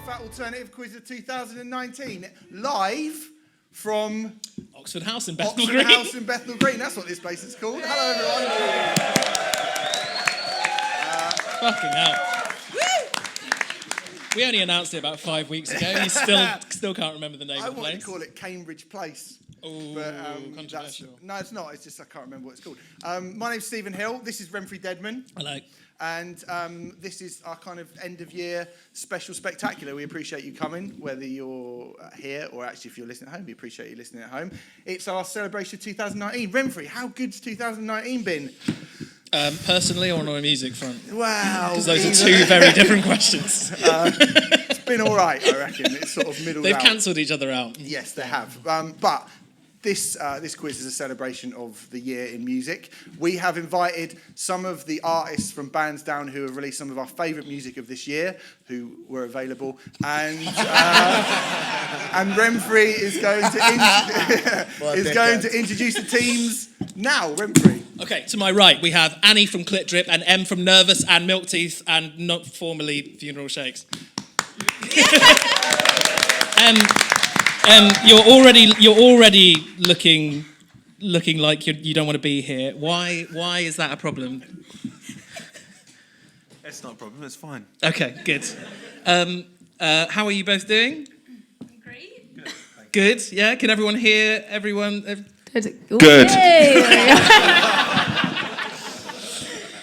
Fat Alternative Quiz of 2019, live from Oxford House in Bethnal Green. That's what this place is called. Hello, everyone. Fucking hell. We only announced it about 5 weeks ago. You still can't remember the name of the place. I want to call it Cambridge Place. Oh, controversial. No, it's not. It's just I can't remember what it's called. My name's Stephen Hill. This is Remfry Deadman. Hello. And this is our kind of end-of-year special spectacular. We appreciate you coming, whether you're here or actually if you're listening at home. We appreciate you listening at home. It's our celebration of 2019. Remfry, how good's 2019 been? Personally or on a music front? Wow. Because those are two very different questions. It's been all right, I reckon. It's sort of middle. They've cancelled each other out. Yes, they have. But this quiz is a celebration of the year in music. We have invited some of the artists from bands down who have released some of our favourite music of this year, who were available, and Remfry is going to introduce the teams now. Remfry. Okay, to my right we have Annie from Clit Drip and Em from Nervus and Milk Teeth and not formerly Funeral Shakes. You're already looking like you don't want to be here. Why is that a problem? It's not a problem. It's fine. Okay, good. How are you both doing? Great. Good. Yeah. Can everyone hear everyone? Good.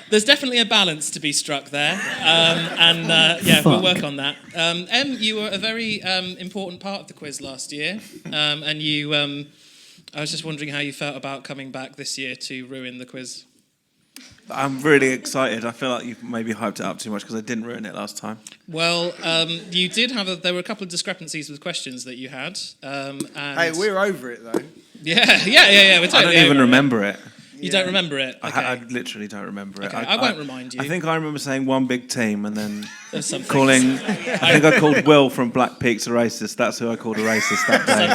There's definitely a balance to be struck there, we'll work on that. Em, you were a very important part of the quiz last year, and you. I was just wondering how you felt about coming back this year to ruin the quiz. I'm really excited. I feel like you've maybe hyped it up too much because I didn't ruin it last time. Well, you did have there were a couple of discrepancies with questions that you had. And hey, we're over it though. Yeah. We're totally I don't even remember it. You don't remember it? Okay. I literally don't remember it. Okay, I won't remind you. I think I remember saying one big team and then calling... I think I called Will from Black Peaks a racist. That's who I called a racist that day.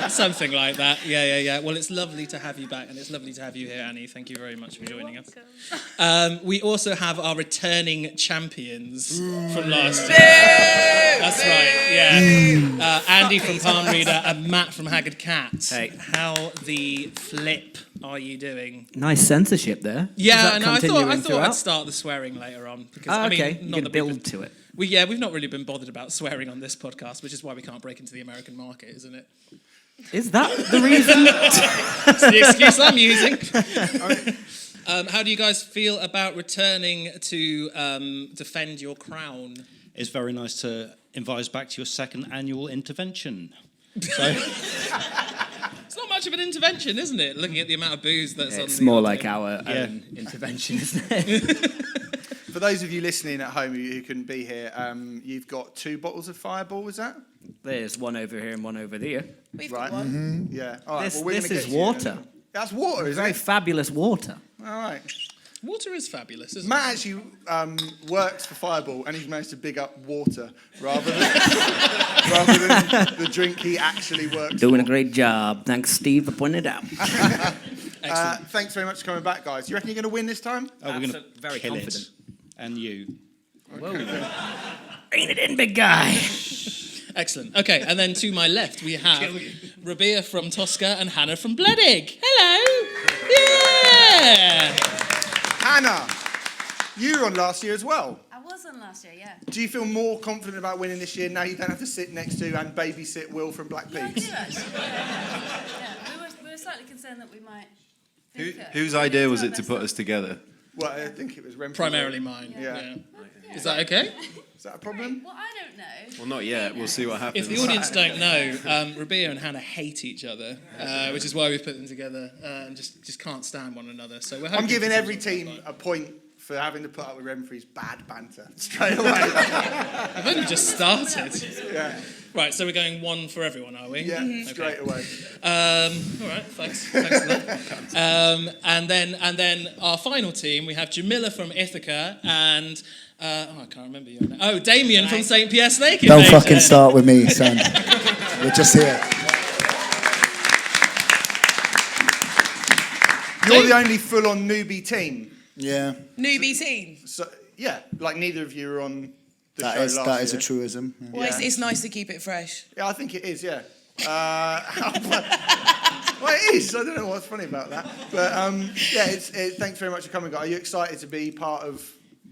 Something like that. Yeah. Well, it's lovely to have you back and it's lovely to have you here, Annie. Thank you very much for joining us. We also have our returning champions from last year. That's right, yeah. Andy from Palm Reader and Matt from Haggard Cat. Hey. How the flip are you doing? Nice censorship there. Yeah, no, I thought I'd start the swearing later on because okay. You're going to build to it. We've not really been bothered about swearing on this podcast, which is why we can't break into the American market, isn't it? Is that the reason? It's the excuse I'm using. How do you guys feel about returning to defend your crown? It's very nice to invite us back to your second annual intervention. So. It's not much of an intervention, isn't it? Looking at the amount of booze that's on the... It's more like our own intervention, isn't it? For those of you listening at home who couldn't be here, you've got 2 bottles of Fireball, is that? There's one over here and one over there. We've right. got one. Mm-hmm. Yeah. All right, This is water. That's water, is it? Very fabulous water. All right. Water is fabulous, isn't Matt it? actually works for Fireball, and he's managed to big up water rather than the drink he actually works Doing for. a great job. Thanks, Steve, for pointing it out. Thanks very much for coming back, guys. You reckon you're going to win this time? Oh, we're going to very kill confident. it. And you. Whoa. Rein it in, big guy. Excellent. Okay, and then to my left we have Rabea from Toska and Hannah from Bledig. Hello. Yeah. Hannah, you were on last year as well. I was on last year, yeah. Do you feel more confident about winning this year now you don't have to sit next to and babysit Will from Black Yeah, I Peaks? do actually. Yeah. We were slightly concerned that we might. Whose idea was it to put us together? Well, I think it was Remfry. Primarily mine. Yeah. Is that okay? Is that a problem? Well, I don't know. Well, not yet. We'll see what happens. If the audience don't know, Rabea and Hannah hate each other, which is why we've put them together and just can't stand one another. So I'm giving every team a point for having to put up with Remfry's bad banter straight away. I've only just started. Yeah. Right, so we're going one for everyone, are we? Yeah, straight away. All right, thanks for that. And then our final team, we have Djamila from Ithaca and I can't remember your name. Oh, Damien from St. Pierre Snake. Don't fucking start with me, son. We're just here. You're the only full-on newbie team. Yeah. Newbie team. So yeah, like neither of you are on That is a truism. Yeah. Well, it's nice to keep it fresh. Yeah, I think it is, yeah. Well, it is. I don't know what's funny about that. But, thanks very much for coming, guys. Are you excited to be part of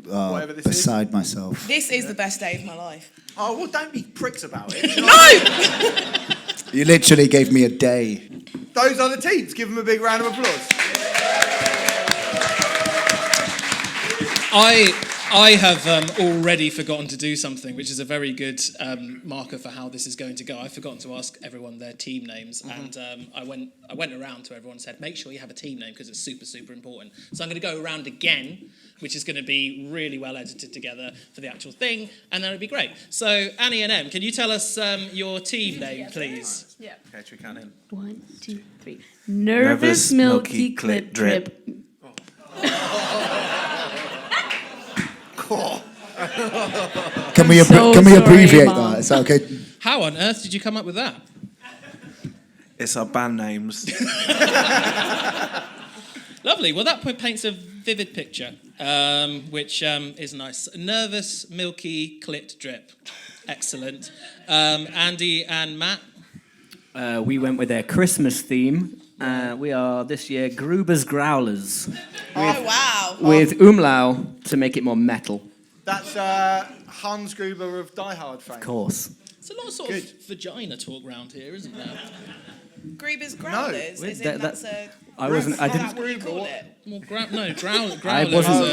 whatever this is? Beside myself. This is the best day of my life. Oh, well, don't be pricks about it. No! You literally gave me a day. Those are the teams. Give them a big round of applause. I have already forgotten to do something, which is a very good marker for how this is going to go. I've forgotten to ask everyone their team names, and I went around to everyone and said, make sure you have a team name because it's super, super important. So I'm going to go around again, which is going to be really well edited together for the actual thing, and then it'll be great. So Annie and Em, can you tell us your team name, please? Yeah. Okay, should we count in? 1, 2, 3. Nervous, milky, clit, drip. Can we abbreviate that? Is that okay? How on earth did you come up with that? It's our band names. Lovely. Well, that paints a vivid picture, which is nice. Nervous, milky, clit, drip. Excellent. Andy and Matt? We went with their Christmas theme. We are this year Gruber's Growlers. Wow. With umlau to make it more metal. That's Hans Gruber of Die Hard fame. Of course. It's a lot of sort of vagina talk round here, isn't there? Gruber's Growlers? Is that- it that's a... I wasn't. I Is that didn't. what you call it? Well, growler wasn't-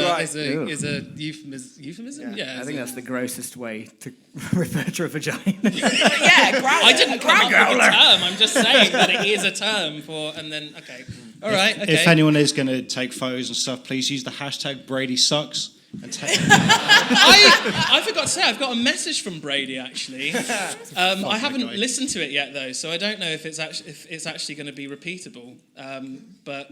is a euphemism. Yeah, I think that's the grossest way to refer to a vagina. Yeah, growler. I didn't come up with the term. I'm just saying that it is a term for. And then all right. Okay. If anyone is going to take photos and stuff, please use the hashtag Brady sucks. And I forgot to say I've got a message from Brady actually. I haven't listened to it yet though, so I don't know if it's actually going to be repeatable. But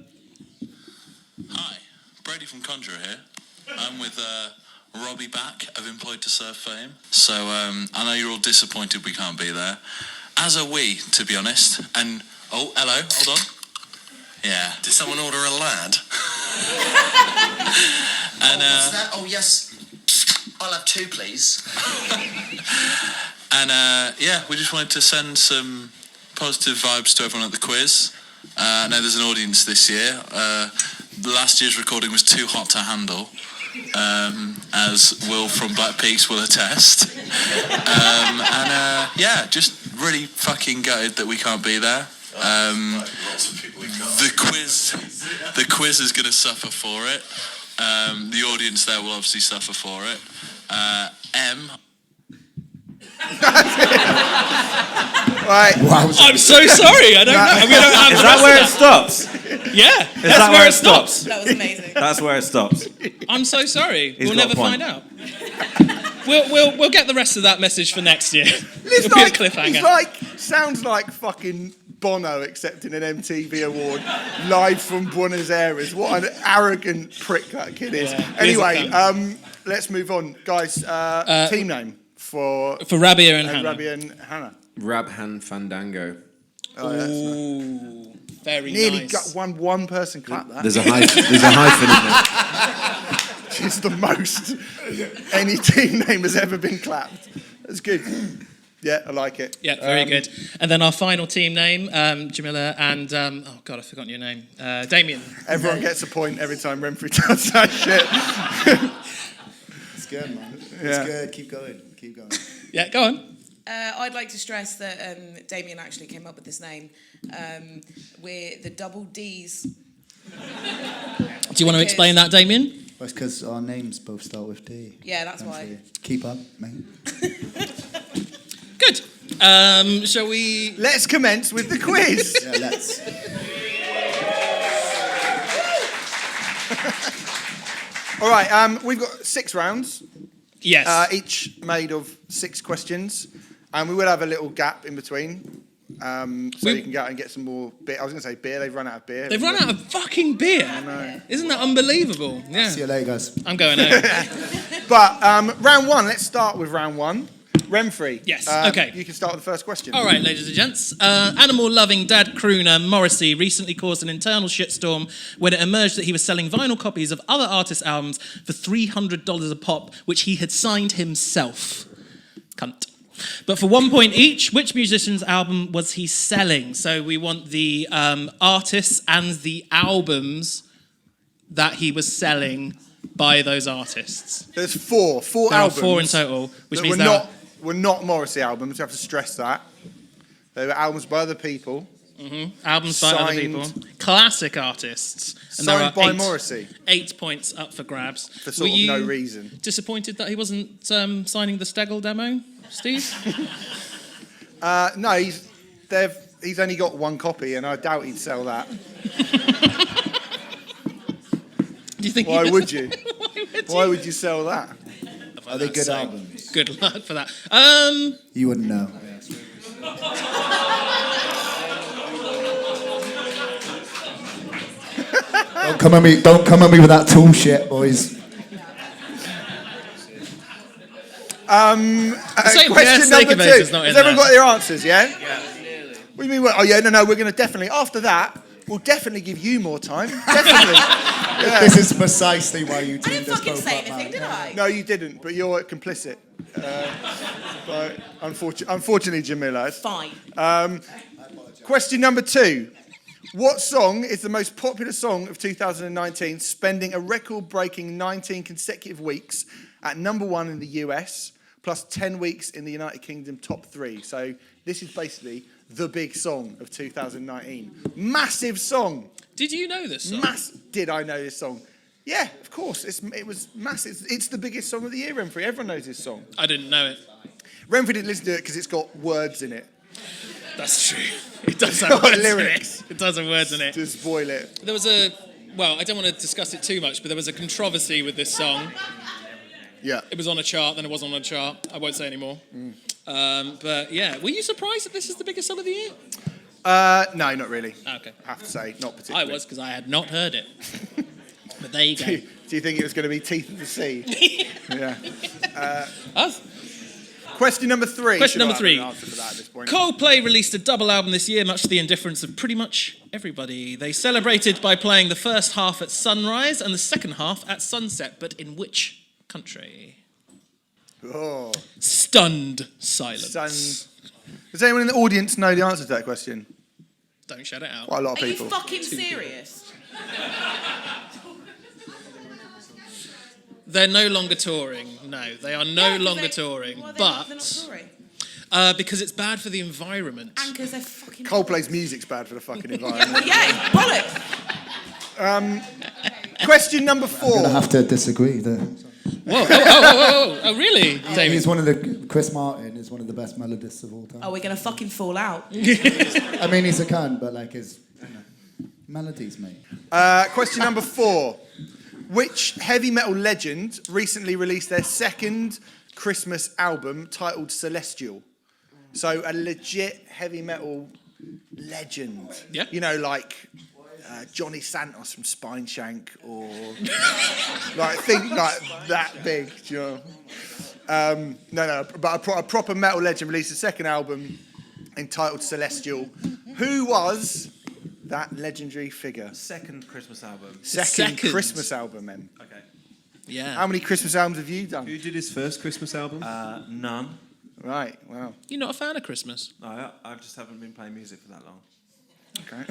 hi, Brady from Conjurer here. I'm with Robbie back of Employed to Serve fame. So I know you're all disappointed we can't be there, as are we, to be honest. And oh, hello, hold on. Yeah. Did someone order a lad? And, what's that? Oh, yes. I'll have 2, please. And, we just wanted to send some positive vibes to everyone at the quiz. I know there's an audience this year. Last year's recording was too hot to handle, as Will from Black Peaks will attest. Just really fucking gutted that we can't be there. Lots of people The quiz is going to suffer for it. The audience there will obviously suffer for it. M. Right. Wow. I'm so sorry. I don't know. We don't have Is the that rest where of it stops? Yeah, Is that's that where it stops. That was amazing. That's where it stops. I'm so sorry. He's We'll got a never point. find out. We'll get the rest of that message for next year. It'll be a cliffhanger. He's sounds like fucking Bono accepting an MTV award live from Buenos Aires. What an arrogant prick that kid is. Yeah, Anyway, let's move on, guys. Team name for Rabea and Hannah. Rabea and Hannah. Rabhan Fandango. Oh, that's nice. Ooh, very Nearly nice. got one person clap that. There's a hyphen in there. It's the most any team name has ever been clapped. That's good. Yeah, I like it. Yeah, very good. And then our final team name, Djamila and oh god, I've forgotten your name, Damien. Everyone gets a point every time Remfry does that shit. It's good, man. Yeah. It's good. Keep going. Yeah, go on. I'd like to stress that Damien actually came up with this name. We're the double Ds. Do you want to explain that, Damien? Well, it's because our names both start with D. Yeah, that's why. Keep up, mate. Good. Shall we? Let's commence with the quiz. Yeah, let's. All right, we've got 6 rounds. Yes. Each made of 6 questions, and we will have a little gap in between, so you can go out and get some more beer. I was going to say beer. They've run out of beer. They've run out of fucking beer. Isn't that unbelievable? Yeah. See you later, guys. I'm going home. But round 1. Let's start with round 1. Remfry. Yes, okay. You can start with the first question. All right, ladies and gents. Animal-loving dad crooner Morrissey recently caused an internal shitstorm when it emerged that he was selling vinyl copies of other artists' albums for $300 a pop, which he had signed himself. Cunt. But for 1 point each, which musician's album was he selling? So we want the artists and the albums that he was selling by those artists. There's four There albums. are 4 in total, which means were not Morrissey albums. You have to stress that. They were albums by other people. albums by other people, classic artists. And Signed by 8 Morrissey. 8 points up for grabs. For sort of no reason. Disappointed that he wasn't signing the Stegel demo, Steve? No, he's only got 1 copy, and I doubt he'd sell that. Do you think? Why would you? Why would you sell that? Are they good albums? Good luck for that. You wouldn't know. Don't come at me with that tool shit, boys. Question number 2. Has everyone got their answers, yeah? Yeah. What do you mean? Oh, yeah, no, we're going to definitely, after that, we'll definitely give you more time. Definitely. Yeah. This is precisely why you I didn't fucking say anything, did I? No, you didn't, but you're complicit. But unfortunately, Djamila. Fine. Question number 2. What song is the most popular song of 2019, spending a record-breaking 19 consecutive weeks at number 1 in the US, plus 10 weeks in the United Kingdom top 3? So this is basically the big song of 2019. Massive song. Did you know this song? Did I know this song? Yeah, of course. It was massive. It's the biggest song of the year, Remfry. Everyone knows this song. I didn't know it. Remfry didn't listen to it because it's got words in it. That's true. It does have words lyrics. in it. It does have words in it. To spoil it. There was I don't want to discuss it too much, but there was a controversy with this song. Yeah. It was on a chart, then it wasn't on a chart. I won't say anymore. But yeah, were you surprised that this is the biggest song of the year? No, not really. Okay. I have to say, not particularly. I was, because I had not heard it. But there you go. Do you think it was going to be Teeth of the Sea? Yeah. Us? Question number 3. Question number 3. Answer for that at this point. Coldplay released a double album this year, much to the indifference of pretty much everybody. They celebrated by playing the first half at sunrise and the second half at sunset, but in which country? Oh. Stunned silence. Does anyone in the audience know the answer to that question? Don't shut it out. Quite a lot of Are people. you fucking serious? They're no longer touring. No, they are no longer touring. Why are they But not touring? because it's bad for the environment. And because they're fucking... Coldplay's music's bad for the fucking environment. Yeah, bollocks. Question number 4. I'm going to have to disagree there. Whoa, oh, really? Damien? He's Chris Martin is one of the best melodists of all time. Oh, we're going to fucking fall out. I mean, he's a cunt, but like his melodies, mate. Question number 4. Which heavy metal legend recently released their second Christmas album titled Celestial? So a legit heavy metal legend. Yeah. You know, like Johnny Santos from Spineshank, or think like that big. Do you know? No, but a proper metal legend released a second album entitled Celestial. Who was that legendary figure? Second Christmas album. Second Christmas album, then. Okay. Yeah. How many Christmas albums have you done? Who did his first Christmas album? None. Right, wow. You're not a fan of Christmas? No, I just haven't been playing music for that long. Okay.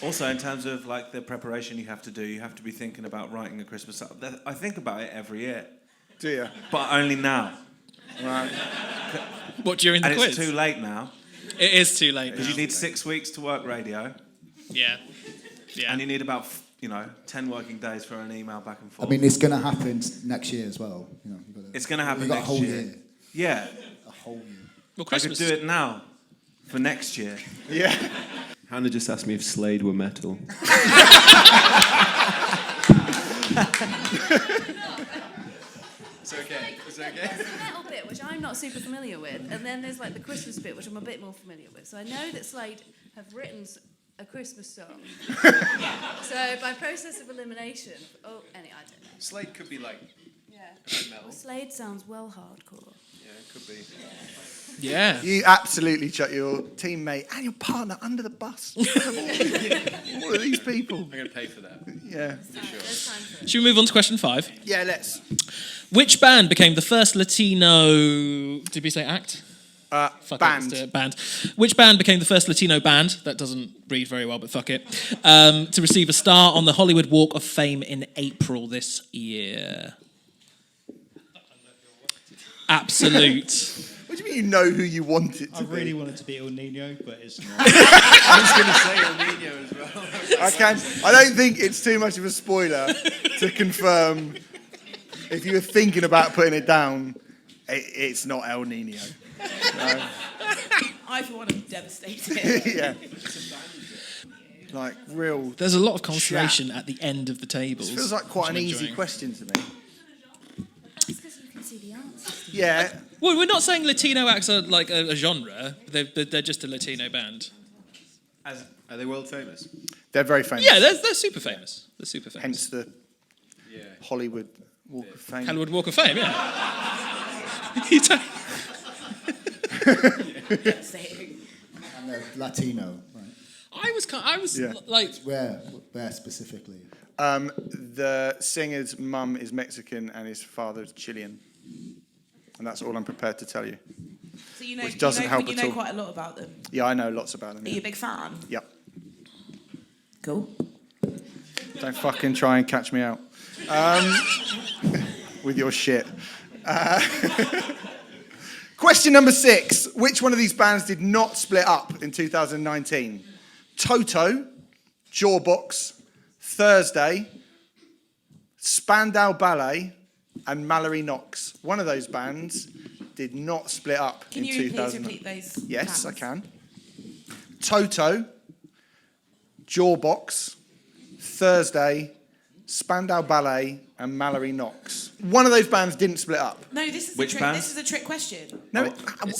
Also, in terms of like the preparation you have to do, you have to be thinking about writing a Christmas album. I think about it every year. Do you? But only now. Right. What, during the and quiz? it's too late now. It is too late Because now. you need 6 weeks to work radio. Yeah. And you need about 10 working days for an email back and forth. I mean, it's going to happen next year as well. You know, it's going to happen you've got next a whole year. year. Yeah. A whole year. Well, I could Christmas. do it now for next year. Yeah. Hannah just asked me if Slade were metal. It's okay. There's the metal bit, which I'm not super familiar with, and then there's like the Christmas bit, which I'm a bit more familiar with. So I know that Slade have written a Christmas song. So by process of elimination, I don't know. Slade could be like Yeah. metal. Well, Slade sounds well hardcore. it could be. Yeah. You absolutely chuck your teammate and your partner under the bus. All of these people. I'm going to pay for that. Yeah. Should we move on to question 5? Yeah, let's. Which band became the first Latino... Did we say act? Fuck Band. It, band. Which band became the first Latino band, that doesn't read very well, but fuck it, to receive a star on the Hollywood Walk of Fame in April this year? Absolute. What do you mean you know who you want it to I be? really want it to be El Nino, but it's not. I was going to say El Nino as well. I don't think it's too much of a spoiler to confirm if you were thinking about putting it down, it's not El Nino. No. I, for one, am devastated. Yeah. Like, real... There's a lot of consolation at the end of the tables. This feels like quite an which I'm easy enjoying. question to me. It's because you can see the answers. Yeah. Well, we're not saying Latino acts are like a genre. They're just a Latino band. Are they world famous? They're very famous. Yeah, they're super famous. They're super famous. Hence the Hollywood Walk of Fame. Hollywood Walk of Fame, yeah. Devastating. And they're Latino, right? I was Yeah. like... Where specifically? The singer's mum is Mexican and his father is Chilean. And that's all I'm prepared to tell you. So you know, Which doesn't help you at know all. quite a lot about them. Yeah, I know lots about them. Are Yeah. you a big fan? Yep. Cool. Don't fucking try and catch me out. With your shit. Question number 6. Which one of these bands did not split up in 2019? Toto, Jawbox, Thursday, Spandau Ballet, and Mallory Knox. One of those bands did not split up Can in you 2000. please repeat those? Yes, bands? I can. Toto, Jawbox, Thursday, Spandau Ballet, and Mallory Knox. One of those bands didn't split up. No, this is Which a trick. band? This is a trick question. No,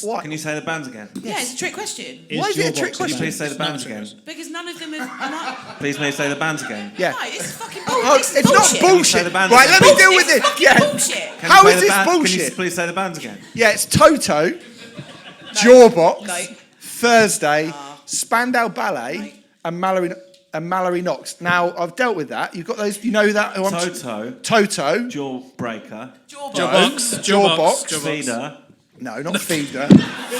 why? Can you say the bands again? Yeah, it's a trick question. Why is it a trick Can you question? please say the bands again? Because none of them have. Please may you say the bands again? Yeah. Right, this is fucking Oh, bullshit. it's not Say bullshit. the bands Right, again. let me deal with It's it. fucking Yeah. bullshit. Can How you play is the this Can you bullshit? please say the bands again? Yeah, it's Toto, Jawbox, No. Thursday, Spandau Ballet, and Mallory Knox. Now, I've dealt with that. You've got those, you know that? Who I'm- Toto, Jawbreaker, Jawbox, Feeder, no, not Feeder,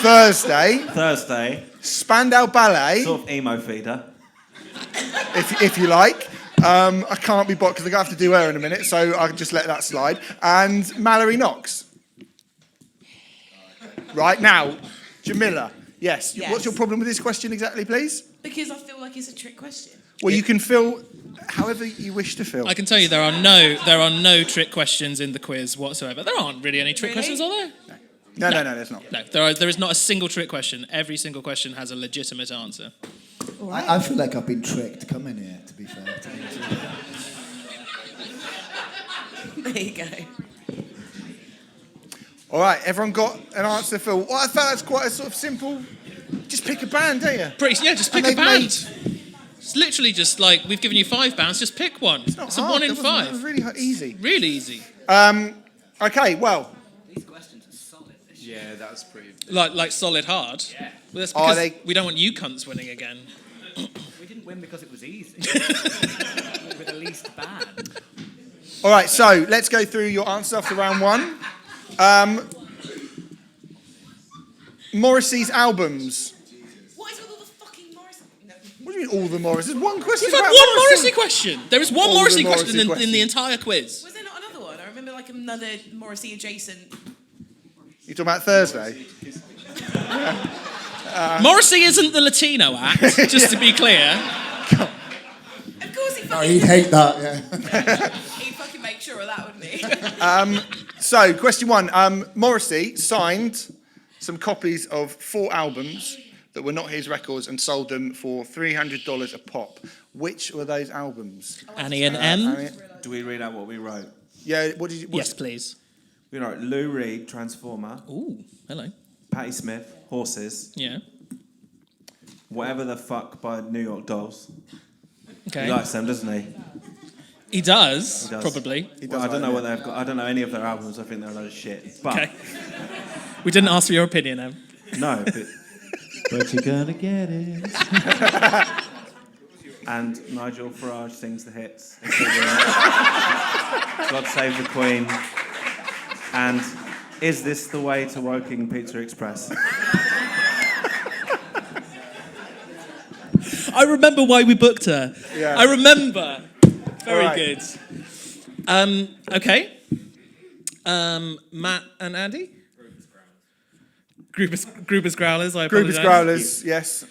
Thursday, Spandau Ballet, sort of emo Feeder. if you like. I can't be boxed because I'm going to have to do her in a minute, so I'll just let that slide. And Mallory Knox. Right, now, Djamila, yes. Yes. What's your problem with this question exactly, please? Because I feel like it's a trick question. Well, you can fill however you wish to fill. I can tell you there are no trick questions in the quiz whatsoever. There aren't really any trick questions, are there? No, there's not. No, there is not a single trick question. Every single question has a legitimate answer. I feel like I've been tricked coming here, to be fair. There you go. All right, everyone got an answer, Phil. Well, I thought that's quite a sort of simple. Just pick a band, don't you? Just pick And a they've band. made- It's literally just like we've given you 5 bands. Just pick one. It's not It's a hard. 1 in That wasn't- 5. That was really easy. Really easy. Okay, well, These questions are solid. Yeah, that's pretty... Like solid hard. Yeah. Well, that's Are because they- we don't want you cunts winning again. We didn't win because it was easy. With the least bad. all right. So let's go through your answers after round 1. Morrissey's albums. What is with all the fucking Morrison? No. What do you mean all the Morrissey? There's one question We've had about one Morrissey question. There is one All the Morrissey Morrissey question in questions. the entire quiz. Was there not another one? I remember like another Morrissey adjacent. You talking about Thursday? Morrissey isn't the Latino act, just to be clear. Of course he No, fucking. he'd hate that, yeah. He'd fucking make sure of that, wouldn't he? So, question 1. Morrissey signed some copies of 4 albums that were not his records and sold them for $300 a pop. Which were those albums? Annie and M. Annie- Do we read out what we wrote? Yeah, what did you... Yes, please. We wrote Lou Reed, Transformer, Ooh, hello. Patti Smith, Horses, Yeah. Whatever the Fuck by New York Dolls. Okay. He likes them, doesn't he? He does, He does. probably. He does Well, I don't like know them. what they've got. I don't know any of their albums. I think they're a load of shit. But Okay. We didn't ask for your opinion, Em. No, But you're gonna get it. and Nigel Farage sings the hits. God Save the Queen. And Is This the Way to Woking Pizza Express? I remember why we booked her. Yeah. I remember. Very All right. good. Okay. Matt and Andy? Groupers Growlers, I apologise. Groupers Growlers, yes.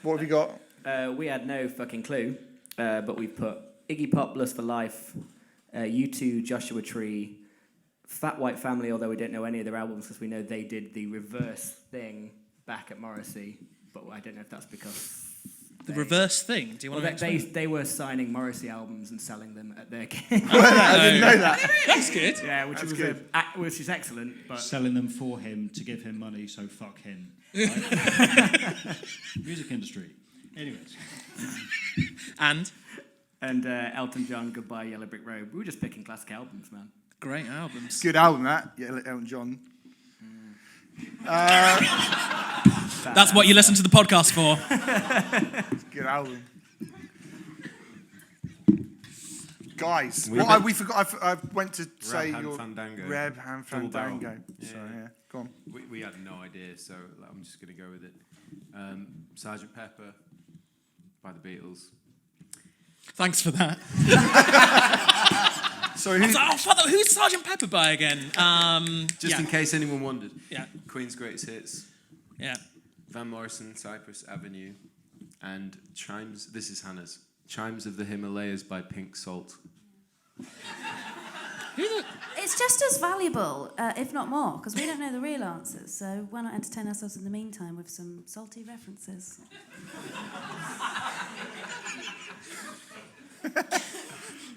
What have you got? We had no fucking clue, but we put Iggy Pop, Lust for Life, U2, Joshua Tree, Fat White Family, although we didn't know any of their albums because we know they did the reverse thing back at Morrissey, but I don't know if that's because... The reverse thing? Do you want to explain? They were signing Morrissey albums and selling them at their gigs. I didn't know that. That's good. Yeah, which is excellent. But Selling them for him to give him money, so fuck him. Right? Music industry. Anyways. And Elton John, Goodbye Yellow Brick Road. We were just picking classic albums, man. Great albums. Good album, that. Yeah, Elton John. That's what you listen to the podcast for. Good album. Guys, what we forgot. I went to say Hand your Fandango. Reb Hand Double barrel. Fandango. So yeah, go on. We had no idea, so I'm just going to go with it. Sgt. Pepper by the Beatles. Thanks for that. So who's Sgt. Pepper by again? Just in case anyone wondered. Yeah. Queen's Greatest Hits. Yeah. Van Morrison, Cypress Avenue, and Chimes. This is Hannah's. Chimes of the Himalayas by Pink Salt. It's just as valuable, if not more, because we don't know the real answers. So why not entertain ourselves in the meantime with some salty references?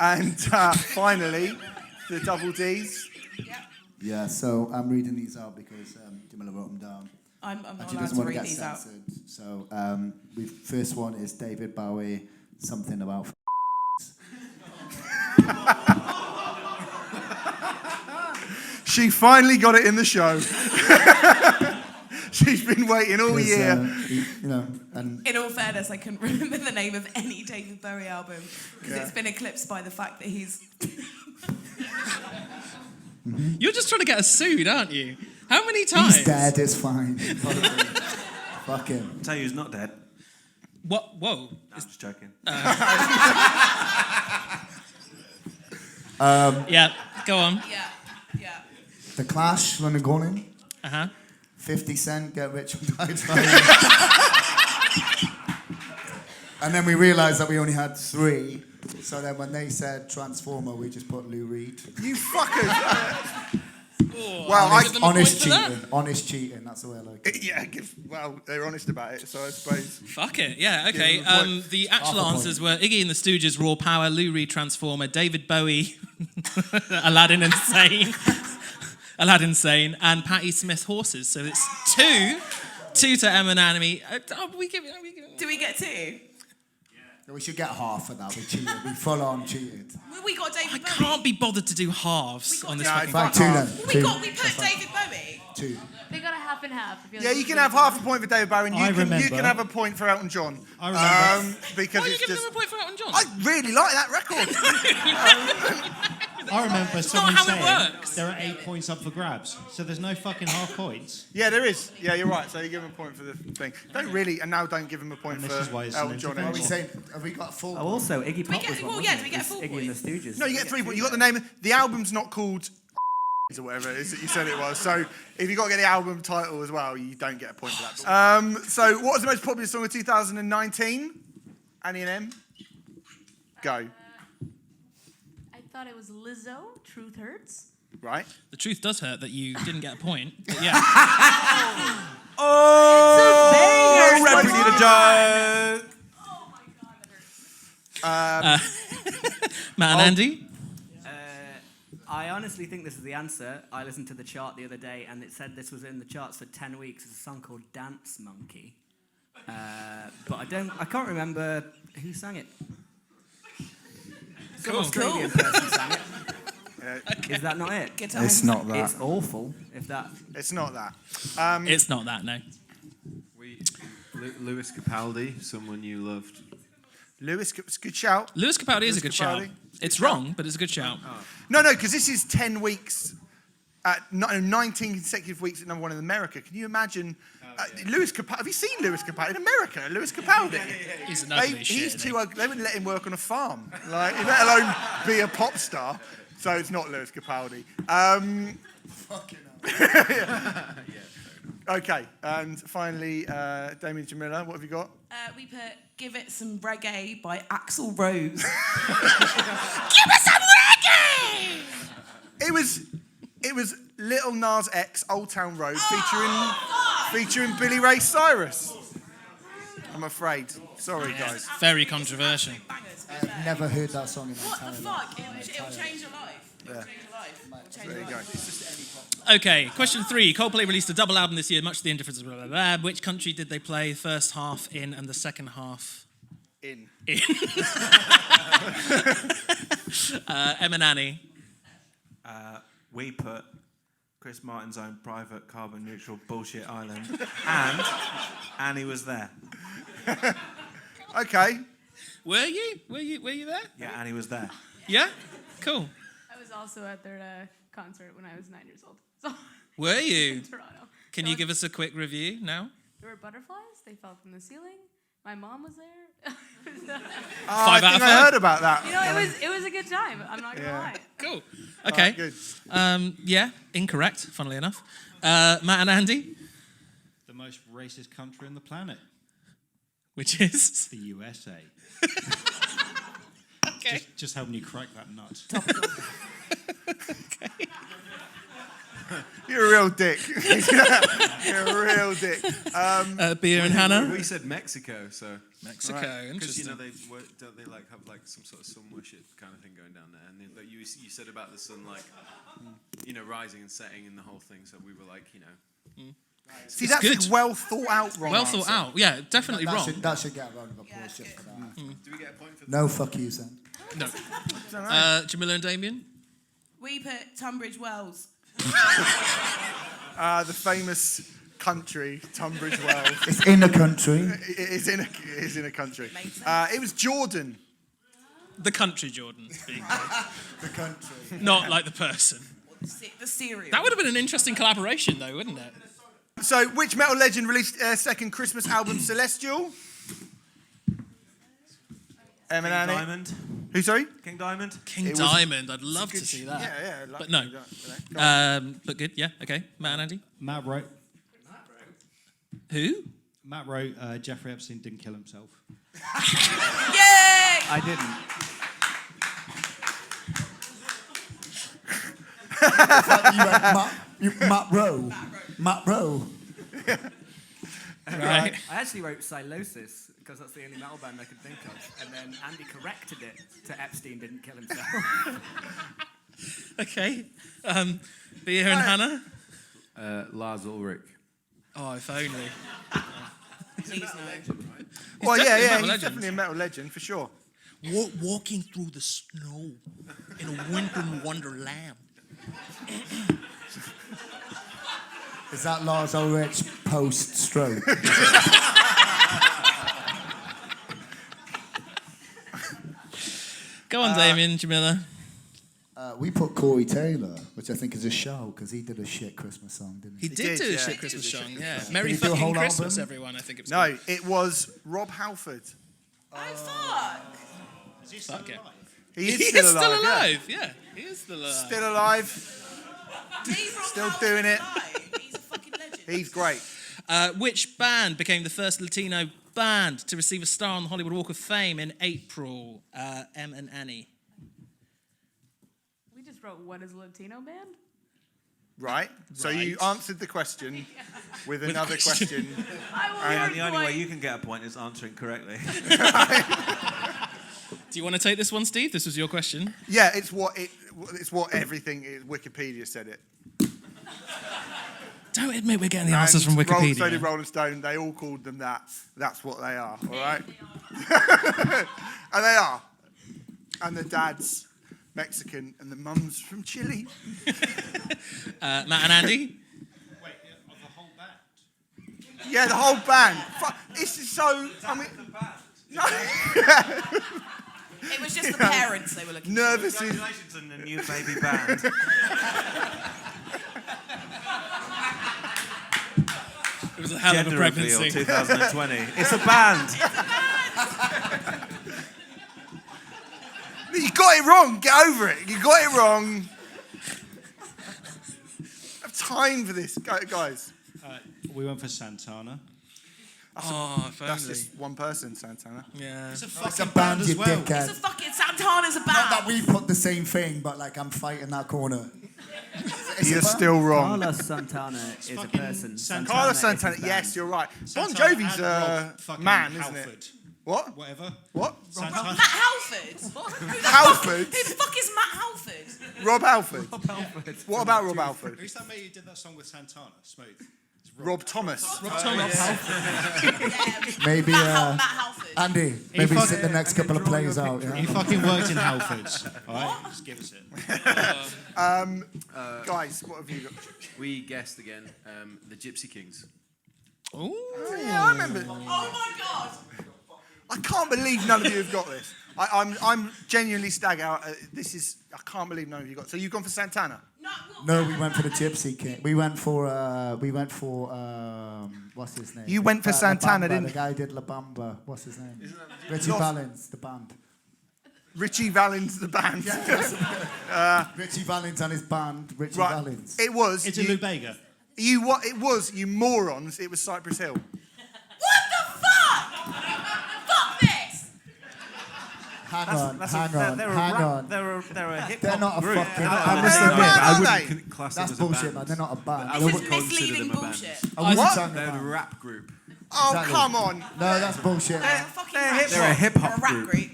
And finally, the double Ds. Yeah, so I'm reading these out because Djamila wrote them down. I'm not She allowed doesn't to want to read get these out. censored. So first one is David Bowie, something about She finally got it in the show. She's been waiting all year. And In all fairness, I couldn't remember the name of any David Bowie album because it's been eclipsed by the fact that he's... You're just trying to get us sued, aren't you? How many times? he's dead, it's fine. Fuck him. I'll tell you who's not dead. What? Whoa. No, I'm just joking. Yeah, go on. Yeah. The Clash, London Calling. Uh-huh. 50 Cent, Get Rich or Die Trying. And then we realised that we only had 3. So then when they said Transformer, we just put Lou Reed. You fuckers. Well, honest cheating, that's the way I like it. Yeah, they're honest about it, so I suppose. Fuck it, yeah, okay. Give them a point. The actual answers were Iggy and the Stooges, Raw Power, Lou Reed, Transformer, David Bowie, Aladdin Sane, and Patti Smith, Horses. So it's 2 to Em and Annie. Do we get 2? We should get half of that. We cheated. We full on cheated. We got David Bowie. I can't be bothered to do halves on this fucking Fine, 2 then. We put David Bowie. 2. We got a half and half. Yeah, you can have half a point for David Bowie, and you can have a point for Elton John. I remember. Because Why are you it's giving just. them a point for Elton John? I really like that record. I remember someone how it saying works. there are 8 points up for grabs, so there's no fucking half points. Yeah, there is. Yeah, you're right. So you give him a point for the thing. Don't really, and now don't give him a point And this is why for it's Elton an John What are we anymore. saying? Have we got a full? Oh, also, Iggy Pop get- was one, well, wasn't yeah, it? do we get a full Iggy and the Stooges. No, you get 3 points. You got the name. The album's not called or whatever it is that you said it was. So if you got to get the album title as well, you don't get a point for that. So what was the most popular song of 2019? Annie and Em? Go. I thought it was Lizzo, Truth Hurts. Right. The truth does hurt that you didn't get a point. But yeah. Oh, Red, we need a joke. Oh my God, that hurts. Matt and Andy? I honestly think this is the answer. I listened to the chart the other day, and it said this was in the charts for 10 weeks. It's a song called Dance Monkey. But I can't remember who sang it. Some Australian person sang it. Is that not it? It's not that. It's awful. If that. It's not that. It's not that, no. Lewis Capaldi, someone you loved. Lewis, it's a good shout. Lewis Capaldi is a Lewis good Capaldi. shout. It's wrong, but it's a good shout. No, because this is 10 weeks, 19 consecutive weeks at number one in America. Can you imagine Lewis Capaldi? Have you seen Lewis Capaldi in America? Lewis Capaldi. He's an ugly shit. He's too ugly. They wouldn't let him work on a farm, like, let alone be a pop star. So it's not Lewis Capaldi. Fucking hell. Okay, and finally, Damien and Djamila, what have you got? We put Give It Some Reggae by Axl Rose. Give us some reggae! It was Little Nas X, Old Town Road, featuring Billy Ray Cyrus. I'm afraid. Sorry, guys. Very controversial. I've never heard that song in my What entire the life. fuck? It'll change your life. It'll change your life. It'll change There your you life. go. Okay, question 3. Coldplay released a double album this year, much to the indifference of blah, blah, blah. Which country did they play first half in and the second half in? Em and Annie. We put Chris Martin's own private carbon neutral bullshit island, and Annie was there. Okay. Were you there? Yeah, Annie was there. Yeah? Cool. I was also at their concert when I was 9 years old. So Were you? in Toronto. Can you give us a quick review now? There were butterflies. They fell from the ceiling. My mom was there. Five out of I five. heard about that. You know, it was a good time. I'm not gonna lie. Cool. Okay. Good. Yeah, incorrect, funnily enough. Matt and Andy? The most racist country on the planet. Which is? The USA. Okay. Just helping you crack that nut. Okay. You're a real dick. You're a real dick. Beer and Hannah? We said Mexico, so Mexico, because interesting. you know don't they like have like some sort of sun worship kind of thing going down there, and like you said about the sun like rising and setting and the whole thing. So we were like See, It's that's good. a well thought out wrong Well thought answer. out. Yeah, definitely that wrong. That should get a round of applause just for that. Do we get a point for No, fuck you, then. No. Djamila and Damien? We put Tunbridge Wells. The famous country, Tunbridge Wells. It's in a country. It is in a country. It was Jordan. The country, Jordan. The country. Not like the person. The cereal. That would have been an interesting collaboration, though, wouldn't it? So, which metal legend released their second Christmas album, Celestial? Em and Annie. Diamond. Who, sorry? King Diamond. King Diamond. I'd love to see that. Yeah. But no. But good, yeah, okay. Matt and Andy? Matt wrote. Who? Matt wrote Jeffrey Epstein didn't kill himself. Yay! I didn't. Matt Rowe. Matt Rowe. Right. I actually wrote Silosis because that's the only metal band I could think of, and then Andy corrected it to Epstein didn't kill himself. Okay. Beer and Hannah? Lars Ulrich. Oh, if only. Please no. Well, definitely a yeah, metal he's legend. definitely a metal legend, for sure. Walking through the snow in a winter wonderland. Is that Lars Ulrich post-stroke? Go on, Damien, Djamila. We put Corey Taylor, which I think is a show, because he did a shit Christmas song, didn't he? He did do a yeah. shit Christmas song, yeah. Did Merry he do a fucking whole Christmas, album? everyone, I think it was No, called. it was Rob Halford. Oh, fuck. Is he still Fuck it. alive? He is He still is alive. still alive, yeah. He is still alive. Still alive. Leave Rob Still Halford doing it. alive. He's a fucking legend. He's great. Which band became the first Latino band to receive a star on the Hollywood Walk of Fame in April? Em and Annie. We just wrote, what is a Latino band? Right. So you Right. answered the question with another question. And the only way you can get a point is answering correctly. Do you want to take this one, Steve? This was your question. Yeah, it's what everything is. Wikipedia said it. Don't admit we're getting the answers from So Wikipedia. did Rolling Stone. They all called them that. That's what they are. All right. And they are. And the dads Mexican, and the mum's from Chile. Matt and Andy? Wait, of the whole band? Yeah, the whole band. This is so... I mean... No. It was just the parents they were looking Nervus for. Congratulations on the new baby band. It was a hell of a pregnancy. Reveal 2020. It's a band. You got it wrong. Get over it. You got it wrong. I have time for this, guys. We went for Santana. That's just one person, Santana. Yeah. It's a It's fucking a band, you as well. dickhead. It's a fucking Santana's a band. Not that we put the same thing, but like I'm fighting that corner. You're still wrong. Carlos Santana is a person. Carlos is Santana, his yes, band. you're right. Bon Santana Jovi's and a Rob fucking man, isn't Halford. it? What? Whatever. What? Santana. Matt Halford? Halford? Who the fuck is Matt Halford? Rob Halford. What about Rob Halford? Who's that mate who did that song with Santana? Smooth. Rob Thomas. Maybe Matt Halford. Andy, maybe sit the next couple of players out. Yeah? He fucking worked in Halfords. All right, just give us it. Guys, what have you got? We guessed again the Gypsy Kings. Ooh. Oh, yeah, I remember. Oh my god! I can't believe none of you have got this. I'm genuinely stag out. I can't believe none of you got. So you've gone for Santana? No, we went for the Gypsy King. We went for what's his name? You went for Santana, Bamba, didn't the you? guy did La Bamba. What's his name? Richie Lost. Valens, the band. Richie Valens, the band. Richie Valens and his band. Richie Right. Valens. It was. It's a Lou Bega. What it was, you morons. It was Cypress Hill. What the fuck? Fuck this! Hang on. They're a hip They're not hop a group. fucking I band. must They're a admit, band, I aren't wouldn't class them That's as a bullshit, band. man. They're not a band. I This wouldn't is consider misleading them a band. bullshit. I wouldn't What? sing They're a about. rap group. Oh, Exactly. come on. No, that's bullshit. They're Man. fucking They're rap. They're a hip hop Rap group. group.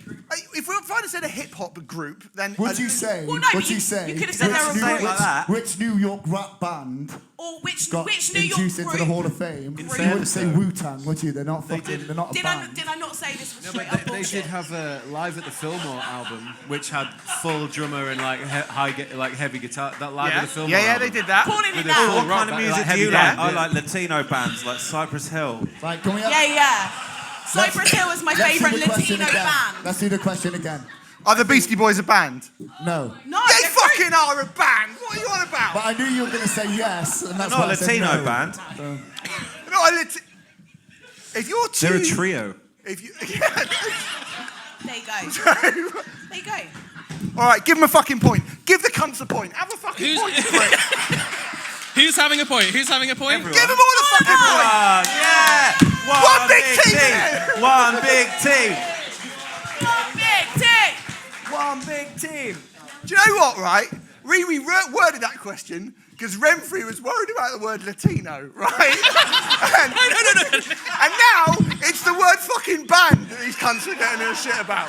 If if I said a hip hop group, then Would you say? Well, no, would but you you say? could have said they're a which, group. like that. which New York rap band Or which got New York induced into the group? Hall of Fame? In You wouldn't say Fairfield. Wu-Tang, would you? They're not fucking. They're not a Did band. I not say this was No, straight but up they bullshit? did have a Live at the Fillmore album, which had full drummer and like heavy guitar. That Live at the Fillmore. Yeah, album. they did that. Calling it With a that. full What kind of rock, music like do heavy you like? band, I yeah. like Latino bands like Cypress Hill. Right, can we have, Yeah. Cypress Hill is my let's do favourite the question Latino again. band. Let's do the question again. Are the Beastie Boys a band? No. No, They they're fucking are a band. What are you on about? But I knew you were going to say yes, and that's Not why a I said Latino no. band. If you're too... They're a trio. If you... There you go. There you go. All right, give them a fucking point. Give the cunts a point. Have a fucking point for it. Who's having a point? Who's having a point? Give them all a fucking point. Yeah! One big team. One big team! One big team. One big team! Do you know what, right? We worded that question because Remfry was worried about the word Latino, right? and, no. And now it's the word fucking band that these cunts are getting their shit about.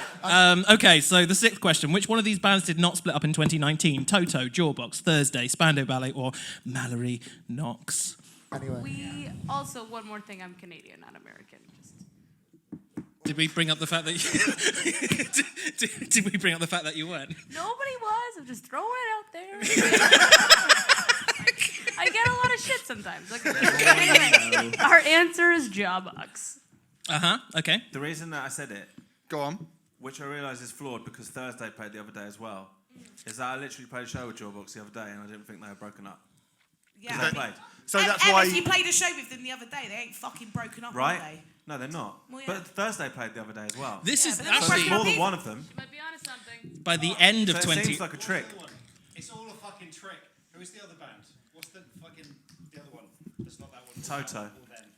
Okay, so the sixth question. Which one of these bands did not split up in 2019? Toto, Jawbox, Thursday, Spandau Ballet, or Mallory Knox? Anyway. We also, one more thing, I'm Canadian, not American. Did we bring up the fact that you... did we bring up the fact that you weren't? Nobody was. I'm just throwing it out there. I get a lot of shit sometimes. Okay. Anyway, our answer is Jawbox. Okay. The reason that I said it, Go on. which I realise is flawed because Thursday played the other day as well, is that I literally played a show with Jawbox the other day and I didn't think they were broken up. Yeah. They played. So that's and why... if you played a show with them the other day, they ain't fucking broken up, Right? are they? No, they're not. Well, yeah. But Thursday played the other day as well. This Yeah, is but they're not So actually... there's breaking more up than one of either. them. Might be onto something. By the end So of it 20... seems like a trick. It's all a fucking trick. Who's the other band? What's the fucking the other one? That's not that one. Toto.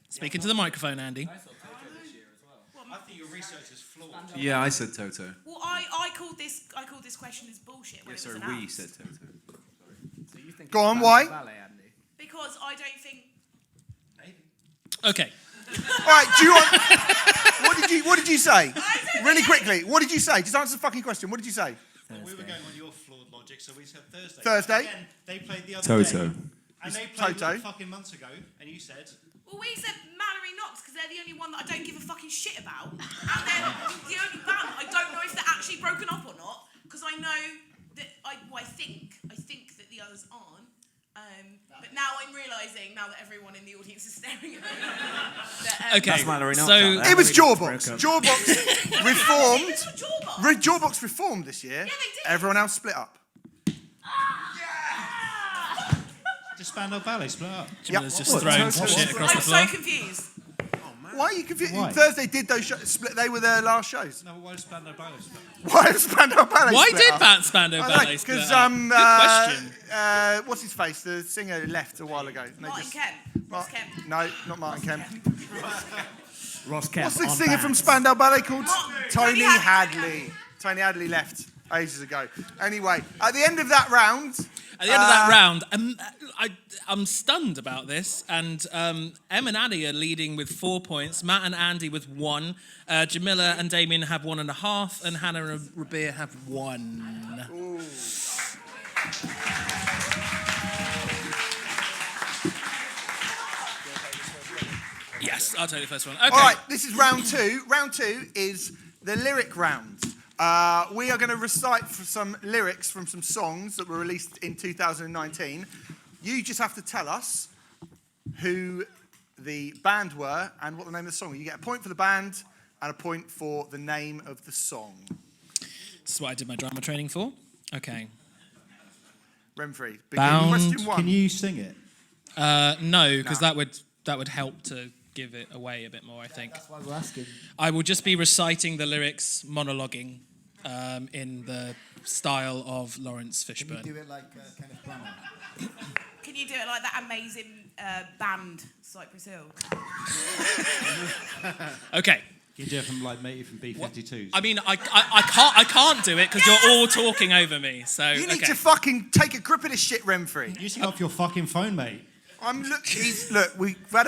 Speaking to the microphone, Andy. I think your research is flawed. Yeah, I said Toto. Well, I called this question as bullshit when Yeah, it sorry, was we announced. said Toto. Go on, why? Because I don't think. Okay. All right, do you want... What did you say? Really quickly, what did you say? Just answer the fucking question. What did you say? Well, we were going on your flawed logic, so we said Thursday. Thursday. Again, they played the other Toto. day. And they played Toto. like fucking months ago, and you said... Well, we said Mallory Knox because they're the only one that I don't give a fucking shit about, and they're the only band I don't know if they're actually broken up or not because I know that realising now that everyone in the audience is staring at me. That, Okay, That's Mallory Knox so out there. It was Mallory Jawbox. Knox broke up. Jawbox reformed. It's not Jawbox. Jawbox reformed this year. Yeah, they did. Everyone else split up. Just Spandau Ballet split up. Jamila's just What? throwing some shit across I'm the floor. so confused. Why are you confused? Why? Thursday did those split. They were their last shows. No, but why did Spandau Ballet split up? Why did Spandau Ballet Why split did up? Spandau Ballet split Because up? Good question. what's his face? The singer left a while ago. And they Martin Kemp. Ross Kemp. No, not Martin Kemp. Ross Kemp. What's the on singer from bands. Spandau Ballet called? Tony Tony Hadley. Tony Hadley left ages ago. Anyway, at the end of that round. At the end of that round, I'm stunned about this. And Em and Annie are leading with 4 points. Matt and Andy with 1. Djamila and Damien have 1.5. And Hannah and Rabea have 1. Ooh. Yes, I'll take the first one. Okay. All right, this is round 2. Round 2 is the lyric round. We are going to recite some lyrics from some songs that were released in 2019. You just have to tell us who the band were and what the name of the song was. You get a point for the band and a point for the name of the song. This is what I did my drama training for. Okay. Remfry, begin Bound. question 1. Can you sing it? No, because that would help to give it away a bit more, I think. That's why we're asking. I will just be reciting the lyrics, monologuing in the style of Lawrence Fishburne. Can you do it like Kenneth Branagh? Can you do it like that amazing band, Cypress Hill? Okay. Can you do it from like Matey from B-52s? I mean, I can't do it because you're all talking over me. So You need to fucking take a grip of this shit, Remfry. You sing off your fucking phone, mate. Look, we've had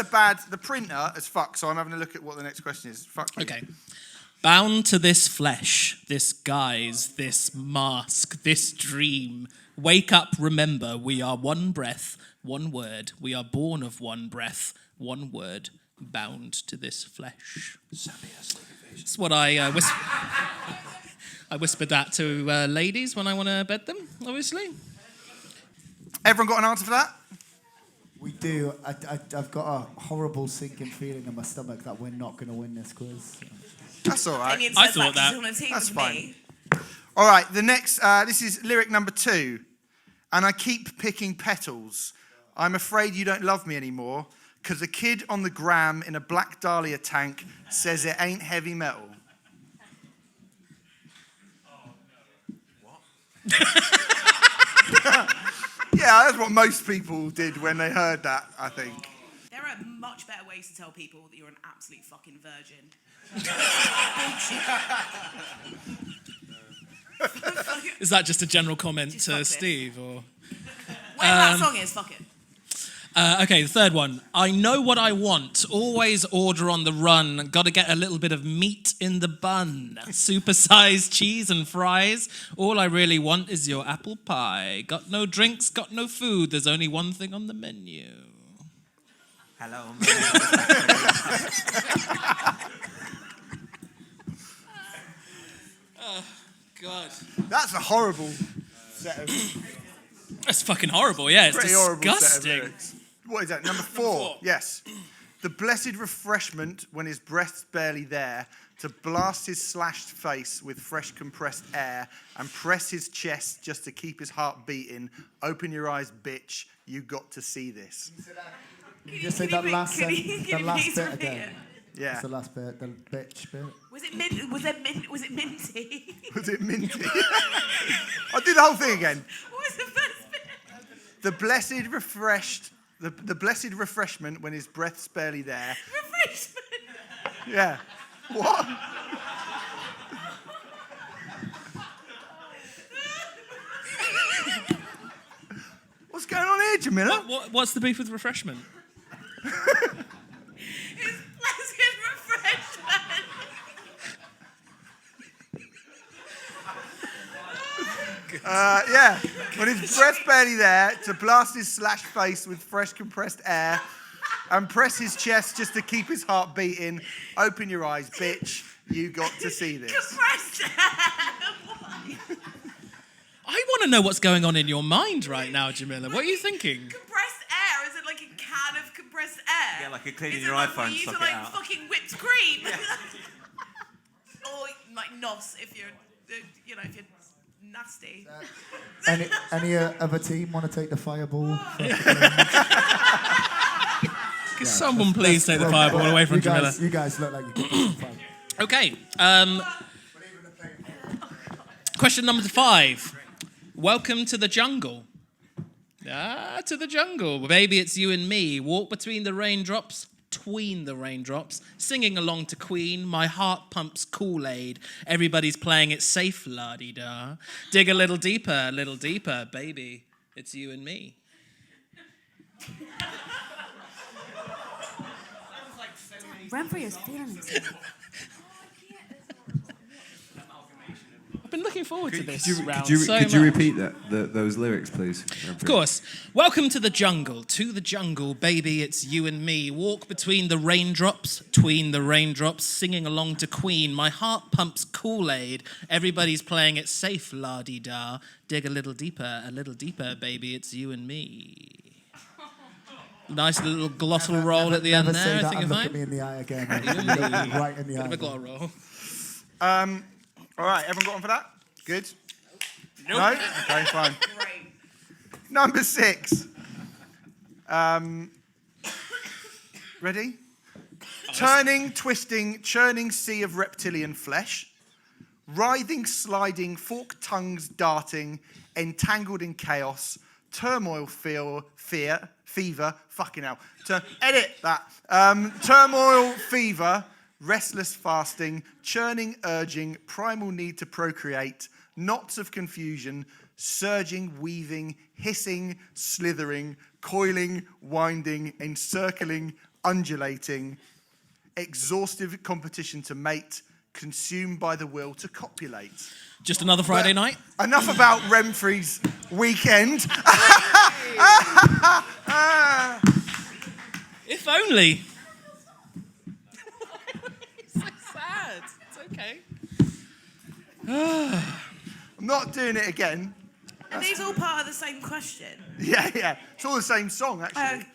the printer as fuck, so I'm having a look at what the next question is. Fuck you. Okay. Bound to this flesh, this guise, this mask, this dream. Wake up, remember, we are one breath, one word. We are born of one breath, one word. Bound to this flesh. That's what I whispered that to ladies when I want to bed them, obviously. Everyone got an answer for that? We do. I've got a horrible sinking feeling in my stomach that we're not going to win this quiz. That's all right. Damien I says thought that. that. 'cause he's on a team That's with fine. me. All right, the next, this is lyric number 2. And I keep picking petals. I'm afraid you don't love me anymore because a kid on the gram in a black Dahlia tank says it ain't heavy metal. Yeah, that's what most people did when they heard that, I think. There are much better ways to tell people that you're an absolute fucking virgin. Is that just a general comment Just to fuck it. Steve? Or Whatever that song is, fuck it. Okay, the third one. I know what I want. Always order on the run. Got to get a little bit of meat in the bun. Supersized cheese and fries. All I really want is your apple pie. Got no drinks, got no food. There's only one thing on the menu. Hello. Oh, God. That's a horrible set of... That's fucking horrible, yeah. It's Pretty horrible set of disgusting. lyrics. What is that? Number 4. Yes. The blessed refreshment when his breath's barely there to blast his slashed face with fresh compressed air and press his chest just to keep his heart beating. Open your eyes, bitch. You got to see this. Can you just say that last can bit you please repeat again? it? Yeah. That's the last bit, the bitch bit. Was it minty? Was it minty? I'll do the whole thing again. What was the first bit? The blessed refreshed... The blessed refreshment when his breath's barely there. Refreshment. Yeah. What? What's going on here, Djamila? What's the beef with refreshment? It's blessed refreshment. Yeah. When his breath's barely there, to blast his slashed face with fresh compressed air and press his chest just to keep his heart beating. Open your eyes, bitch. You got to see this. Compressed I want to know what's going on in your mind right now, Djamila. What are you thinking? compressed air? Is it like a like a cleaning Is your it like iPhone, for you suck to it like out. fucking whipped cream? Or like nos if you're, if you're nasty. Any other team want to take the fireball? Could someone please take the fireball away from Djamila? You guys look like you could do some fire. Okay. Question number 5. Welcome to the jungle. To the jungle. Baby, it's you and me. Walk between the raindrops, tween the raindrops, singing along to Queen. My heart pumps Kool-Aid. Everybody's playing it safe, la-di-da. Dig a little deeper, baby. It's you and me. Remfry is feeling himself. I've been looking forward to this round Could so you much. repeat those lyrics, please? Of course. Welcome to the jungle, baby, it's you and me. Walk between the raindrops, tween the raindrops, singing along to Queen. My heart pumps Kool-Aid. Everybody's playing it safe, la-di-da. Dig a little deeper, baby, it's you and me. Nice little glottal roll at the end Never there. say I that think and you're look fine. at me in the eye again. Right in the eye. Bit of a glottal roll. All right, everyone got on for that? Good? Nope. No? Okay, fine. Number 6. Ready? Turning, twisting, churning sea of reptilian flesh. Writhing, sliding, forked tongues darting, entangled in chaos. Turmoil, fear, fever, fucking hell. Edit that. Turmoil, fever, restless fasting, churning, urging, primal need to procreate, knots of confusion, surging, weaving, hissing, slithering, coiling, winding, encircling, undulating, exhaustive competition to mate, consumed by the will to copulate. Just another Friday night? Enough about Remfry's weekend. If only. It's so sad. It's okay. I'm not doing it again. Are these all part of the same question? Yeah. It's all the same song, actually.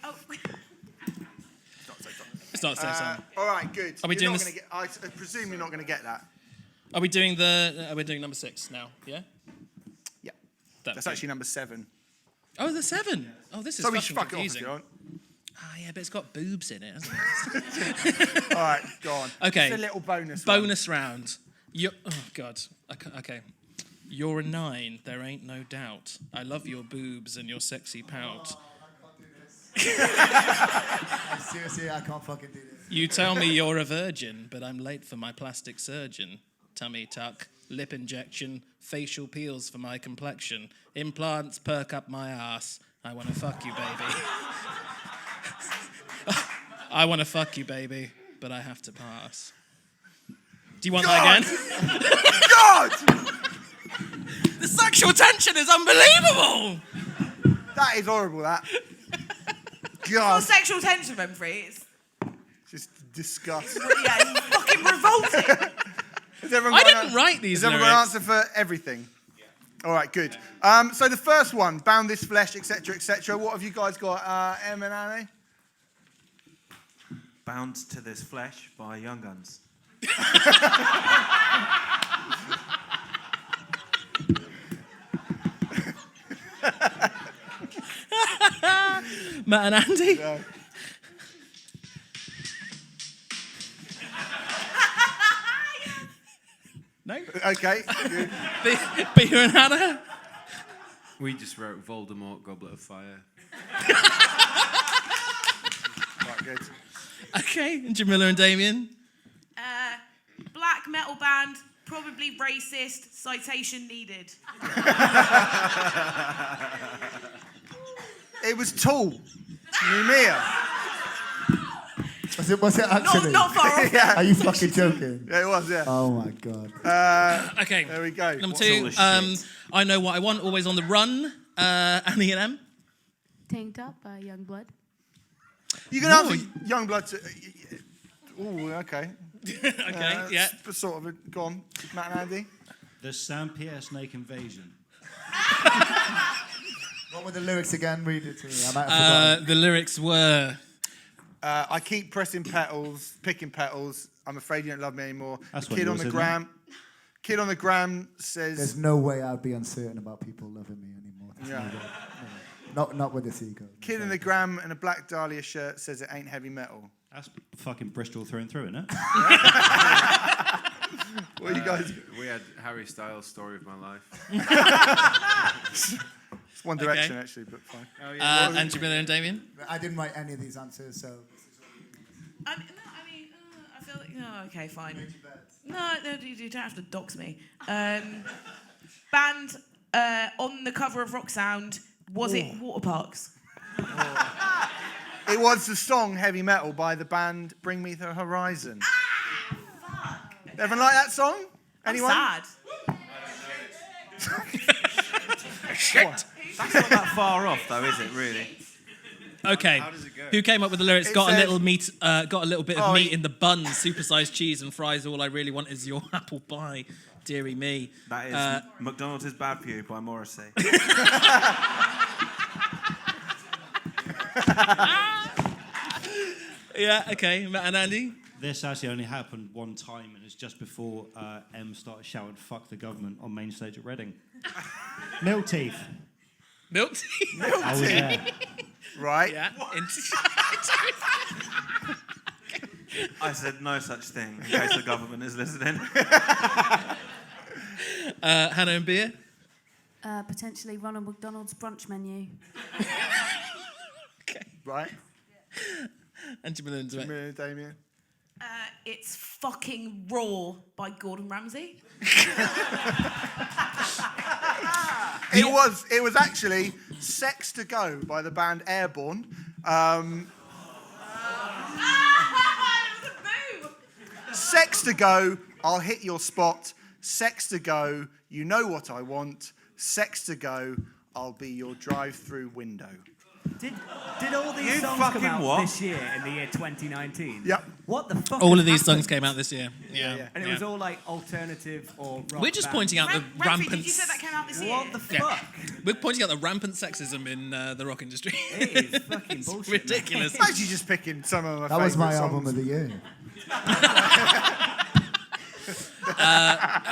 It's not the same song. All right, good. Are we doing not this? gonna get, I presume you're not going to get that. Are we doing number 6 now? Yeah? Yeah. That's actually number 7. Oh, the 7. Oh, this is So we fucking fuck it off if confusing. you want. Yeah, but it's got boobs in it, hasn't it? All right, go on. Okay. It's a little bonus round. Oh, God. Okay. You're a 9, there ain't no doubt. I love your boobs and your sexy pout. Seriously, I can't fucking do this. You tell me you're a virgin, but I'm late for my plastic surgeon. Tummy tuck, lip injection, facial peels for my complexion. Implants perk up my ass. I want to fuck you, baby. I want to fuck you, baby, but I have to pass. Do you want that again? God! The sexual tension is unbelievable! That is horrible, that. It's God. not sexual tension, Remfry. It's Just disgust. fucking revolting. I didn't write these Has everyone got an lyrics. answer for everything? All right, good. So the first one, bound this flesh, etc., etc. What have you guys got, Em and Annie? Bound to This Flesh by Young Guns. Matt and Andy? Yeah. No? Okay, good. Pierre and Hannah? We just wrote Voldemort, Goblet of Fire. Right, good. Okay, and Djamila and Damien? Black metal band, probably racist, citation needed. It was Tool. Numia. Was it actually? Not far off. Yeah. Are you fucking joking? Yeah, it was, yeah. Oh my god. Okay. There we go. Number What's all 2, this shit? I Know What I Want, Always on the Run. Annie and Em? Tank Top by Young Blood. You can answer Youngblood to... Ooh, okay. Okay, yeah. Sort of. Go on, Matt and Andy. The Sam Pierre Snake Invasion. What were the lyrics again? Read it to me. I might have forgotten. The lyrics were... I keep pressing petals, picking petals. I'm afraid you don't love me anymore. That's The what kid on yours the is, gram. Kid on the gram says. There's no way I'd be uncertain about people loving me anymore. There's Yeah. no way. No. Not with this ego. Kid in the gram and a black Dahlia shirt says it ain't heavy metal. That's fucking Bristol through and through, isn't it? What are you guys? We had Harry Styles' Story of My Life. It's One Direction, actually, but fine. And Djamila and Damien? I didn't write any of these answers, so. I feel like, no, okay, fine. No, you don't have to dox me. Band on the cover of Rock Sound, was it Water Parks? It was the song Heavy Metal by the band Bring Me the Horizon. Everyone like that song? Anyone? I'm sad. Shit. That's not that far off, though, is it? Really? Okay. How does it go? Who came up with the lyrics? It Got says- a little meat. Got a little bit of Oh, meat in the bun. Supersized cheese and fries. All I really want is your apple pie. Dearie me. That is McDonald's is Bad For You by Morrissey. Yeah. Okay. Matt and Andy. This actually only happened one time, and it's just before M started shouting "fuck the government" on main stage at Reading. Milk teeth. Milk tea. I was there. Right. Yeah. I said no such thing, in case the government is listening. Hannah and Beer. Potentially Ronald McDonald's brunch menu. Right. And Djamila and Djamila and Damien. It's fucking Raw by Gordon Ramsay. It was actually Sex to Go by the band Airborne. Sex to Go, I'll hit your spot. Sex to Go, you know what I want. Sex to Go, I'll be your drive-through window. Did all these songs come out this year, in the year 2019? Yep. What the fuck? All has of these happened? songs came out this year. Yeah. And it was all like alternative or rock. We're just band. pointing out the rampant. Did you say that came out this year? What the Yeah. fuck? We're pointing out the rampant sexism in the rock industry. It is fucking bullshit. Ridiculous. I'm actually just picking some of my That was my favourite album songs. of the year.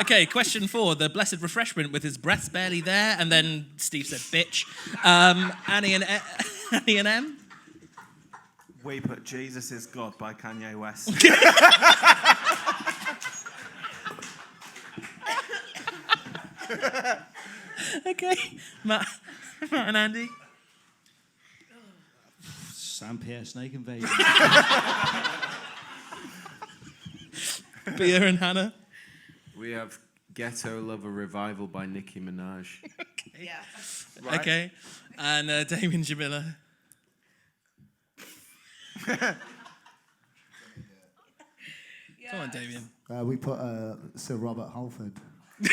Okay, question 4. The Blessed Refreshment with his breath's barely there, and then Steve said bitch. Annie and M? We put Jesus is God by Kanye West. Okay. Matt and Andy? Sam Pierre Snake Invasion. Pierre and Hannah? We have Ghetto Lover Revival by Nicki Minaj. Yeah. Right. Okay. And Damien Djamila? Come on, Damien. We put Sir Robert Halford. You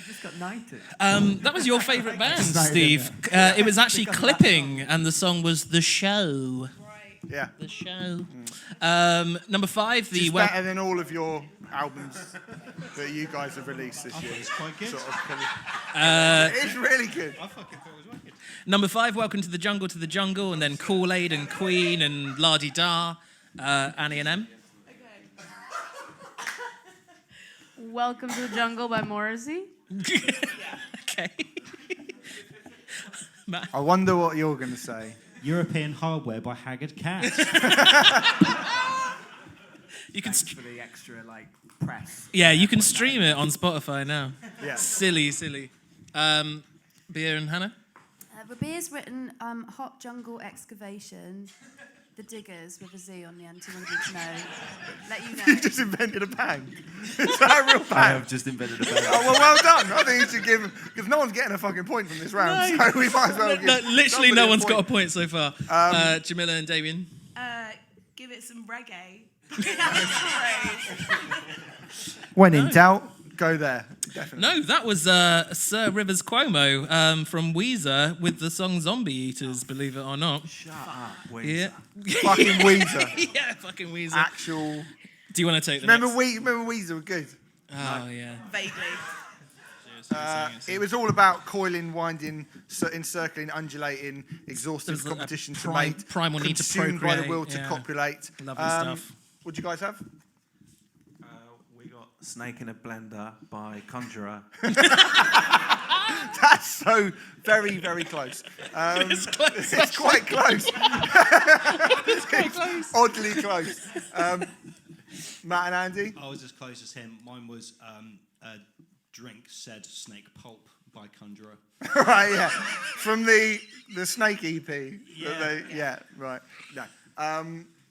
just got knighted. That was your favourite band, It's not Steve. It was actually Clipping, and the song was The Show. Yeah. The Show. Number 5, the... It's better than all of your albums that you guys have released this year. It's quite good. It's really good. I fucking thought it was wicked. Number 5, Welcome to the Jungle, and then Kool-Aid and Queen and La-Di-Da. Annie and M? Welcome to the Jungle by Morrissey. Okay. Matt? I wonder what you're going to say. European Hardware by Haggard Cat. You can Thanks for the extra press. Yeah, you can stream it on Spotify now. Yeah. Silly. Beer and Hannah? Rabea's written Hot Jungle Excavation, The Diggers with a Z on the end. So you want to know. Let you know. You just invented a band. Is that a real band? I have just invented a band. Oh, well done. I think you should give... Because no one's getting a fucking point from this round, so we might as well give... Literally somebody no a one's point. got a point so far. Djamila and Damien? Give it some reggae. When in doubt, go there. Definitely. No, that was Sir Rivers Cuomo from Weezer with the song Zombie Eaters, believe it or not. Shut up, Weezer. Yeah. Fucking Weezer. Yeah, fucking Weezer. Actual... Do you want to take the Remember next? Weezer were good? Oh, yeah. Vaguely. It was all about coiling, winding, encircling, undulating, exhaustive There's a competition to prime- mate, primal need to consumed by the procreate, will to yeah. copulate. Lovely stuff. What do you guys have? We got Snake in a Blender by Conjurer. That's so very, very close. It's close, It's quite close. It's quite close. Oddly close. Matt and Andy? I was as close as him. Mine was a drink said Snake Pulp by Conjurer. Right, yeah. From the Snake EP. Yeah. Right. No.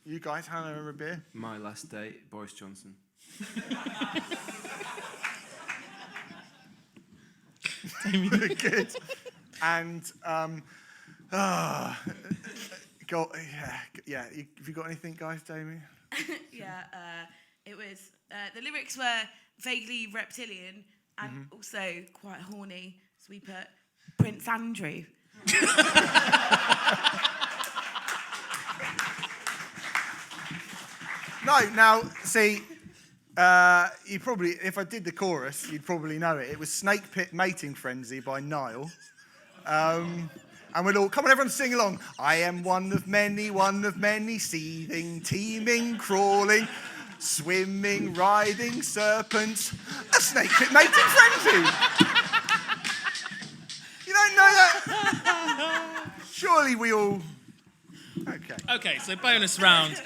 You guys, Hannah and Rabea? My Last Date, Boris Johnson. Good. And have you got anything, guys, Damien? Yeah, it was. The lyrics were vaguely reptilian and also quite horny, so we put Prince Andrew. No, now, see, you probably, if I did the chorus, you'd probably know it. It was Snake Pit Mating Frenzy by Nile. And we'd all, come on, everyone sing along. I am one of many, seething, teeming, crawling, swimming, riding serpents, a snake pit mating frenzy. You don't know that? Surely we all... Okay. Okay, so bonus round.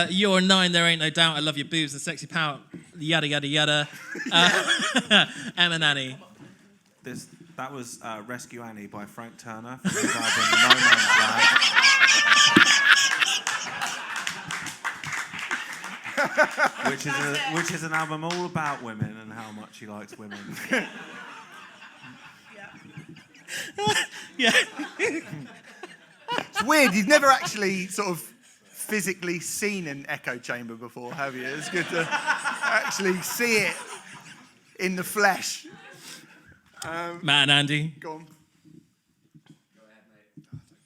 You're a 9, there ain't no doubt. I love your boobs and sexy pout. Yada, yada, yada. Em and Annie. That was Rescue Annie by Frank Turner from his album No Man's Land. which is an album all about women and how much he likes women. Yeah. It's weird, you've never actually sort of physically seen an echo chamber before, have you? It's good to actually see it in the flesh. Matt and Andy. Go on. Go ahead, mate. I don't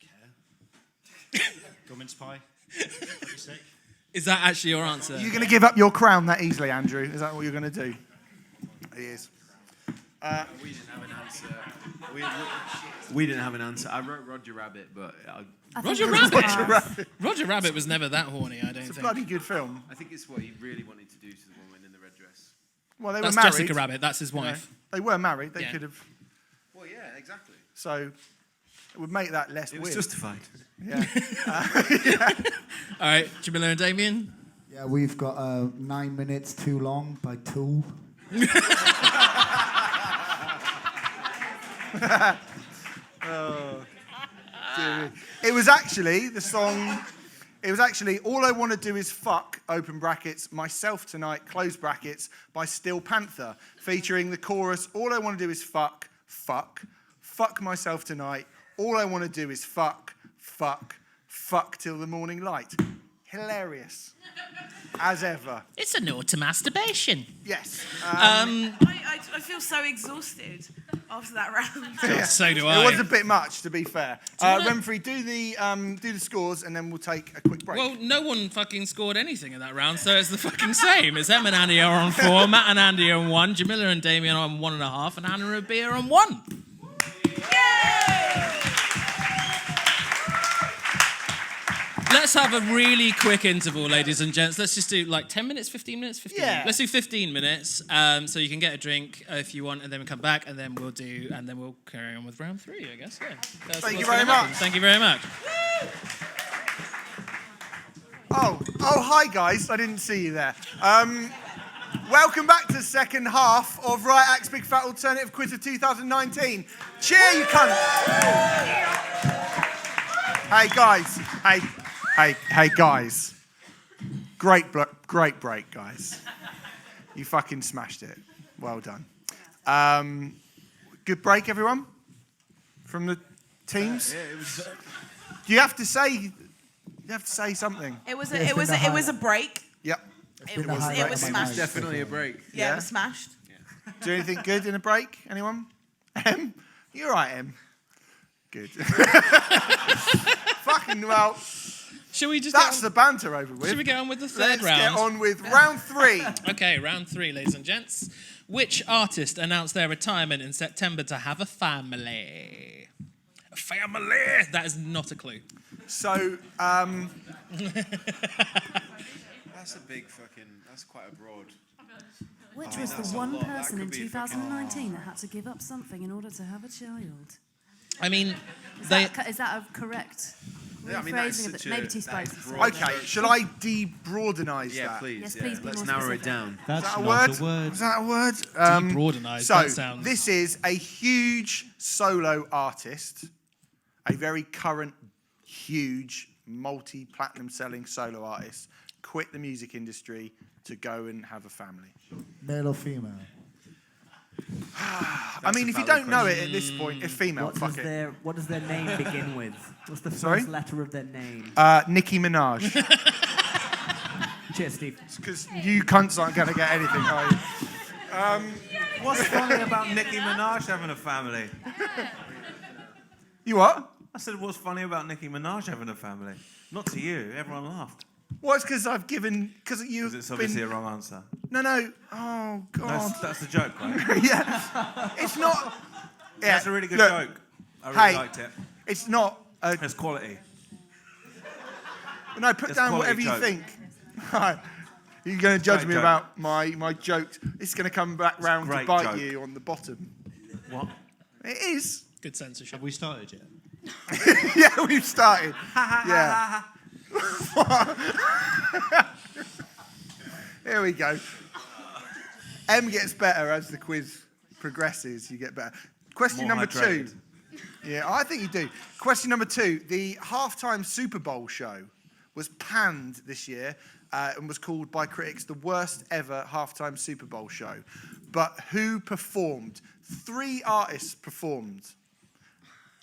care. Go mince pie. Pretty sick. Is that actually your answer? You're going to give up your crown that easily, Andrew? Is that what you're going to do? He is. We didn't have an answer. We didn't have an answer. I wrote Roger Rabbit, but... Roger Rabbit? Roger Rabbit was never that horny, I don't think. It's a bloody good film. I think it's what he really wanted to do to the woman in the red dress. Well, they That's were married. Jessica Rabbit, that's his wife. They were married. They Yeah. could have... Well, yeah, exactly. So it would make that less It weird. was justified. Yeah. All right, Djamila and Damien. Yeah, we've got 9 minutes Too Long by Tool. Oh, dear. It was actually the song. It was actually All I Want to Do Is Fuck, open brackets, Myself Tonight, close brackets, by Steel Panther, featuring the chorus, All I Want to Do Is fuck, fuck myself tonight, all I want to do is fuck till the morning light. Hilarious. As ever. It's a note to masturbation. Yes. I feel so exhausted after that round. Yeah. So do I. It was a bit much, to be fair. Remfry, do the scores, and then we'll take a quick break. Well, no one fucking scored anything in that round, so it's the fucking same. It's Em and Annie are on 4, Matt and Andy are on 1, Djamila and Damien are on 1.5, and Hannah and Rabea are on 1. Let's have a really quick interval, ladies and gents. Let's just do like 10 minutes, 15 minutes, 15 Yeah. minutes. Let's do 15 minutes, so you can get a drink if you want, and then we'll come back, and then we'll carry on with round 3, I guess. Yeah. That's Thank you what's very gonna happen. much. Thank you very much. Oh, hi guys, I didn't see you there. Welcome back to the second half of Riot Act's Big Fat Alternative Quiz of 2019. Cheer, you cunts! Hey guys, hey guys. Great break, guys. You fucking smashed it. Well done. Good break, everyone? From the teams? Yeah, it was... You have to say something. It was a break. Yep. It was smashed. Definitely a break. Yeah, it was smashed. Do anything good in a break? Anyone? Em? You're right, Em. Good. Fucking well. Shall we just That's the banter over with. Should we get on with the third round? Let's get on with round 3. Okay, round 3, ladies and gents. Which artist announced their retirement in September to have a family? A family! That is not a clue. So, That's a big fucking. That's quite a broad. Which was the one person in 2019 that had to give up something in order to have a child? I mean, Is that a correct Yeah, I mean, that's rephrasing of such it? a- Maybe too that's spicy. broad. okay, shall I de-broadenize Yeah, that? please. Yes, yeah. please be Let's more narrow specific. it down. That's Is that a not word? a word. Is that a word? De-broadenise, So, that sounds- this is a huge solo artist, a very current, huge, multi-platinum selling solo artist, quit the music industry to go and have a family. Male or female? I mean, if you don't know it at this point, it's female, What fuck does it. what does their name begin with? What's the Sorry? first letter of their name? Nicki Minaj. Cheers, Steve. Because you cunts aren't going to get anything, are you? What's funny about Nicki Minaj having a family? You what? I said, what's funny about Nicki Minaj having a family? Not to you. Everyone laughed. Well, it's because I've given... Because you've Because it's obviously been... a wrong answer. No. Oh, God. That's the joke, right? Yeah. It's not... Yeah. That's a really good Look, joke. I really hey, liked it. It's not... It's quality. No, put It's down quality whatever you joke. think. Right. You're going to judge Great me joke. about my jokes. It's going to come back round to great bite joke. you on the bottom. What? It is. Good censorship. Have we started yet? Yeah, we've started. Yeah. Here we go. M gets better as the quiz progresses. You get better. Question More number hydrated. 2. Yeah, I think you do. Question number 2. The halftime Super Bowl show was panned this year and was called by critics the worst ever halftime Super Bowl show. But who performed? 3 artists performed.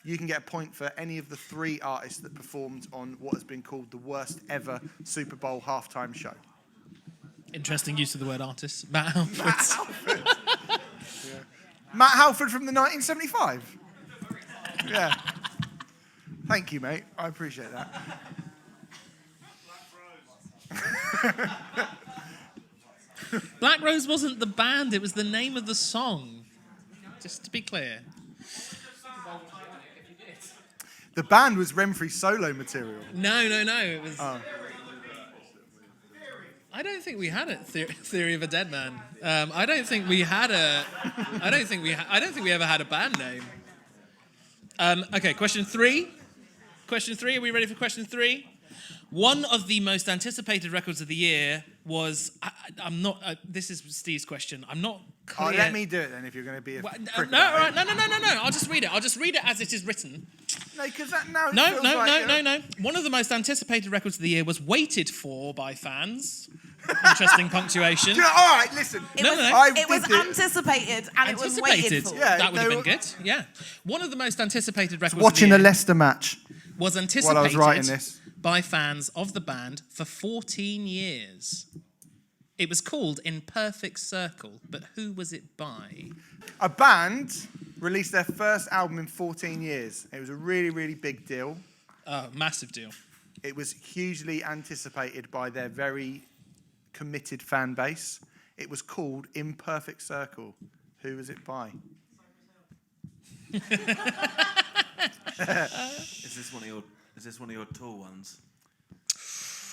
You can get a point for any of the 3 artists that performed on what has been called the worst ever Super Bowl halftime show. Interesting use of the word artist. Matt Halford. Matt Halford from the 1975. Yeah. Thank you, mate. I appreciate that. Black Rose wasn't the band, it was the name of the song. Just to be clear. The band was Remfry's solo material. No. It was. Oh. I don't think we had a Theory of a Dead Man. I don't think we had a. I don't think we ever had a band name. Okay, question 3. Question 3. Are we ready for question 3? One of the most anticipated records of the year was. I'm not. This is Steve's question. I'm not clear. Oh, let me do it then if you're going to be a prick No, about all right, it. no. I'll just read it. I'll just read it as it is written. No, because that now it No. feels like, No. One of the most anticipated records of the year was waited for by fans. Interesting punctuation. Do you know, all right, listen. It No, was, no. it was anticipated and it was waited for. Yeah, That would they have been were- good. Yeah. One of the most anticipated records Watching of a the year Leicester match was while I anticipated was writing this. by fans of the band for 14 years. It was called In Perfect Circle, but who was it by? A band released their first album in 14 years. It was a really, really big deal. Massive deal. It was hugely anticipated by their very committed fan base. It was called In Perfect Circle. Who was it by? Is this one of your tall ones?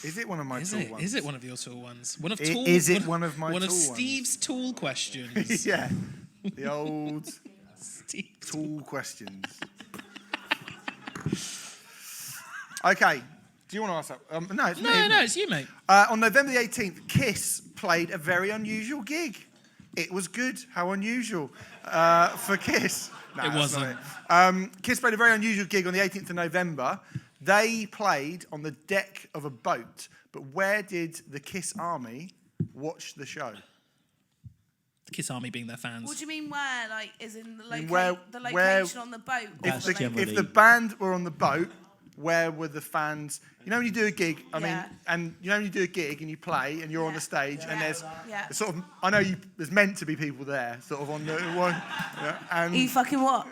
Is it one of my tall ones? Is it one of your tall ones? Is it one of my one tall of ones? Steve's tall questions? Yeah. The old tall questions. Okay. Do you want to ask that? No, it's me. isn't No, it? it's you, mate. On November the 18th, Kiss played a very unusual gig. It was good. How unusual for Kiss. No, It that's not wasn't. it. Kiss played a very unusual gig on the 18th of November. They played on the deck of a boat. But where did the Kiss Army watch the show? The Kiss Army being their fans. What do you mean where? Like, is in the, mean, the location on the boat? If the band were on the boat, where were the fans? You know when you do a gig, and you know when you do a gig and you play and you're on the stage and there's sort of, I know there's meant to be people there, sort of on the one. And you fucking what?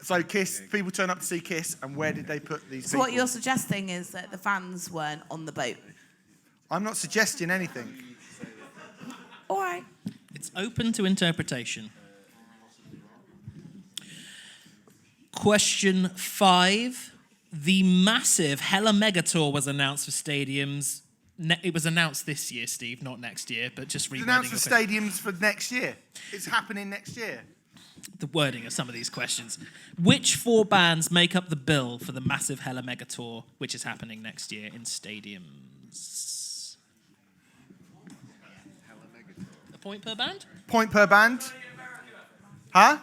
So Kiss, people turn up to see Kiss, and where did they put these So people? what you're suggesting is that the fans weren't on the boat. I'm not suggesting anything. All right. It's open to interpretation. Question 5. The massive Hella Mega Tour was announced for stadiums. It was announced this year, Steve, not next year, but just It's rewording. announced for stadiums for next year. It's happening next year. The wording of some of these questions. Which 4 bands make up the bill for the massive Hella Mega Tour, which is happening next year in stadiums? A point per band? Point per band. Huh?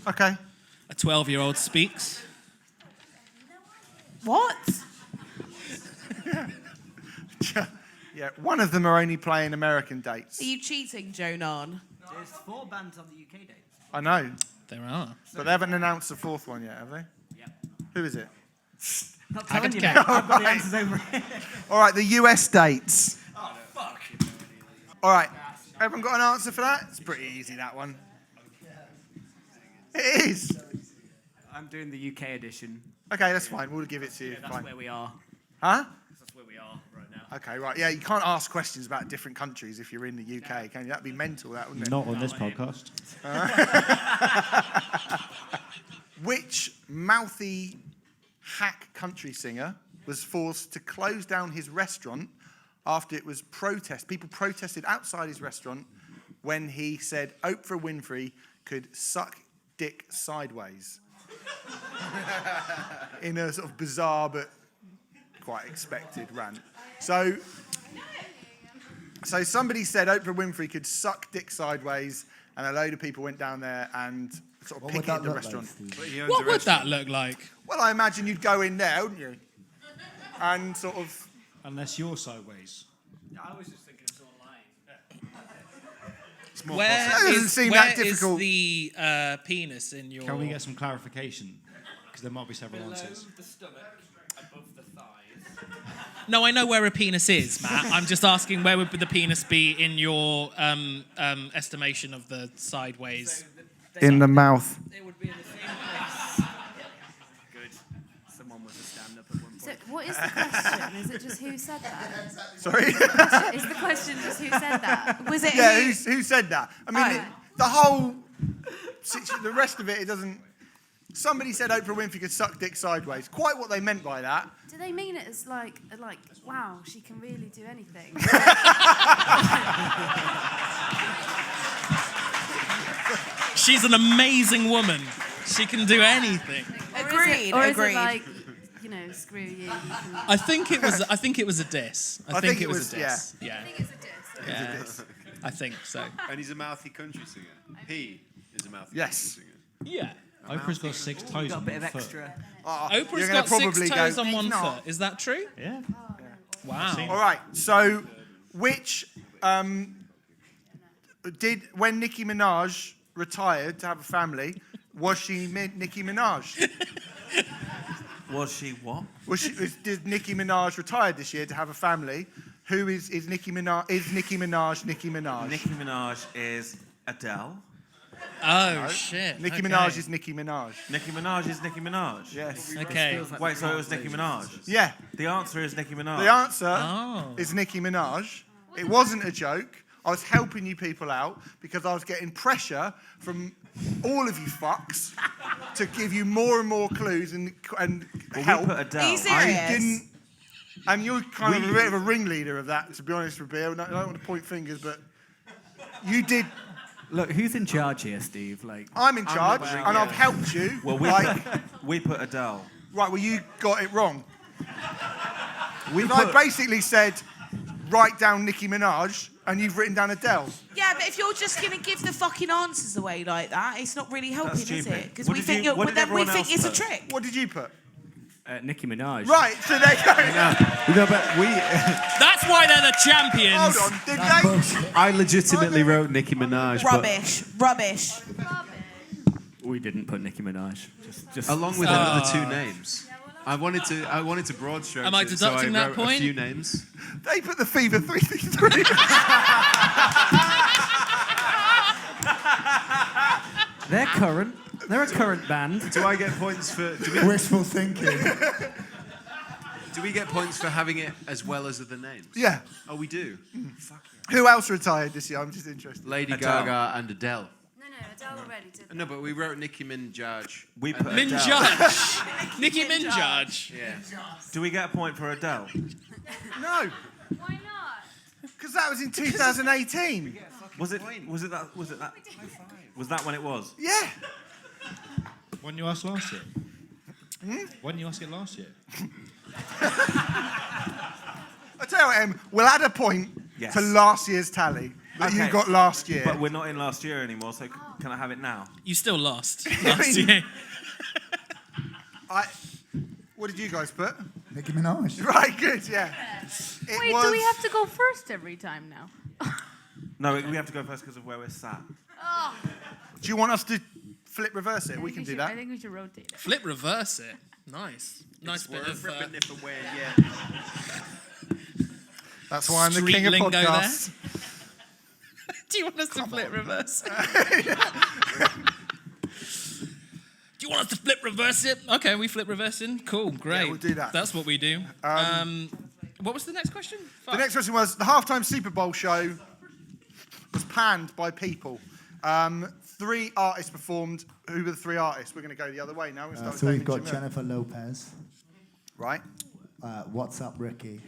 Okay. A 12-year-old speaks. What? Yeah, one of them are only playing American dates. Are you cheating, Jonan? There's 4 bands on the UK dates. I know. There are. But they haven't announced the 4th one yet, have they? Yep. Who is it? Not telling Haggard you, Gang. mate. I've got the Alright. answers over here. All right, the US dates. Oh, fuck. All right. Everyone got an answer for that? It's pretty easy, that one. It is. I'm doing the UK edition. Okay, that's fine. We'll give it to you. Yeah, that's Fine. where we are. Huh? That's where we are right now. Okay, right. Yeah, you can't ask questions about different countries if you're in the UK, can you? That'd be mental, that, wouldn't it? Not on this podcast. Which mouthy hack country singer was forced to close down his restaurant after it was people protested outside his restaurant when he said Oprah Winfrey could suck dick sideways? In a sort of bizarre but quite expected rant. So somebody said Oprah Winfrey could suck dick sideways, and a load of people went down there and sort of What would picketed that the look restaurant. like, What would that look like? Well, I imagine you'd go in there, wouldn't you? And sort of... Unless you're sideways. I was just thinking it's online. It's more Where possible. It doesn't is, seem where that difficult. is the penis in your... Can we get some clarification? Because there might be several answers. the stomach, above the thighs. No, I know where a penis is, Matt. I'm just asking where would the penis be in your estimation of the sideways? In the mouth. It would be in the same place. Good. Someone was a stand-up at one point. So what is the question? Is it just who said that? Sorry? Is the question just who said that? Was it Yeah, who? who said that? I mean, Alright. the whole... The rest of it doesn't... Somebody said Oprah Winfrey could suck dick sideways. Quite what they meant by that. Do they mean it as like, wow, she can really do anything? She's an amazing woman. She can do anything. Agreed. Or is agreed. it like, screw you? You can... I think it was a diss. I think it was a diss. I think it's a diss. Yeah. I think so. And he's a mouthy country singer. He is a mouthy Yes. country singer. Yeah. Oprah's got 6 toes Got a on bit one of foot. extra. Oprah's you're gonna got 6 probably toes go, on one "It's not." foot. Is that true? Yeah. Wow. All right, so which... when Nicki Minaj retired to have a family, was she Nicki Minaj? Was she what? Did Nicki Minaj retire this year to have a family? Who is Nicki Minaj? Is Nicki Minaj Nicki Minaj? Nicki Minaj is Adele. Oh, shit. Nicki Okay. Minaj is Nicki Minaj. Nicki Minaj is Nicki Minaj. Yes. Okay. Wait, so it was Nicki Minaj? Yeah. The answer is Nicki Minaj. The answer Oh. is Nicki Minaj. It wasn't a joke. I was helping you people out because I was getting pressure from all of you fucks to give you more and more clues and Well, help. we put Adele. Are you serious? Didn't. And you're kind of a bit of a ringleader of that, to be honest, Rabea. I don't want to point fingers, but you did. Look, who's in charge here, Steve? I'm in charge, not- and yeah. I've helped you. Well, we put Adele. Right, well, you got it wrong. We I put, basically said, write down Nicki Minaj, and you've written down Adele. Yeah, but if you're just going to give the fucking answers away like that, it's not really helping, That's is stupid. it? Because What we did think, you- what did we everyone think else it's a put? trick. What did you put? Nicki Minaj. Right, so there you go. No, but we. That's why they're the champions. Hold on, did they? I legitimately wrote Nicki Minaj, Rubbish. We didn't put Nicki Minaj. Just along with another 2 names. I wanted to broad stroke. Am I it, so deducting I that wrote point? A few names. They put the Fever 333. They're current. They're a current band. Do I get points for... Wishful thinking. Do we get points for having it as well as the names? Yeah. Oh, we do? Fuck Who else retired this year? I'm just interested. Lady Adele. Gaga and Adele. No, Adele already did. No, but we wrote Nicki Minaj. We put Minaj. Nicki Minaj. Yeah. Do we get a point for Adele? No. Why not? Because that was in 2018. Was it that? Was that when it was? Yeah. When you asked last year? When you asked it last year? I tell you what, Em, we'll add a point to last year's tally that you got last year. But we're not in last year anymore, so can I have it now? You still lost last year. What did you guys put? Nicki Minaj. Right, good, yeah. Wait, do we have to go first every time now? No, we have to go first because of where we're sat. Oh. Do you want us to flip reverse it? We can do that. I think we should rotate it. Flip reverse it. Nice. Nice bit of... That's why I'm the street king of lingo podcasts. there. Do you want us to flip reverse? Do you want us to flip reverse it? Okay, we flip reversing. Cool, great. Yeah, we'll do that. That's what we do. What was the next question? The next question was, the halftime Super Bowl show was panned by people. 3 artists performed. Who were the 3 artists? We're going to go the other way now. So we've got Jennifer Lopez. Right. What's Up Ricky.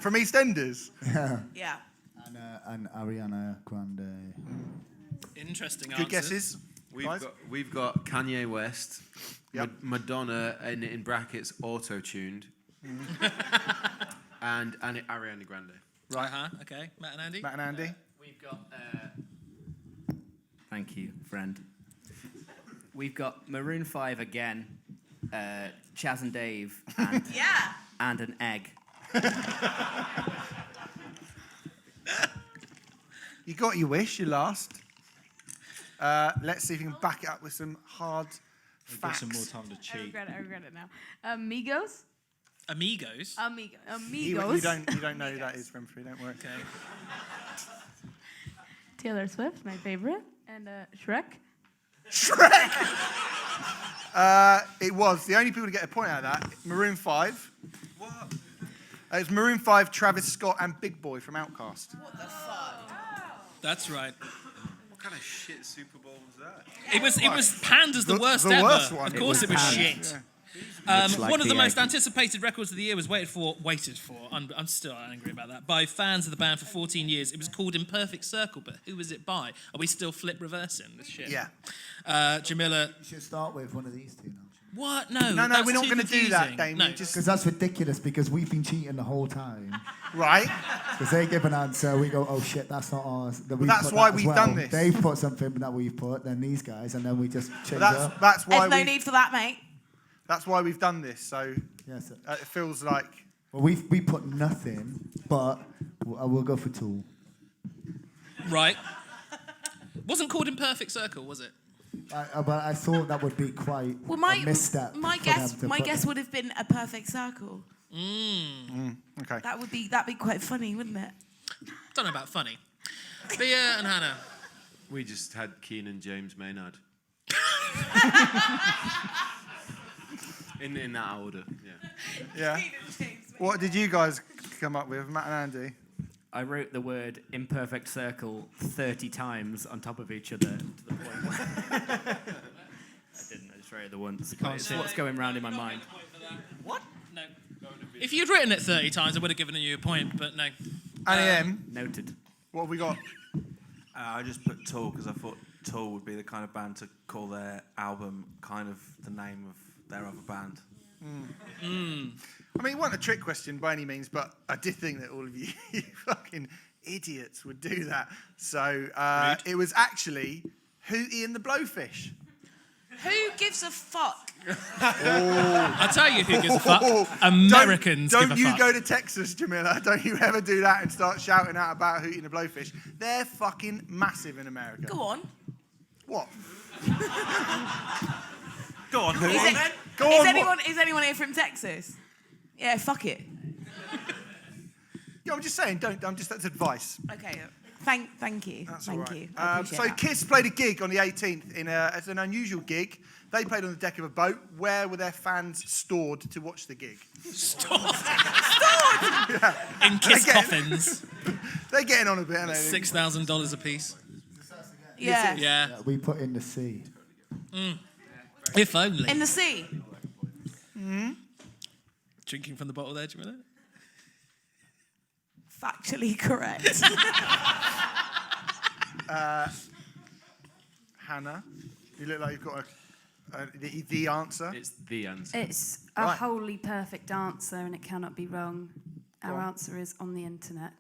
From EastEnders. Yeah. And Ariana Grande. Interesting Good guesses. We've got Kanye West, Yep. Madonna in brackets auto-tuned, and Ariana Grande. Right, huh? Okay. Matt and Andy? Matt and Andy. We've got... thank you, friend. We've got Maroon 5 again, Chaz and Dave, and, and an egg. You got your wish, you lost. Let's see if you can back it up with some hard facts. Some more time to cheat. I regret it now. Amigos? Amigos? Amigos. You don't know who that is, Remfry, don't worry. Okay. Taylor Swift, my favorite. And Shrek. Shrek! It was. The only people to get a point out of that, Maroon 5. What? It was Maroon 5, Travis Scott, and Big Boy from Outkast. What the fuck? That's right. What kind of shit Super Bowl was that? It was panned as the worst the ever. worst one. Of course it was shit. Yeah. One of the most anticipated records of the year was waited for. I'm still angry about that. By fans of the band for 14 years. It was called In Perfect Circle, but who was it by? Are we still flip reversing this shit? Yeah. Djamila. You should start with one of these two now. What? No, we're not going to do that, Damien. No. Because that's ridiculous, because we've been cheating the whole time. Right. Because they give an answer, we go, oh shit, that's not ours. Then that's why we've done this. They've put something that we've put, then these guys, and then we just change up. That's why There's no need for that, mate. That's why we've done this. So Yes. it feels like... Well, we put nothing, but we'll go for Tool. Right. Wasn't called In Perfect Circle, was it? But I thought that would be quite a misstep. My guess would have been A Perfect Circle. Okay. That'd be quite funny, wouldn't it? Don't know about funny. Bea and Hannah. We just had Keenan James Maynard. in that order, Yeah. What did you guys come up with, Matt and Andy? I wrote the word imperfect circle 30 times on top of each other to the point where... I didn't, I just wrote it the once. It's what's going round in my mind. What? No. If you'd written it 30 times, I would have given you a point, but no. Annie M. Noted. What have we got? I just put Tool because I thought Tool would be the kind of band to call their album kind of the name of their other band. I mean, it wasn't a trick question by any means, but I did think that all of you fucking idiots would do that. So it was actually Hootie and the Blowfish. Who gives a fuck? I'll tell you who gives a fuck. Americans give a fuck. Don't you go to Texas, Djamila. Don't you ever do that and start shouting out about Hootie and the Blowfish. They're fucking massive in America. Go on. What? Go on, Hootie. Is anyone here from Texas? Yeah, fuck it. Yeah, I'm just saying, that's advice. Okay. Thank you. That's Thank all right. you. I appreciate So that. Kiss played a gig on the 18th as an unusual gig. They played on the deck of a boat. Where were their fans stored to watch the gig? Stored? Yeah. In Kiss coffins. They're getting on a bit, aren't they? $6,000 a piece. Yeah. Yeah. We put in the sea. If only. In the sea. Drinking from the bottle there, Djamila? Factually correct. Hannah, you look like you've got the answer. It's the answer. It's a wholly perfect answer and it cannot be wrong. Our answer is on the internet.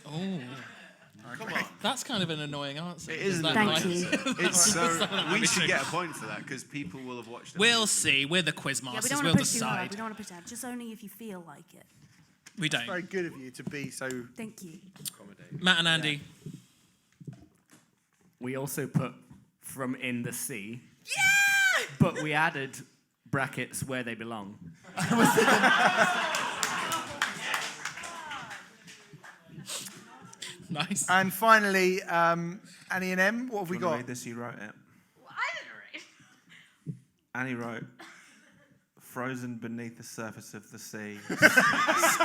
Oh. Come on. That's kind of an annoying answer. It is an Thank annoying you. answer. It's so we should get a point for that because people will have watched it. We'll see. We're the quiz Yeah, we masters. don't We'll want to push too hard. decide. We don't want to push that. Just only if you feel like it. We It's don't. very good of you to be so. Thank you. Matt and Andy. We also put from in the sea. Yeah! But we added brackets where they belong. Nice. And finally, Annie and Em, what have we Do you wanna got? read this? You wrote it. Well, I didn't read. Annie wrote, frozen beneath the surface of the sea,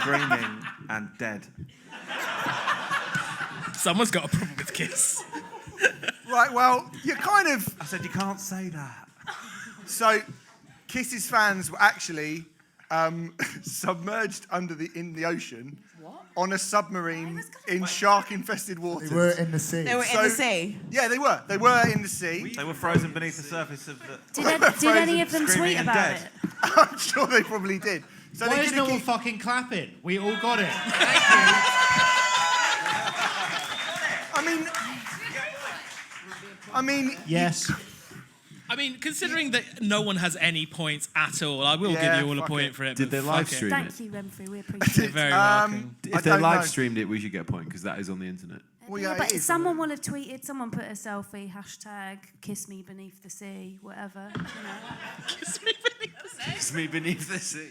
screaming and dead. Someone's got a problem with Kiss. Right, well, you're kind of. I said, you can't say that. So, Kiss's fans were actually submerged in the ocean on a submarine in shark-infested waters. They were in the sea. They were in the sea. Yeah, they were. They were in the sea. They were frozen beneath the surface of the... Did any of them screaming tweet and about dead. it? I'm sure they probably did. So Why they is did no a one gig. fucking clapping? We all got it. I mean, Yes. I mean, considering that no one has any points at all, I will Yeah, give you all a fuck point it. for it. Did but they fuck live it. stream Thank it? you, Remfry. We appreciate You're it. very welcome. I If they don't know. live streamed it, we should get a point because that is on the internet. Well, Yeah, yeah, but it is. someone will have tweeted, someone put a selfie, hashtag kiss me beneath the sea, whatever. You know. Kiss me beneath the sea. It's me beneath the sea.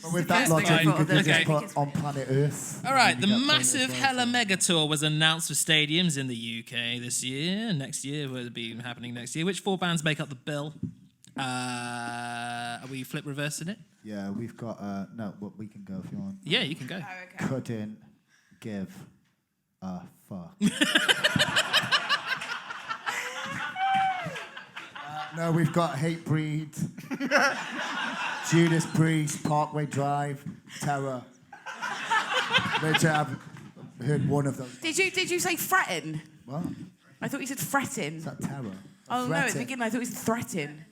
But with the that first logic, thing I you thought could of just the put on planet Earth. All right, and the you get a point massive as well, Hella so- Mega Tour was announced for stadiums in the UK this year. Next year will be happening next year. Which four bands make up the bill? Are we flip reversing it? Yeah, we've got no, but we can go if you want. Yeah, you can go. Couldn't give a fuck. No, we've got Hatebreed, Judas Priest, Parkway Drive, Terror. Which I've heard one of them. Did you say threaten? What? I thought you said threaten. Is that Terror? Oh no, at the Threaten. beginning I thought you said threaten.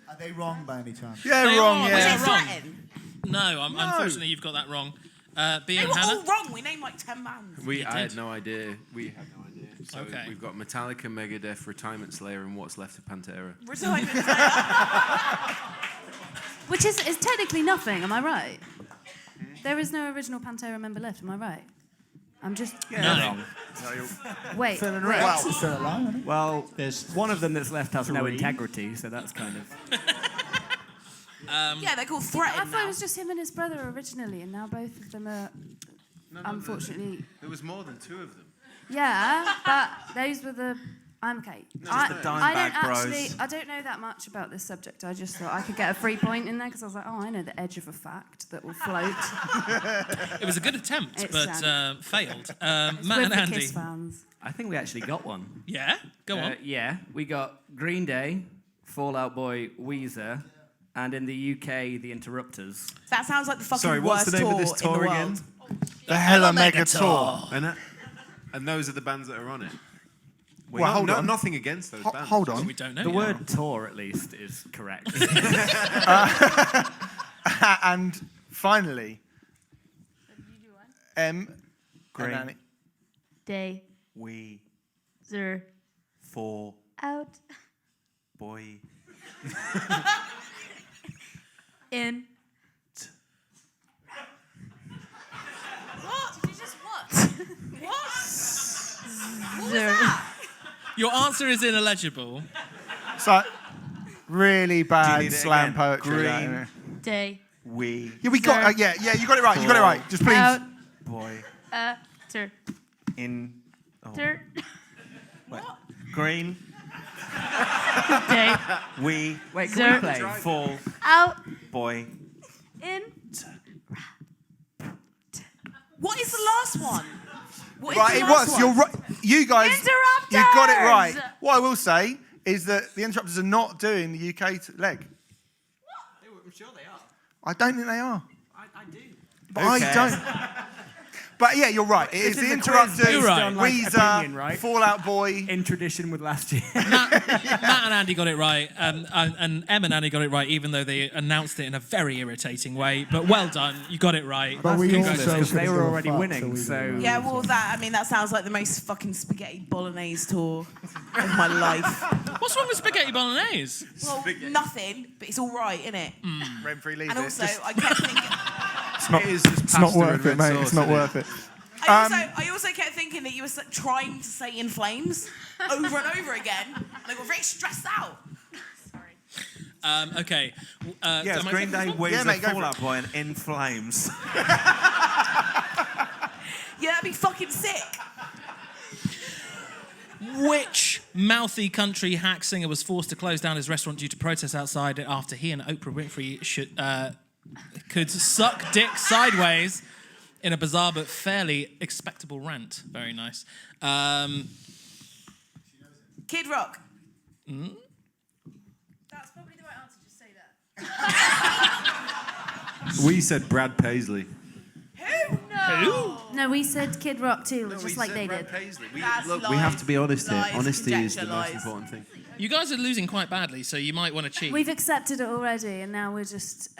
Are they wrong by any chance? Yeah, They wrong. are, Yeah. they Was are it wrong. threaten? No, unfortunately, you've got that wrong. Bea They and were Hannah? all wrong. We named like 10 bands. I had no idea. We had no idea. So Okay. we've got Metallica, Megadeth, Retirement Slayer, and what's left of Pantera. Retirement. Which is technically nothing, am I right? There is no original Pantera member left, am I right? I'm just... No. Wait, Phil and wait. Rex. It's still alive, isn't it? Well, There's one of them that's left has no three. integrity, so that's kind of... Yeah, they're called I threaten thought it now. was just him and his brother originally, and now both of them are... Unfortunately... There was more than two of them. Yeah, but those were the... I'm okay. I the don't Dimebag Bros. actually... I don't know that much about this subject. I just thought I could get a free point in there, because I was like, oh, I know the edge of a fact that will float. It was a good attempt, It's but failed. It's Matt with and the Andy. Kiss fans. I think we actually got one. Yeah? Go on. Yeah, we got Green Day, Fall Out Boy, Weezer, and in the UK, The Interrupters. That sounds like the fucking Sorry, what's worst the name of tour this tour in the again? world. The Hella Mega Tour. And those are the bands that are on it. Well, hold on. Nothing against those bands. Hold on. We don't know The yet. word tour, at least, is correct. And finally, M. Green. And Annie. Day. We Zer. for Out. boy. In. What? Did you just what? What? Zer. Your answer is ineligible. So, really Do bad you need it slam again? poetry. that, Green. isn't it? Day. We Yeah, we got. Yeah, you got it right. You got it right. Just please. Out. boy. Zer. In. Oh. Dirt. Wait. Green. Day. We. Wait, can we play? Fall. Out. Boy. In. What is the last one? What is Right, the it last was. one? You're right. You guys, Interrupters! you got it right. What I will say is that the Interrupters are not doing the UK leg. I'm sure they are. I don't think they are. I do. But I don't. But yeah, you're right. It is the Interrupters, Weezer, right? Fall Out Boy. In tradition with last year. Matt and Andy got it right, and Em and Andy got it right, even though they announced it in a very irritating way. But well done, you got it right. But we also Because they were couldn't already give a fuck, winning, we so... didn't. Yeah, well, that sounds like the most fucking spaghetti bolognese tour of my life. What's wrong with spaghetti bolognese? Well, nothing, but it's all right, innit? Remfry, leave And it. also, I kept thinking... It's not worth it, mate. It's not worth it. I also kept thinking that you were trying to say In Flames over and over again, and I got very stressed out. Okay. Yes, Green Day, Weezer, Fall Out Boy, and In Flames. Yeah, that'd be fucking sick. Which mouthy country hack singer was forced to close down his restaurant due to protests outside after he and Oprah Winfrey could suck dick sideways in a bizarre but fairly expectable rant? Very nice. Kid Rock. That's probably the right answer. Just say that. We said Brad Paisley. No, we said Kid Rock too, just like they did. We have to be honest here. Honesty is the most important thing. You guys are losing quite badly, so you might want to cheat. We've accepted it already, and now we're just.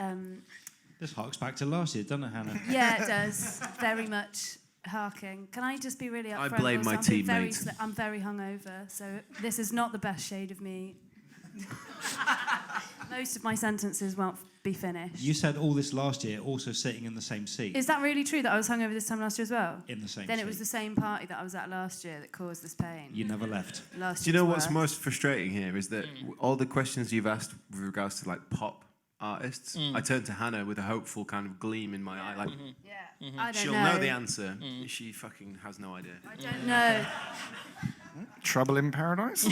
This harks back to last year, doesn't it, Hannah? Yeah, it does. Very much harking. Can I just be really upfront? I blame my teammates. I'm very hungover, so this is not the best shade of me. Most of my sentences won't be finished. You said all this last year, also sitting in the same seat. Is that really true that I was hungover this time last year as well? In the same Then seat. it was the same party that I was at last year that caused this pain. You never left. Last Do you know year's what's work. most frustrating here is that all the questions you've asked with regards to like pop artists, I turned to Hannah with a hopeful kind of gleam in my eye, like I don't she'll know the answer. She fucking has no idea. I don't know. Trouble in Paradise?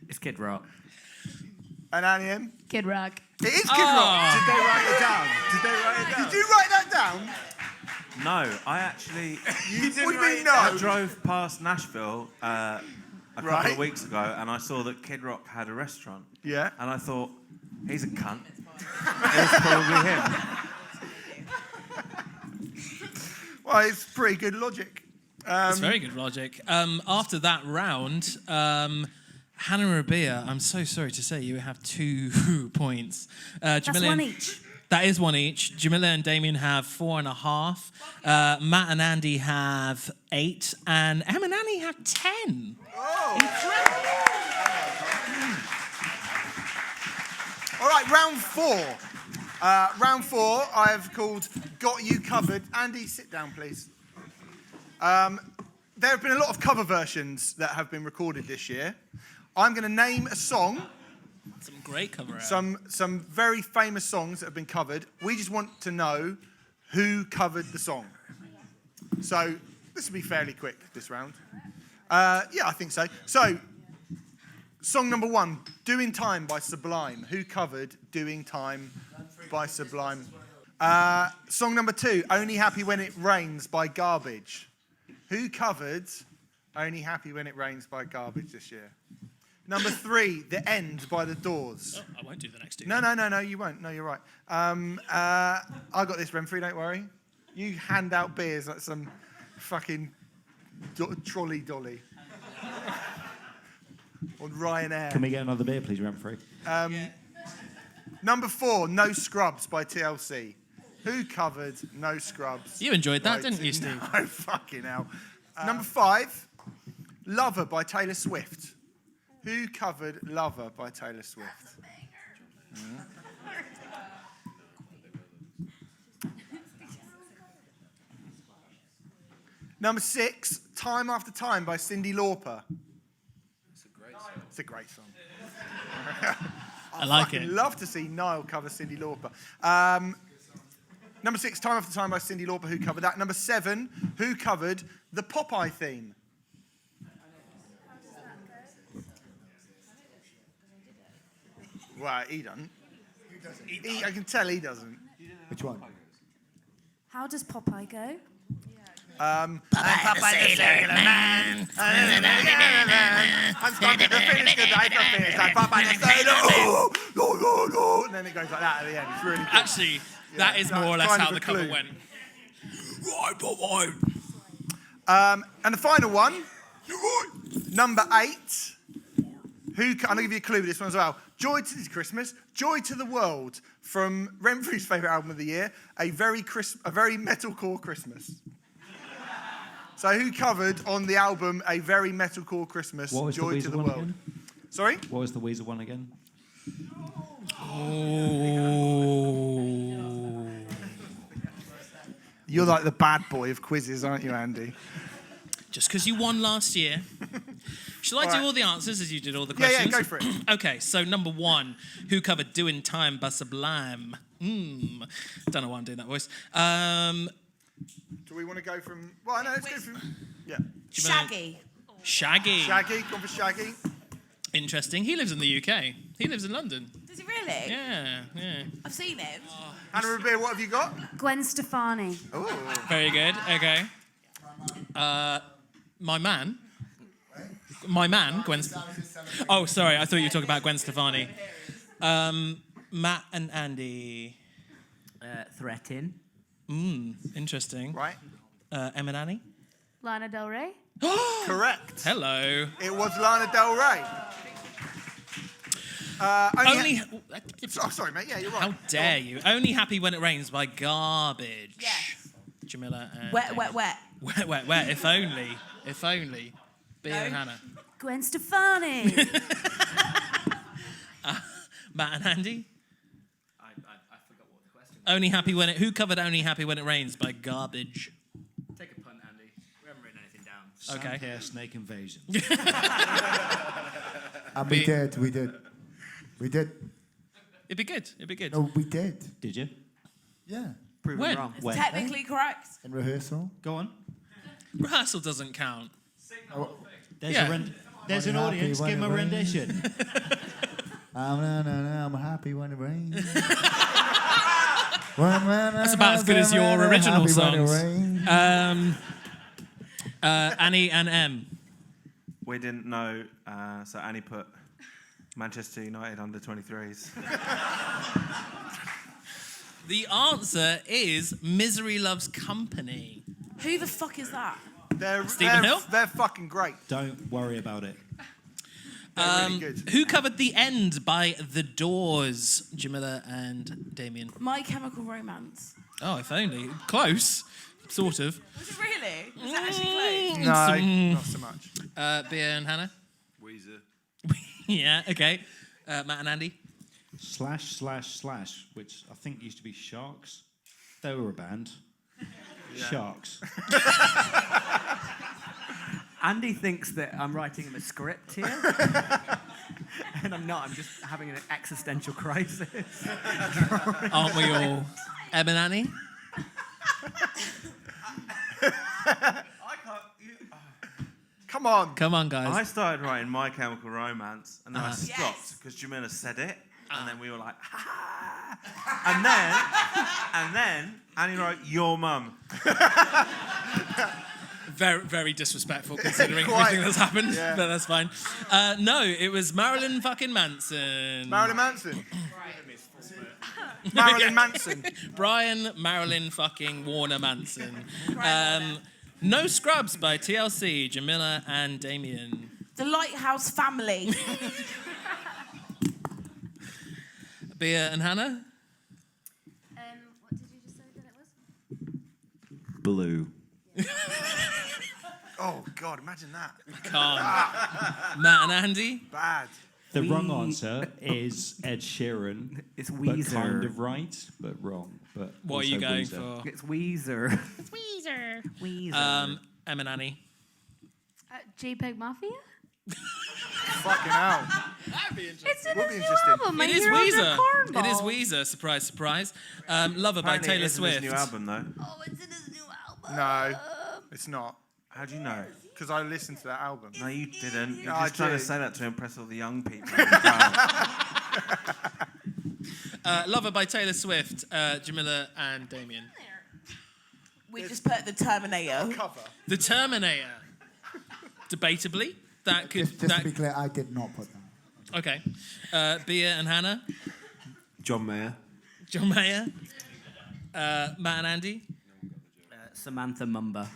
It's Kid Rock. And Annie M? Kid Rock. It is Kid Rock. Did they write it down? Did you write that down? No, I actually... What do you mean I no? drove past Nashville a couple Right. of weeks ago, and I saw that Kid Rock had a restaurant. Yeah. And I thought, he's a cunt. It's probably him. Well, it's pretty good logic. It's very good logic. After that round, Hannah and Rabea, I'm so sorry to say you have 2 points. That's Djamila one each. That is one each. Djamila and Damien have 4.5. Matt and Andy have 8. And Em and Annie have 10. Oh. All right, round 4. Round 4, I've called Got You Covered. Andy, sit down, please. There have been a lot of cover versions that have been recorded this year. I'm going to name a song. Some great cover out. Some very famous songs that have been covered. We just want to know who covered the song. So this will be fairly quick, this round. Yeah, I think so. So, song number 1, Doing Time by Sublime. Who covered Doing Time by Sublime? Song number 2, Only Happy When It Rains by Garbage. Who covered Only Happy When It Rains by Garbage this year? Number 3, The End by The Doors. Oh, I won't do the next 2. No, you won't. No, you're right. I got this, Remfry, don't worry. You hand out beers like some fucking trolley dolly. On Ryanair. Can we get another beer, please, Remfry? Number 4, No Scrubs by TLC. Who covered No Scrubs? You enjoyed that, didn't you, Steve? No, fucking hell. Number 5, Lover by Taylor Swift. Who covered Lover by Taylor Swift? Number 6, Time After Time by Cyndi Lauper. It's a great song. I like it. I'd love to see Niall cover Cyndi Lauper. Number 6, Time After Time by Cyndi Lauper. Who covered that? Number 7, who covered the Popeye theme? Well, he doesn't. I can tell he doesn't. Which one? How does Popeye go? Popeye the Sailor Man. I'm starting to finish because I can finish. Like Popeye the Sailor. And then it goes like that at the end. It's really good. Actually, that is more or less how the cover went. Right, Popeye. And the final one, number 8. I'm going to give you a clue with this one as well. Joy to this Christmas, Joy to the World from Remfry's favourite album of the year, a very metalcore Christmas. So who covered on the album a very metalcore Christmas, Joy to the World? Again? Sorry? What was the Weezer one again? Oh. You're like the bad boy of quizzes, aren't you, Andy? Just because you won last year. Shall I do all the answers as you did all the Yeah, questions? go for it. Okay, so number 1, who covered Doing Time by Sublime? Don't know why I'm doing that voice. Do we want to go from... Well, no, let's go from... Yeah. Shaggy. Shaggy. Shaggy, gone for Shaggy. Interesting. He lives in the UK. He lives in London. Does he really? Yeah. I've seen him. Hannah Rabea, what have you got? Gwen Stefani. Oh. Very good. Okay. My man, Gwen. Oh, sorry. I thought you were talking about Gwen Stefani. Matt and Andy. Threatin. Interesting. Right. Em and Annie. Lana Del Rey. Correct. Hello. It was Lana Del Rey. Sorry, mate. Yeah, you're right. How dare you? Only Happy When It Rains by Garbage. Yes. Jamila and Wet. Wet. If only. Beer and Hannah. Gwen Stefani. Matt and Andy. I forgot what the question was. Who covered Only Happy When It Rains by Garbage? Take a punt, Andy. We haven't written anything down. Okay. Sandhair Snake Invasion. And we did. It'd be good. No, we did. Did you? Yeah. Proven When? wrong. It's technically correct. In rehearsal. Go on. Rehearsal doesn't count. There's There's an audience. Give them a rendition. I'm happy when it rains. That's about as good as your original songs. Annie and Em. We didn't know, so Annie put Manchester United under 23s. The answer is Misery Loves Company. Who the fuck is that? Stephen Hill? They're fucking great. Don't worry about it. Really good. Who covered The End by The Doors? Djamila and Damien. My Chemical Romance. Oh, if only. Close. Sort of. Was it really? Was that actually close? No, not so much. Beer and Hannah? Weezer. Yeah, okay. Matt and Andy? / which I think used to be Sharks. They were a band. Yeah. Sharks. Andy thinks that I'm writing him a script here. And I'm not. I'm just having an existential crisis. Aren't we all? Em and Annie? Come on. Come on, guys. I started writing My Chemical Romance, and then I Uh-huh. stopped because Djamila said it, and then we were like, ha! And then Annie wrote Your Mum. Very, very disrespectful considering Quite. everything that's happened, Yeah. but that's fine. No, it was Marilyn fucking Manson. Marilyn Manson. Marilyn Manson. Brian Marilyn fucking Warner Manson. No Scrubs by TLC, Djamila and Damien. The Lighthouse Family. Bea and Hannah? What did you just say that it was? Blue. Oh, God, imagine that. Can't. Matt and Andy? Bad. The wrong answer is Ed Sheeran. It's But Weezer. kind of right, but wrong. But What are also you going Weezer. for? It's Weezer. It's Weezer. Weezer. Em and Annie? JPEG Mafia? Fucking hell. That'd be interesting. It's in Would be his new interesting. album. It is You're on the Weezer. cornball. It is Weezer. Surprise, surprise. Lover by Apparently it Taylor is in his Swift. new album, though. Oh, it's in his new album. No, it's not. How do you know? Because I listened to that album. No, you didn't. You're No, I just trying to did. say that to impress all the young people. Lover by Taylor Swift, Djamila and Damien. We just put the Terminator. Cover. The Terminator. Debatably, that could. Just to be clear, I did not put that. Okay. Bea and Hannah. John Mayer. John Mayer. Matt and Andy. Samantha Mumba.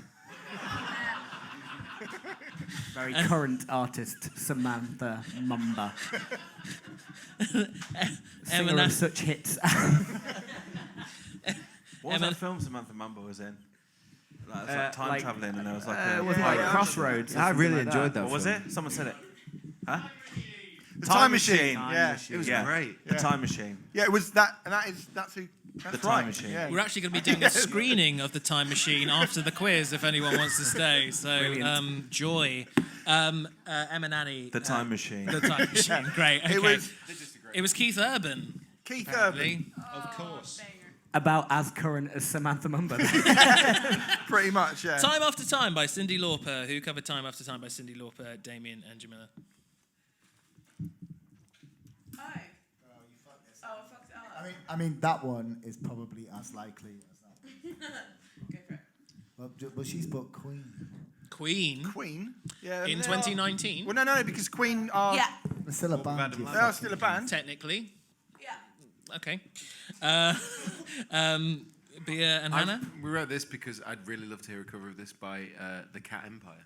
Very current artist, Samantha Mumba. Singer of such hits. What was that film Samantha Mumba was in? Like, it was like time travelling, and there was like a... was it like Crossroads? I really enjoyed that What was film. it? Someone said it. Huh? The Time Machine. Time Yeah. Machine. It was great. The Time Machine. Yeah, it was that, and that's who. That's The Time right. Machine. Yeah. We're actually going to be doing a screening of the Time Machine after the quiz, if anyone wants to stay. So, joy. Em and Annie. The Time Machine. The Time Machine. Great. Okay. It was Keith Urban. Keith apparently. Urban. Of course. About as current as Samantha Mumba. Pretty much, yeah. Time After Time by Cyndi Lauper. Who covered Time After Time by Cyndi Lauper, Damien and Djamila? I mean, that one is probably as likely as that. Go for it. Well, she's put Queen. Queen? Yeah. In they 2019? Well, no, because Queen are. Yeah. They're still a band. They are still a band. Technically. Yeah. Okay. Bea and Hannah? We wrote this because I'd really love to hear a cover of this by the Cat Empire.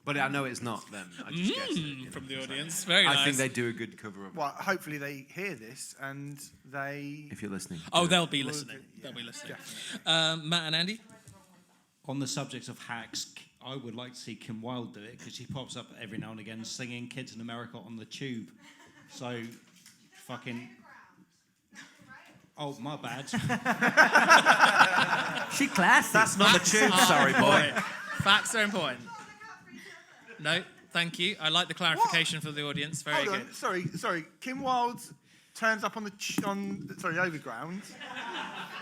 But I know it's not them. I just guessed it. You know, from the it's audience. Very nice. I think they do a good cover of it. Well, hopefully they hear this and they. If you're listening. Oh, they'll be listening. They'll be listening. Matt and Andy? On the subject of hacks, I would like to see Kim Wilde do it because she pops up every now and again singing Kids in America on the tube. So, fucking. Oh, my bad. She classy. That's not the tube, sorry, boy. Facts are important. No, thank you. I like the clarification for the audience. Very Hold good. on. Sorry. Kim Wilde turns up on overground.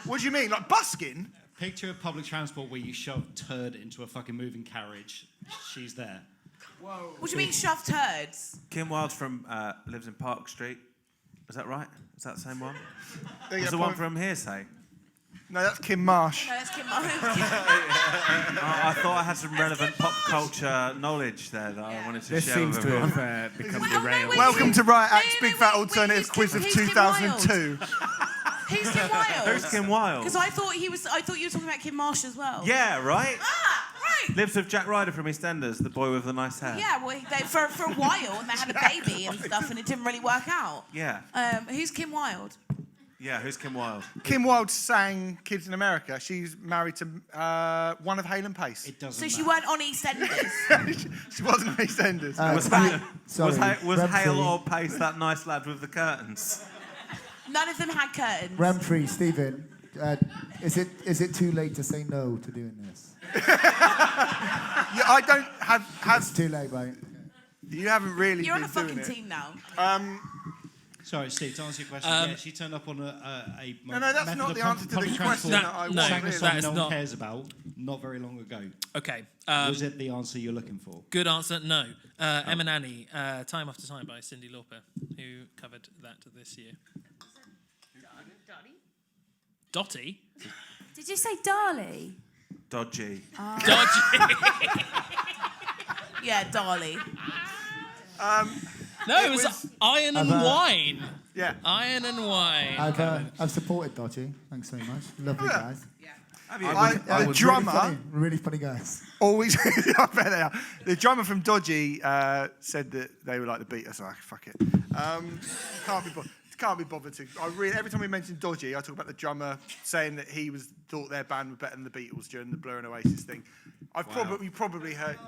What do you mean? Like busking? Picture of public transport where you shove turd into a fucking moving carriage. She's there. Whoa. What do you mean shoved turds? Kim Wilde from lives in Park Street. Is that right? Is that the same one? There you Was go, the one point. from Hearsay? No, that's Kim Marsh. No, that's Kim Marsh. I thought I had some relevant pop culture knowledge there that I wanted to This share seems with to everyone. have become derailed. Welcome to Riot Act's Big Fat Alternative Quiz of who's Kim 2002. Who's Kim Wilde? Who's Kim Wilde? Because I thought you were talking about Kim Marsh as well. Yeah, right? Ah, right. Lives with Jack Ryder from EastEnders, the boy with the nice hair. Yeah, well, for a while, and they had a baby and stuff, and it didn't really work out. Yeah. Who's Kim Wilde? Yeah, who's Kim Wilde? Kim Wilde sang Kids in America. She's married to one of Hale and Pace. It doesn't So she matter. weren't on EastEnders. She wasn't on EastEnders. Was Remfry. Hale or Pace that nice lad with the curtains? None of them had curtains. Remfry, Stephen, is it too late to say no to doing this? Yeah, I don't have. It's too late, mate. You haven't really. You're on been a fucking doing it. team now. Sorry, Steve, to answer your question, yeah, she turned up on a No, that's method not of the answer to the public question transport, that I No, want. sang a really. song that is no one not- cares about not very long ago. Okay. Was it the answer you're looking for? Good answer. No. Em and Annie, Time After Time by Cyndi Lauper, who covered that this year. Dottie? Did you say Darlie? Dodgy. Dodgy. Yeah, Darlie. No, it was Iron and Wine. Yeah. Iron and Wine. I've supported Dodgy. Thanks very much. Lovely guys. The drummer. Really funny guys. Always. I bet they are. The drummer from Dodgy said that they were like the Beatles. So fuck it. Can't be bothered to. Every time we mention Dodgy, I talk about the drummer saying that he thought their band were better than the Beatles during the Blur and Oasis thing. You probably heard.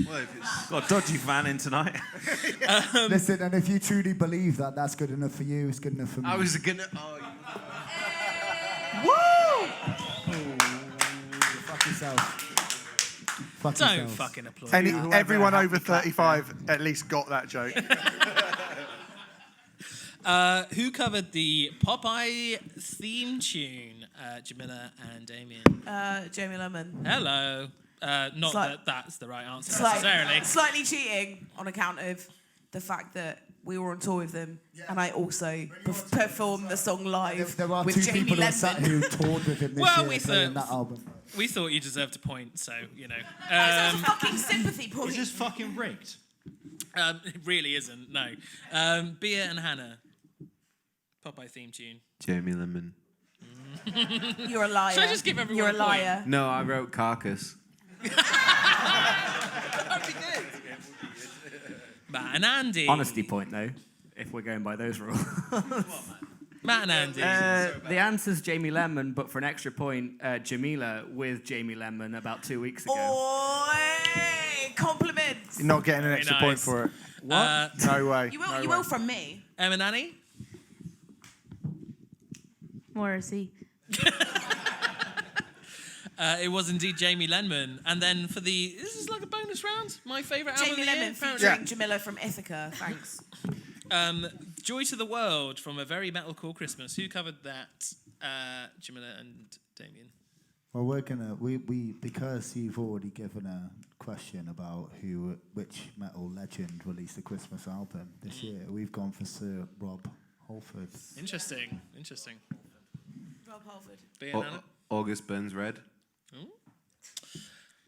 Well, if it's got a Dodgy fan in tonight. Listen, and if you truly believe that that's good enough for you, it's good enough for me. I was gonna. Woo! Fuck yourself. Fuck Don't yourselves. fucking applaud. Everyone over 35 at least got that joke. Who covered the Popeye theme tune? Djamila and Damien. Jamie Lemon. Hello. Not Slight- that that's the right answer necessarily. Slightly cheating on account of the fact that we were on tour with them, and I also performed the song live There are with two Jamie people Lemon. that sat who toured with him this Well, year we playing thought- that album. We thought you deserved a point, so, you know. That's a fucking sympathy point. Is this fucking rigged? It really isn't, no. Bea and Hannah. Popeye theme tune. Jamie Lemon. You're a liar. Should I just give everyone You're a a point? liar. No, I wrote Carcass. Matt and Andy. Honesty point, though, if we're going by those rules. Matt and Andy. The answer's Jamie Lemon, but for an extra point, Djamila with Jamie Lemon about 2 weeks ago. Oi! Compliments. You're not getting an Very extra nice. point for it. What? No way. You will. No You way. will from me. Em and Annie? Morrissey. It was indeed Jamie Lemon. And then for this is like a bonus round. My favourite album Jamie of the year, Lemon apparently. featuring Djamila from Ithaca. Thanks. Joy to the World from A Very Metalcore Christmas. Who covered that? Djamila and Damien. Well, we're gonna we because you've already given a question about which metal legend released the Christmas album this year. We've gone for Sir Rob Halford. Interesting. Rob Halford. Bea and Hannah? August Burns Red. Ooh.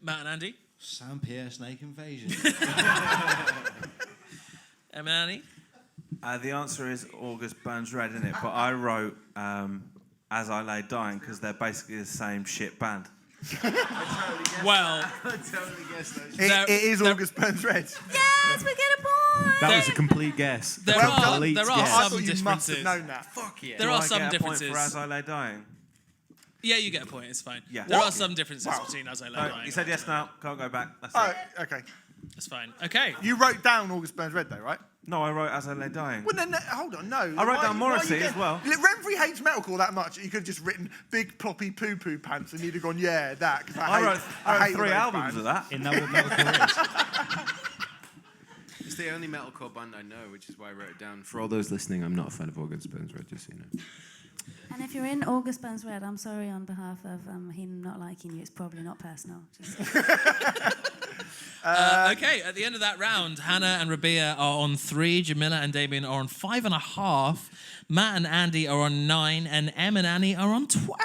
Matt and Andy? Sam Pierre Snake Invasion. Em and Annie? The answer is August Burns Red, isn't it? But I wrote As I Lay Dying because they're basically the same shit band. Well, It is August Burns Red. Yes, we get a point. That was a complete guess. There Well are done. there are I some thought you must have differences. known that. Fuck yeah. There Do are I some get a point differences. for As I Lay Dying? Yeah, you get a point. It's fine. Yeah. There What? are some differences between As I Lay No, Dying. you said yes now. Can't go back. That's Oh, it. okay. That's fine. Okay. You wrote down August Burns Red, though, right? No, I wrote As I Lay Dying. Well, no, hold on, no. I wrote Why- down why Morrissey you as well. Remfry hates metalcore that much. You could have just written big ploppy poo poo pants and you'd have gone, yeah, that. 'Cause I wrote hate all 3 those albums bands. of that. In that what metalcore is. It's the only metalcore band I know, which is why I wrote it down. For all those listening, I'm not a fan of August Burns Red, just so you know. And if you're in August Burns Red, I'm sorry on behalf of him not liking you. It's probably not personal. Just Okay, at the end of that round, Hannah and Rabea are on 3, Djamila and Damien are on 5.5, Matt and Andy are on 9, and Em and Annie are on 12.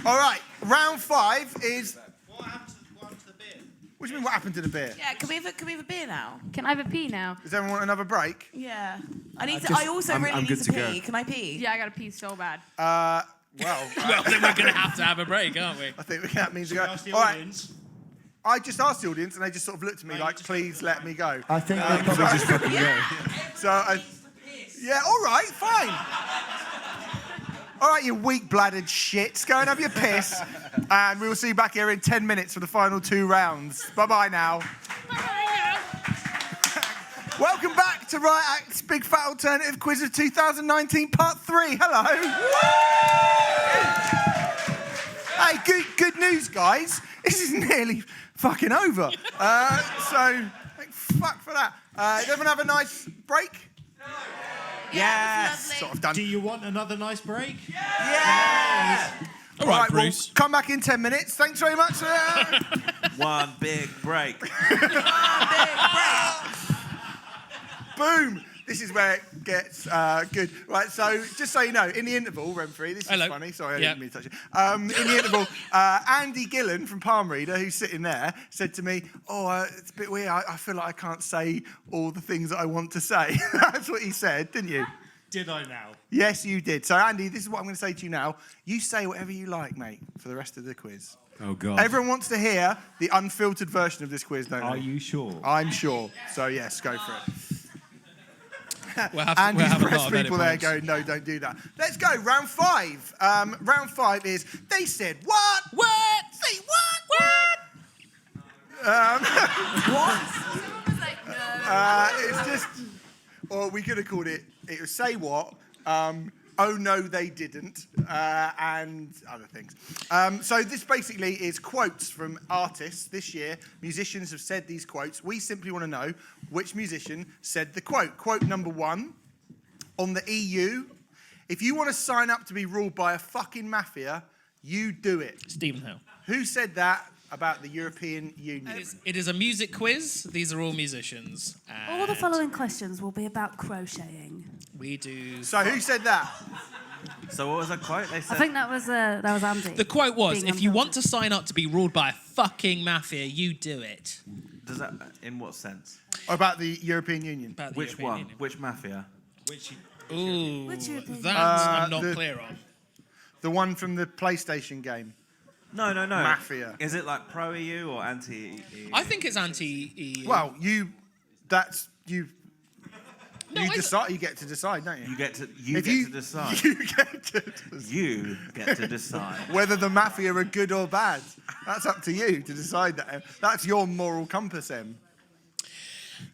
All right, round 5 is... What happened to the beer? What do you mean, what happened to the beer? Yeah. Can we have a beer now? Can I have a pee now? Does everyone want another break? Yeah. I also I'm really need good to to pee. go. Can I pee? Yeah, I gotta pee so bad. Well, Well, then we're going to have to have a break, aren't we? I think that means we go. Ask the All right, audience. I just asked the audience and they just sort of looked at me like, please let me go. I think they probably just fucking go. So, yeah, all right, fine. All right, you weak-bladdered shits. Go and have your piss. And we will see you back here in 10 minutes for the final 2 rounds. Bye-bye now. Welcome back to Riot Act's Big Fat Alternative Quiz of 2019, Part 3. Hello. Hey, good news, guys. This is nearly fucking over. So, thank fuck for that. Did everyone have a nice break? Yes. Sort of done. Do you want another nice break? Yeah! All right, well, Bruce. come back in 10 minutes. Thanks very much. One big break. Boom. This is where it gets good. Right, so just so you know, in the interval, Remfry, this is Hello. funny. Sorry, I Yeah. didn't mean to touch you. In the interval, Andy Gillan from Palm Reader, who's sitting there, said to me, it's a bit weird. I feel like I can't say all the things that I want to say. That's what he said, didn't you? Did I now? Yes, you did. So, Andy, this is what I'm going to say to you now. You say whatever you like, mate, for the rest of the quiz. Oh, God. Everyone wants to hear the unfiltered version of this quiz, don't they? Are you sure? I'm sure. So, yes, go for it. We'll have Andy's a lot press of people there edit going, no, don't do that. Let's go, round 5. Round 5 is, they said what? What? Say what? What? It's just, or we could have called it, it was say what, Oh No They Didn't, and other things. So this basically is quotes from artists this year. Musicians have said these quotes. We simply want to know which musician said the quote. Quote number 1, on the EU, if you want to sign up to be ruled by a fucking mafia, you do it. Stephen Hill. Who said that about the European Union? It is a music quiz. These are all musicians. All the following questions will be about crocheting. We do. So who said that? So what was the quote? They I said. think that was Andy. The quote was, Being if you unfiltered. want to sign up to be ruled by a fucking mafia, you do it. Does that? In what sense? About the European Union. About the Which European one? Union. Which mafia? Ooh, Which European that I'm not the- clear on. The one from the PlayStation game. No. Mafia. Is it like pro EU or anti EU? I think it's anti-EU. Well, you No, you I- decide. You get to decide, don't you? You get to If decide. You get to decide You get to decide. whether the mafia are good or bad. That's up to you to decide that. That's your moral compass, Em.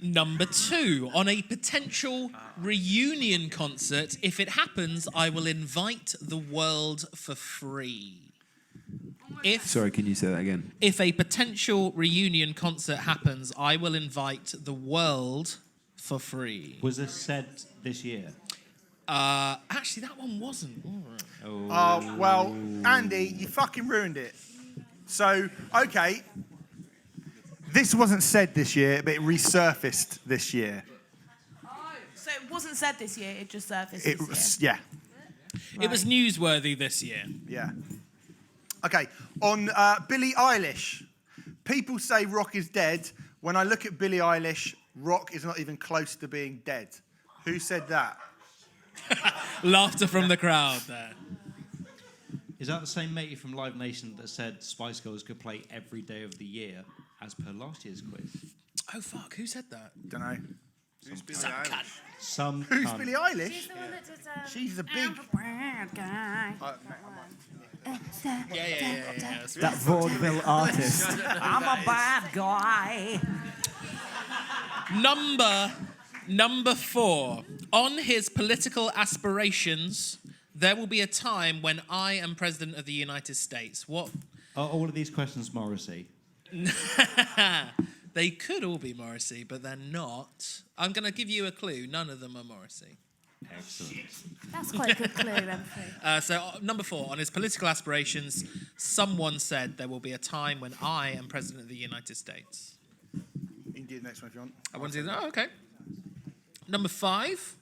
Number 2, on a potential reunion concert, if it happens, I will invite the world for free. Sorry, can you say that again? If a potential reunion concert happens, I will invite the world for free. Was this said this year? Actually, that one wasn't. Well, Andy, you fucking ruined it. So, okay. This wasn't said this year, but it resurfaced this year. So it wasn't said this year, it just surfaced It this was, year. yeah. It was newsworthy this year. Yeah. Okay, on Billie Eilish. People say rock is dead. When I look at Billie Eilish, rock is not even close to being dead. Who said that? Laughter from the crowd there. Is that the same matey from Live Nation that said Spice Girls could play every day of the year, as per last year's quiz? Oh, fuck, who said that? Don't know. Who's Billie Some Eilish? cunt. Some Who's cunt. Billie Eilish? She's the one that did, She's a big... bad guy. Yeah. That vaudeville artist. I'm a bad guy. Number 4. On his political aspirations, there will be a time when I am President of the United States. What? Are all of these questions Morrissey? They could all be Morrissey, but they're not. I'm going to give you a clue. None of them are Morrissey. Excellent. That's quite a good clue, Remfry. Number 4, on his political aspirations, someone said there will be a time when I am President of the United States. You can do the next one if you want. I want to do that. Oh, okay. Number 5,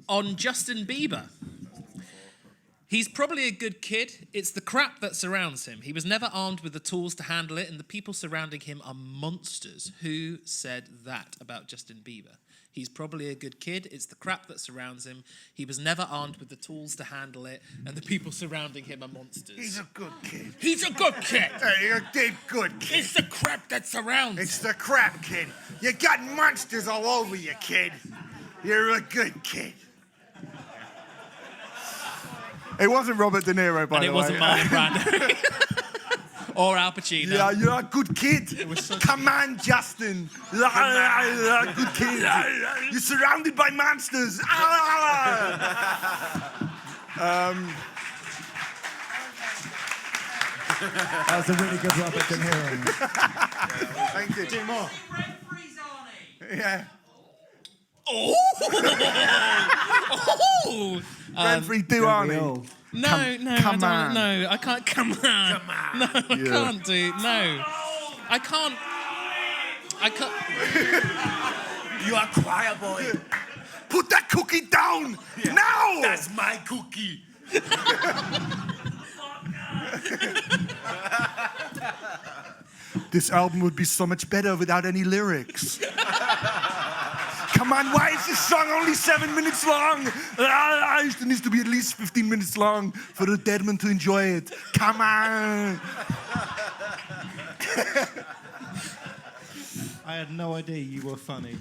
on Justin Bieber. He's probably a good kid. It's the crap that surrounds him. He was never armed with the tools to handle it, and the people surrounding him are monsters. Who said that about Justin Bieber? He's probably a good kid. It's the crap that surrounds him. He was never armed with the tools to handle it, and the people surrounding him are monsters. He's a good kid. He's a good kid. Hey, you're a dead good kid. It's the crap that surrounds It's the crap, kid. You got monsters all over you, kid. You're a good kid. It wasn't Robert De Niro, by And the it way. wasn't Marlon Brando. Or Al Pacino. Yeah, you're a good kid. Come on, Justin. You're a good kid. You're surrounded by monsters. That was a really good Robert De Niro. Thank you. Do more. Yeah. Oh! Renfrey Duani. No, come on. No, I can't. Come on. No, I can't do. No, I can't. You are choir boy. Put that cookie down now. That's my cookie. This album would be so much better without any lyrics. Come on, why is this song only 7 minutes long? It needs to be at least 15 minutes long for the dead man to enjoy it. Come on. I had no idea you were funny.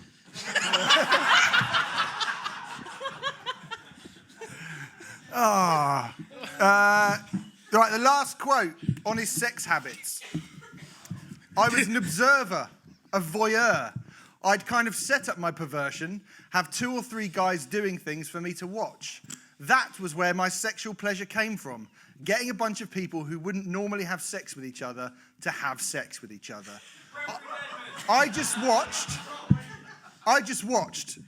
Right, the last quote on his sex habits. I was an observer, a voyeur. I'd kind of set up my perversion, have 2 or 3 guys doing things for me to watch. That was where my sexual pleasure came from. Getting a bunch of people who wouldn't normally have sex with each other to have sex with each other. I just watched,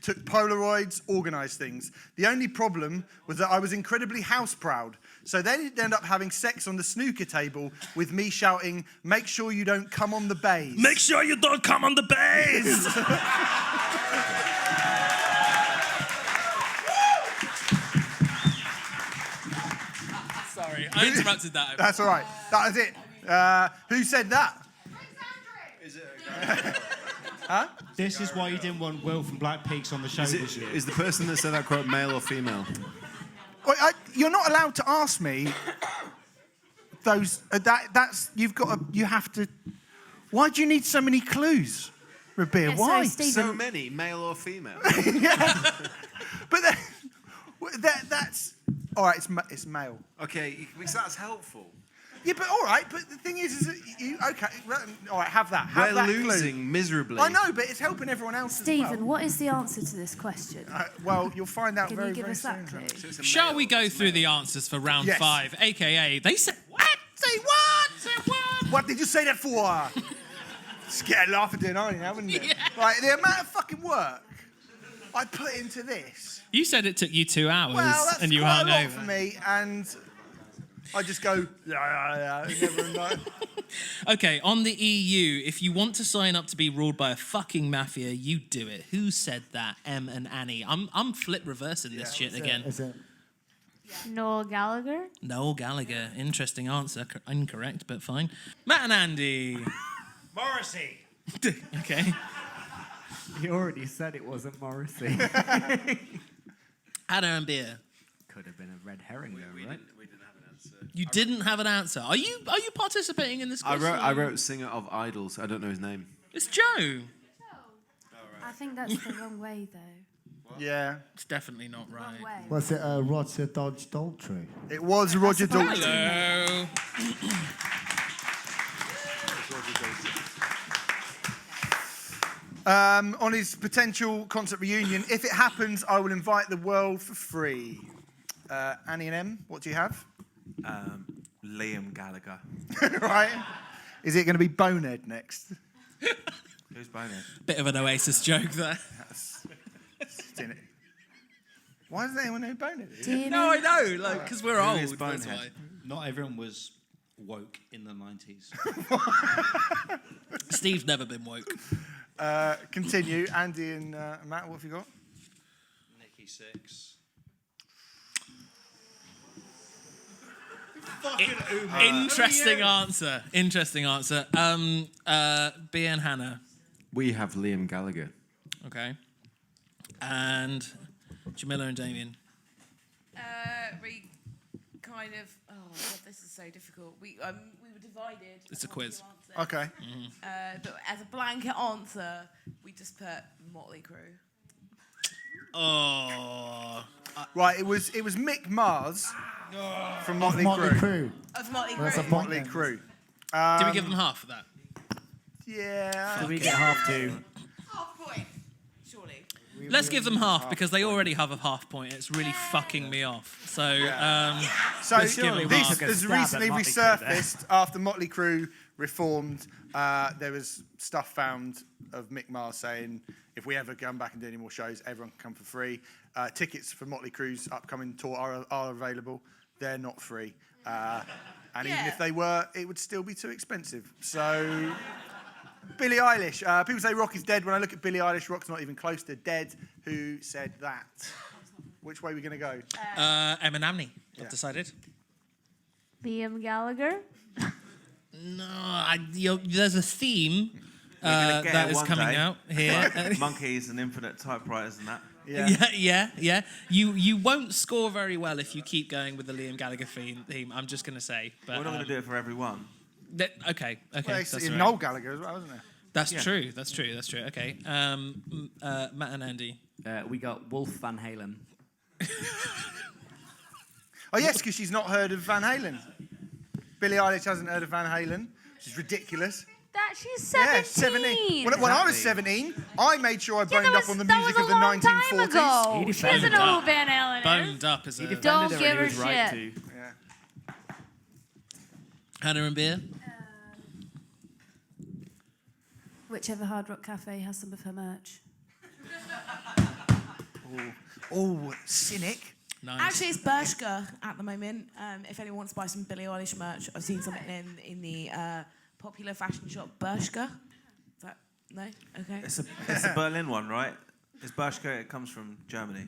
took Polaroids, organised things. The only problem was that I was incredibly house proud. So then he'd end up having sex on the snooker table with me shouting, "Make sure you don't come on the bays." Make sure you don't come on the bays! Sorry, I interrupted that. That's all right. That was it. Who said that? Is it? Huh? This is why you didn't want Will from Black Peaks on the show this year. Is the person that said that quote male or female? Well, you're not allowed to ask me those. That's you've got. You have to. Why do you need so many clues, Rabea? Yeah, Why? So many, male or female? Yeah. But that's all right. It's male. Okay, because that's helpful. Yeah, but all right. But the thing is that you okay? All right, have that. We're that losing clue. miserably. I know, but it's helping everyone else. Stephen, as well. what is the answer to this question? Well, you'll find out Can very, you give very us that soon. clue? Shall we go through the answers for round Yes. 5? AKA, they said what? Say what? Say what? What did you say that for? Scared laughing doing, aren't you? Haven't you? Like the amount of fucking work I put into this. You said it took you 2 hours Well, that's and you quite hung a lot over. for me, and I just go, yeah, never know. Okay, on the EU, if you want to sign up to be ruled by a fucking mafia, you do it. Who said that? Em and Annie. I'm flip reversing this shit again. Is it? Noel Gallagher? Noel Gallagher. Interesting answer. Incorrect, but fine. Matt and Andy. Morrissey. Okay. You already said it wasn't Morrissey. Hannah and Beer. Could have been a red herring, though, right? We didn't have an answer. You didn't have an answer. Are you participating in this quiz? I wrote singer of Idols. I don't know his name. It's Joe. I think that's the wrong way, though. Yeah. It's definitely not right. Wrong way. Was it Roger Dodge Daltrey? It was Roger Daltrey. Hello. On his potential concert reunion, if it happens, I will invite the world for free. Annie and Em, what do you have? Liam Gallagher. Right? Is it going to be Bonehead next? Who's Bonehead? Bit of an Oasis joke there. Why does anyone know who Bonehead is? No, I know, like, because we're Who old. is That's Bonehead? why. Not everyone was woke in the 90s. Steve's never been woke. Continue. Andy and Matt, what have you got? Nikki Sixx. Interesting answer. Interesting answer. Bea and Hannah. We have Liam Gallagher. Okay. And Djamila and Damien. We kind of. Oh God, this is so difficult. We were divided. It's a quiz. Okay. But as a blanket answer, we just put Motley Crue. Oh. Right, it was Mick Mars from Motley Crue. Of Motley That's a Crue. Motley Crue. Did we give them half of that? Yeah. Do we get half two? Half point, surely. Let's give them half because they already have a half point. It's really fucking me off. So, So let's give them this half. has recently resurfaced after Motley Crue reformed. There was stuff found of Mick Mars saying, if we ever come back and do any more shows, everyone can come for free. Tickets for Motley Crue's upcoming tour are available. They're not free. And even if they were, it would still be too expensive. So, Billie Eilish. People say rock is dead. When I look at Billie Eilish, rock's not even close to dead. Who said that? Which way are we going to go? Em and Amney. I've decided. Liam Gallagher? No, there's a theme that is coming out here. Monkeys and infinite typewriters and that. Yeah. You won't score very well if you keep going with the Liam Gallagher theme. I'm just going to say. But, We're not going to do it for everyone. Okay. Well, That's right. Noel Gallagher as well, isn't there? That's true. Okay. Matt and Andy. We got Wolf Van Halen. Oh, yes, because she's not heard of Van Halen. Billie Eilish hasn't heard of Van Halen, which is ridiculous. That she's 17. Yeah, 17. When I was 17, I made sure I boned up on the music of the Time 1940s. ago. She doesn't know who Van Halen is. Boned up as a... Don't give her shit. Yeah. Hannah and Beer? Whichever Hard Rock Cafe has some of her merch. Oh, cynic. Nice. Actually, it's Bershka at the moment. If anyone wants to buy some Billie Eilish merch, I've seen something in the popular fashion shop Bershka. Is that no? Okay. It's a Berlin one, right? It's Bershka. It comes from Germany.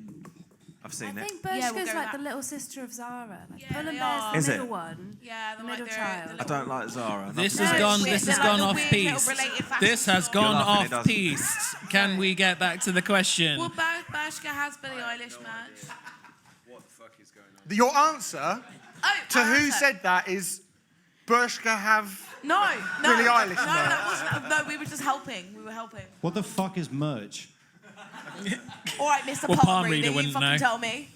I've seen I it. think Bershka's like the little sister of Zara. Like Yeah, Pull and they Bear's are. the Is middle it? one. Yeah, the middle child. I don't like Zara. This Nothing. has gone off weird piece. little related fashion This has store. gone You're laughing, it off doesn't. piece. Can we get back to the question? Well, Bershka has Billie Eilish merch. What the fuck is going on? Your answer to who answer. said that is Bershka have No, Billie Eilish no, merch. that wasn't. No, we were just helping. We were helping. What the fuck is merch? All right, Mr. Well, Palm palm Reader, reader you wouldn't fucking know. tell me.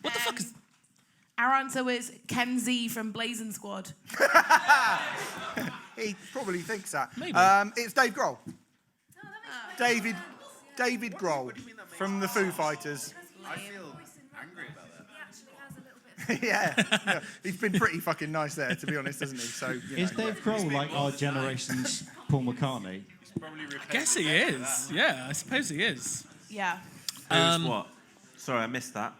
What the fuck is... Our answer was Ken Z from Blazing Squad. He probably thinks that. Maybe. It's Dave Grohl. David Grohl from the Foo Fighters. I feel angry about that. yeah. He's been pretty fucking nice there, to be honest, hasn't he? So, Is Dave Grohl like our generation's Paul McCartney? I guess he is. Yeah, I suppose he is. Yeah. Who's what? Sorry, I missed that.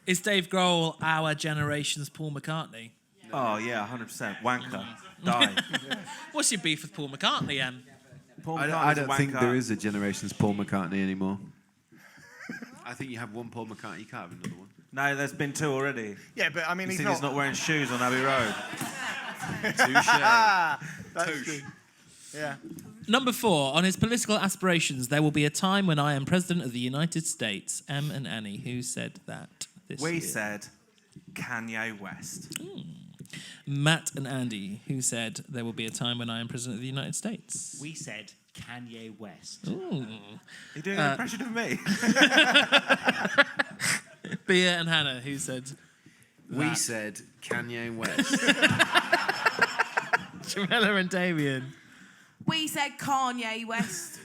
Is Dave Grohl our generation's Paul McCartney? Oh yeah, 100%. Wanker. Die. What's your beef with Paul McCartney, Em? Paul I McCartney's a don't think wanker. there is a generation's Paul McCartney anymore. I think you have one Paul McCartney, you can't have another one. No, there's been two already. Yeah, but I mean, You he's see, he's not wearing shoes on Abbey Road. That's true. Yeah. Number 4. On his political aspirations, there will be a time when I am President of the United States. Em and Annie, who said that this We year? said Kanye West. Matt and Andy, who said there will be a time when I am President of the United States. We said Kanye West. Ooh. You're doing an impression of me. Bea and Hannah, who said We that. said Kanye West. Djamila and Damien. We said Kanye West.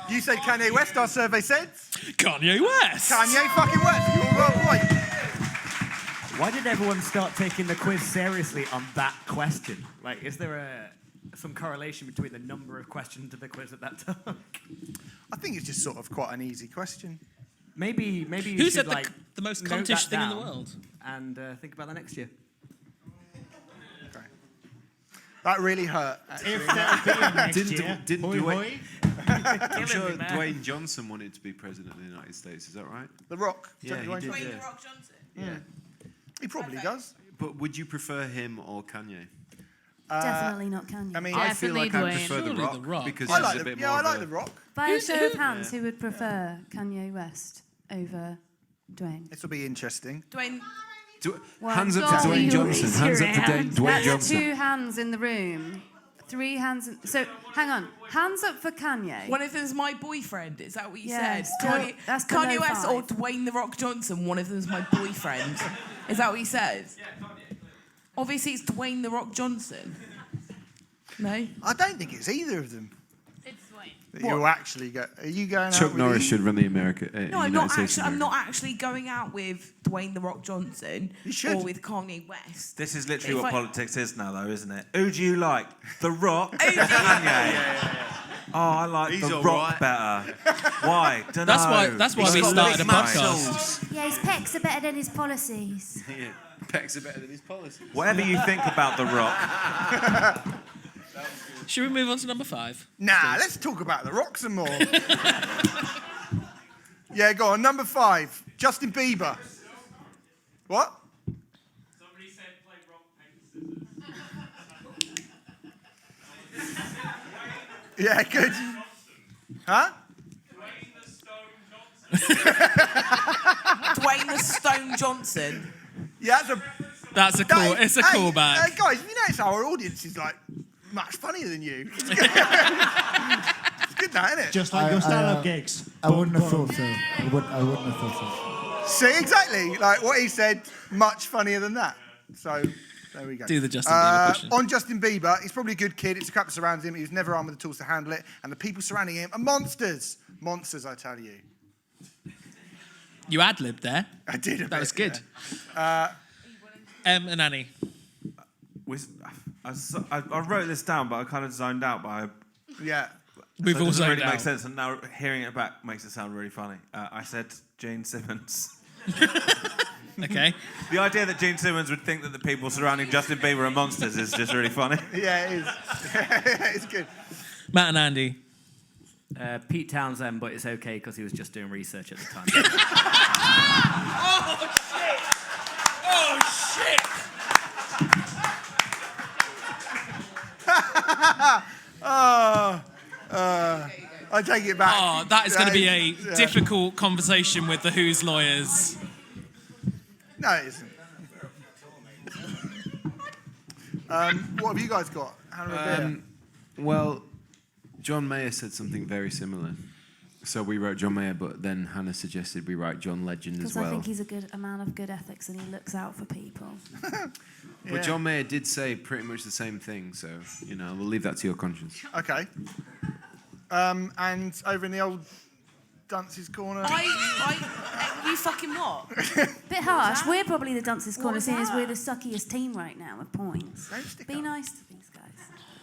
You said Kanye West, our survey said? Kanye West! Kanye fucking West, you're well right. Why did everyone start taking the quiz seriously on that question? Like, is there some correlation between the number of questions to the quiz at that time? I think it's just sort of quite an easy question. Maybe you Who should said like the most note contish that thing in the down world? and think about that next year. That really hurt, actually. If that'll be a next Didn't year. didn't Hoi, Dwayne, hoi. I'm sure me, man. Dwayne Johnson wanted to be president of the United States. Is that right? The Rock. Yeah, he did. Dwayne Yeah. The Rock Johnson. Yeah. He probably does. But would you prefer him or Kanye? Definitely not Kanye. I mean, I feel like I prefer Surely The Rock, The Rock. because I he's like a the, bit yeah, more I of like a... The Rock. By a show of hands, who would prefer Kanye West over Dwayne? This will be interesting. Dwayne. Well, hands up to God, Dwayne you Johnson. raise Hands your up to hand. Dwayne That's Johnson. 2 hands in the room. 3 hands. So, hang on. Hands up for Kanye. One of them's my boyfriend. Is that what you Yeah, said? still- that's below Kanye West or 5. Dwayne The Rock Johnson. One of them's my boyfriend. Is that what he said? Obviously, it's Dwayne The Rock Johnson. No? I don't think it's either of them. It's Dwayne. That you'll actually go. Are you going out Chuck with Norris him? should run the America. No, I'm United not States actually. of I'm America. not actually going out with Dwayne The Rock Johnson should. or with Kanye West. This is literally If what I- politics is now, though, isn't it? Who do you like? The Rock or Kanye? Oh, I like He's The all Rock right. better. Why? Dunno. That's why He's we got started big a podcast. muscles. Yeah, his pecs are better than his policies. Yeah. Pecs are better than his policies. Whatever you think about The Rock. Should we move on to number 5? Nah, let's talk about The Rock some more. Yeah, go on. Number 5, Justin Bieber. What? Somebody said play rock, paper, scissors. Yeah, good. Huh? Dwayne The Stone Johnson. Yeah, That's a cool. It's a callback. Guys, you notice our audience is like much funnier than you. It's good, that, isn't it? Just like your stand-up gigs. I wouldn't have thought so. I wouldn't have thought so. See, exactly. Like what he said, much funnier than that. So, There we go. Do the Justin Bieber question. On Justin Bieber, he's probably a good kid. It's a crap that surrounds him. He was never armed with the tools to handle it. And the people surrounding him are monsters. Monsters, I tell you. You ad-libbed there. I did a That bit, was good. yeah. And Annie. I wrote this down, but I kind of zoned out by. Yeah. We've So it all doesn't zoned really out. make sense, and now hearing it back makes it sound really funny. I said Gene Simmons. Okay. The idea that Gene Simmons would think that the people surrounding Justin Bieber are monsters is just really funny. Yeah, it is. It's good. Matt and Andy. Pete Townsend, but it's okay because he was just doing research at the time. Oh, shit! I take it back. Oh, that is going to be a Yeah. difficult conversation with the Who's lawyers. No, it isn't. What have you guys got? Hannah Rabea? Well, John Mayer said something very similar. So we wrote John Mayer, but then Hannah suggested we write John Legend as Because well. I think he's a man of good ethics and he looks out for people. But John Mayer did say pretty much the same thing, so, we'll leave that to your conscience. Okay. And over in the old Dunce's corner. You fucking what? Bit harsh. We're probably the Dunce's corner, seeing as we're the suckiest team right now with points. Be nice to these guys.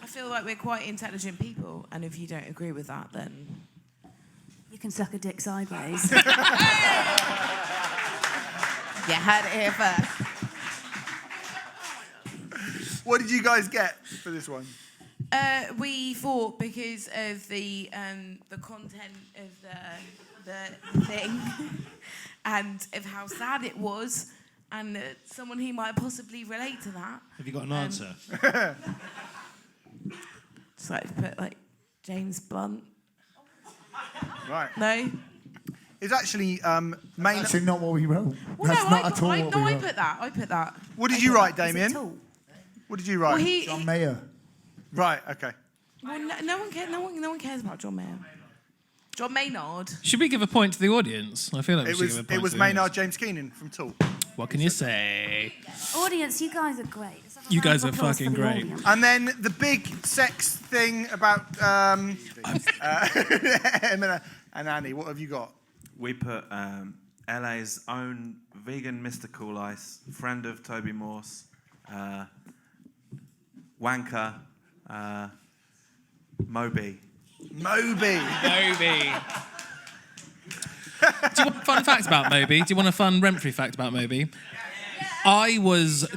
I feel like we're quite intelligent people, and if you don't agree with that, then You can suck a dick sideways. you heard it here first. What did you guys get for this one? We thought because of the content of the thing and of how sad it was, and someone who might possibly relate to that. Have you got an answer? Just like to put like James Blunt. Right. No. It's actually Actually, not what we wrote. Well, That's no, not at all what we I wrote. put that. I put that. What did you write, Damien? What did you write? Well, John Mayer. Right. Okay. Well, no one cares. No one cares about John Mayer. John Maynard. Should we give a point to the audience? I feel like we It should give a was point it was to the audience. Maynard James Keenan from Tool. What can you say? Audience, you guys are great. Let's have a You round guys of are applause for fucking the great. audience. And then the big sex thing about Emma and Annie. What have you got? We put LA's own vegan Mr. Cool Ice, friend of Toby Morse, wanker, Moby. Moby. Moby. Do you want a fun fact about Moby? Do you want a fun Remfry fact about Moby? I was...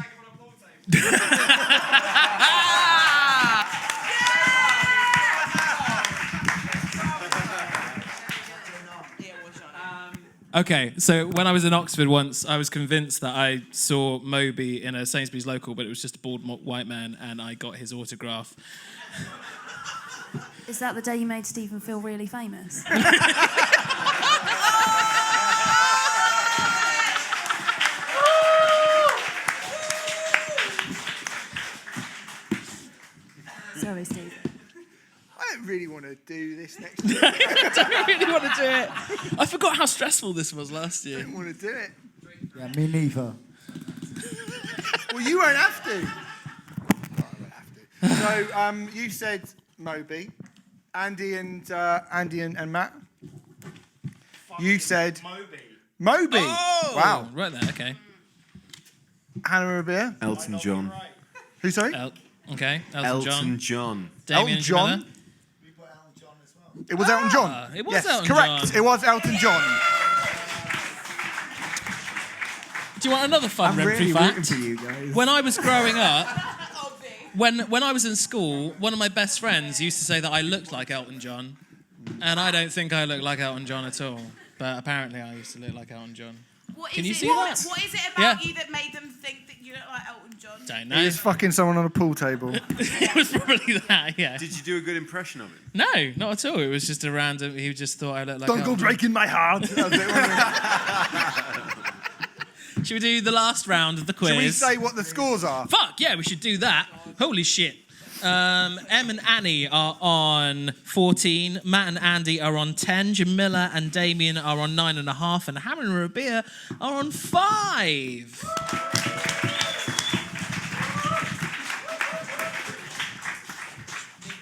Okay, so when I was in Oxford once, I was convinced that I saw Moby in a Sainsbury's local, but it was just a bald white man, and I got his autograph. Is that the day you made Stephen feel really famous? Sorry, Steve. I don't really want to do this next year. I don't really want to do it. I forgot how stressful this was last I year. don't want to do it. Yeah, me neither. Well, you won't have to. No, I won't have to. So you said Moby, Andy and Matt. You said Moby. Oh, Wow. Right there, okay. Hannah Rabea. Elton John. Who, sorry? Okay, Elton Elton John. John. Damien, Elton John. Djamila? It was Elton John. It was yes, Elton correct. John. It was Elton John. Do you want another fun I'm Remfry really fact? rooting for you guys. When I was growing up, when I was in school, one of my best friends used to say that I looked like Elton John, and I don't think I look like Elton John at all. But apparently, I used to look like Elton John. Can you see that? What is it about Yeah. you that made them think that you look like Elton John? Don't know. He was fucking someone on a pool table. It was probably that, yeah. Did you do a good impression of it? No, not at all. It was just a random. He just thought I looked like. Don't go Elton John. breaking my heart. That was it, wasn't it? Should we do the last round of the quiz? Should we say what the scores are? Fuck yeah, we should do that. Holy shit. Em and Annie are on 14. Matt and Andy are on 10. Djamila and Damien are on 9.5. And Hannah and Rabea are on 5.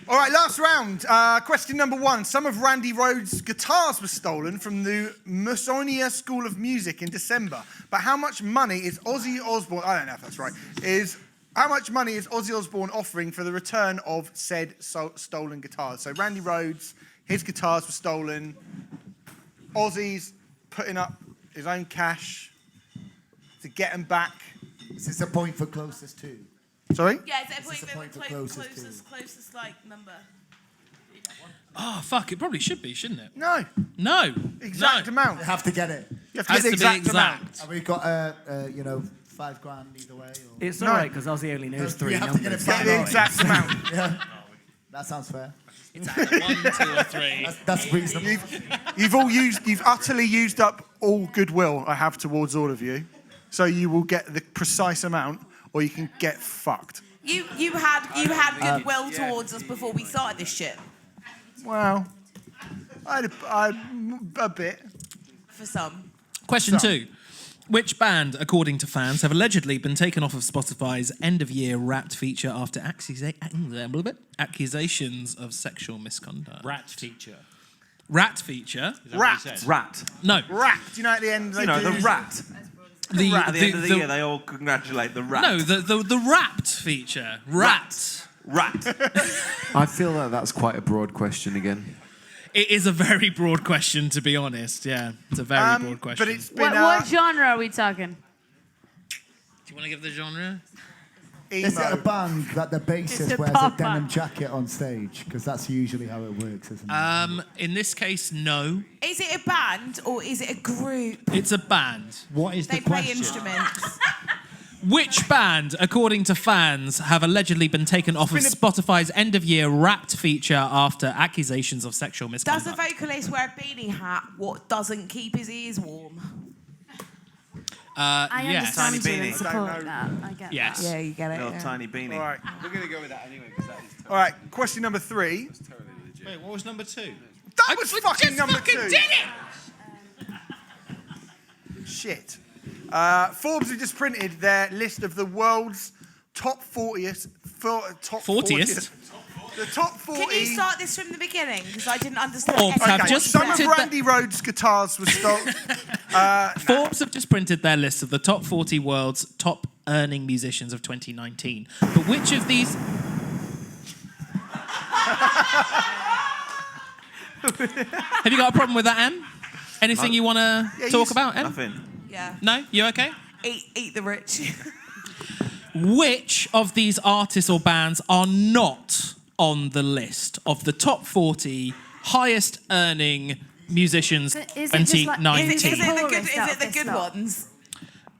All right, last round. Question number 1. Some of Randy Rhoads' guitars were stolen from the Mussonia School of Music in December. But how much money is Ozzy Osbourne... I don't know if that's right. How much money is Ozzy Osbourne offering for the return of said stolen guitars? So Randy Rhoads, his guitars were stolen. Ozzy's putting up his own cash to get them back. Is this a point for closest to? Sorry? Yeah, it's a point for closest like number. Oh, fuck, it probably should be, shouldn't it? No. No. Exact amount. You have to get it. You have to get the exact amount. Have we got, $5,000 either way? Or? It's all right, because Ozzy only knows 3 You have numbers. to get it Get the exact amount. Yeah. That sounds fair. It's either 1, 2, or 3. That's reasonable. You've utterly used up all goodwill I have towards all of you. So you will get the precise amount, or you can get fucked. You had goodwill towards us before we started this shit. Well, I had a bit. For some. Question 2. Which band, according to fans, have allegedly been taken off of Spotify's end-of-year Wrapped feature after accusations of sexual misconduct? Rat feature. Rat feature? Rat. No. Rat. Do you know at the end? You know, the rat. The rat at the end of the year, they all congratulate the rat. No, the Wrapped feature. Rat. I feel like that's quite a broad question again. It is a very broad question, to be honest. Yeah, it's a very broad question. But it's been... What genre are we talking? Do you want to give the genre? Is it a band that the bassist wears a denim jacket on stage? Because that's usually how it works, isn't it? In this case, no. Is it a band or is it a group? It's a band. What is the They play question? instruments. Which band, according to fans, have allegedly been taken off of Spotify's end-of-year Wrapped feature after accusations of sexual misconduct? Does the vocalist wear a beanie hat? What doesn't keep his ears warm? I yes. understand you and beanie. support that. I get Yes. that. Yeah, you get it. Little yeah. tiny beanie. All right. We're going to go with that anyway, because that is All right. Question number 3. totally legit. Wait, what was number 2? That was fucking number 2. Did it! Shit. Forbes have just printed their list of the world's top 40th. The top 40. Can you start this from the beginning? Because I didn't understand Forbes anything. have just Some of printed Randy Rhoads' guitars were stolen. Forbes have just printed their list of the top 40 world's top earning musicians of 2019. But which of these... Have you got a problem with that, Anne? Anything you want to talk about, Anne? Nothing. Yeah. No? You okay? Eat the rich. Which of these artists or bands are not on the list of the top 40 highest earning musicians Is it just like- 2019? Is Tourist it the good lot. ones?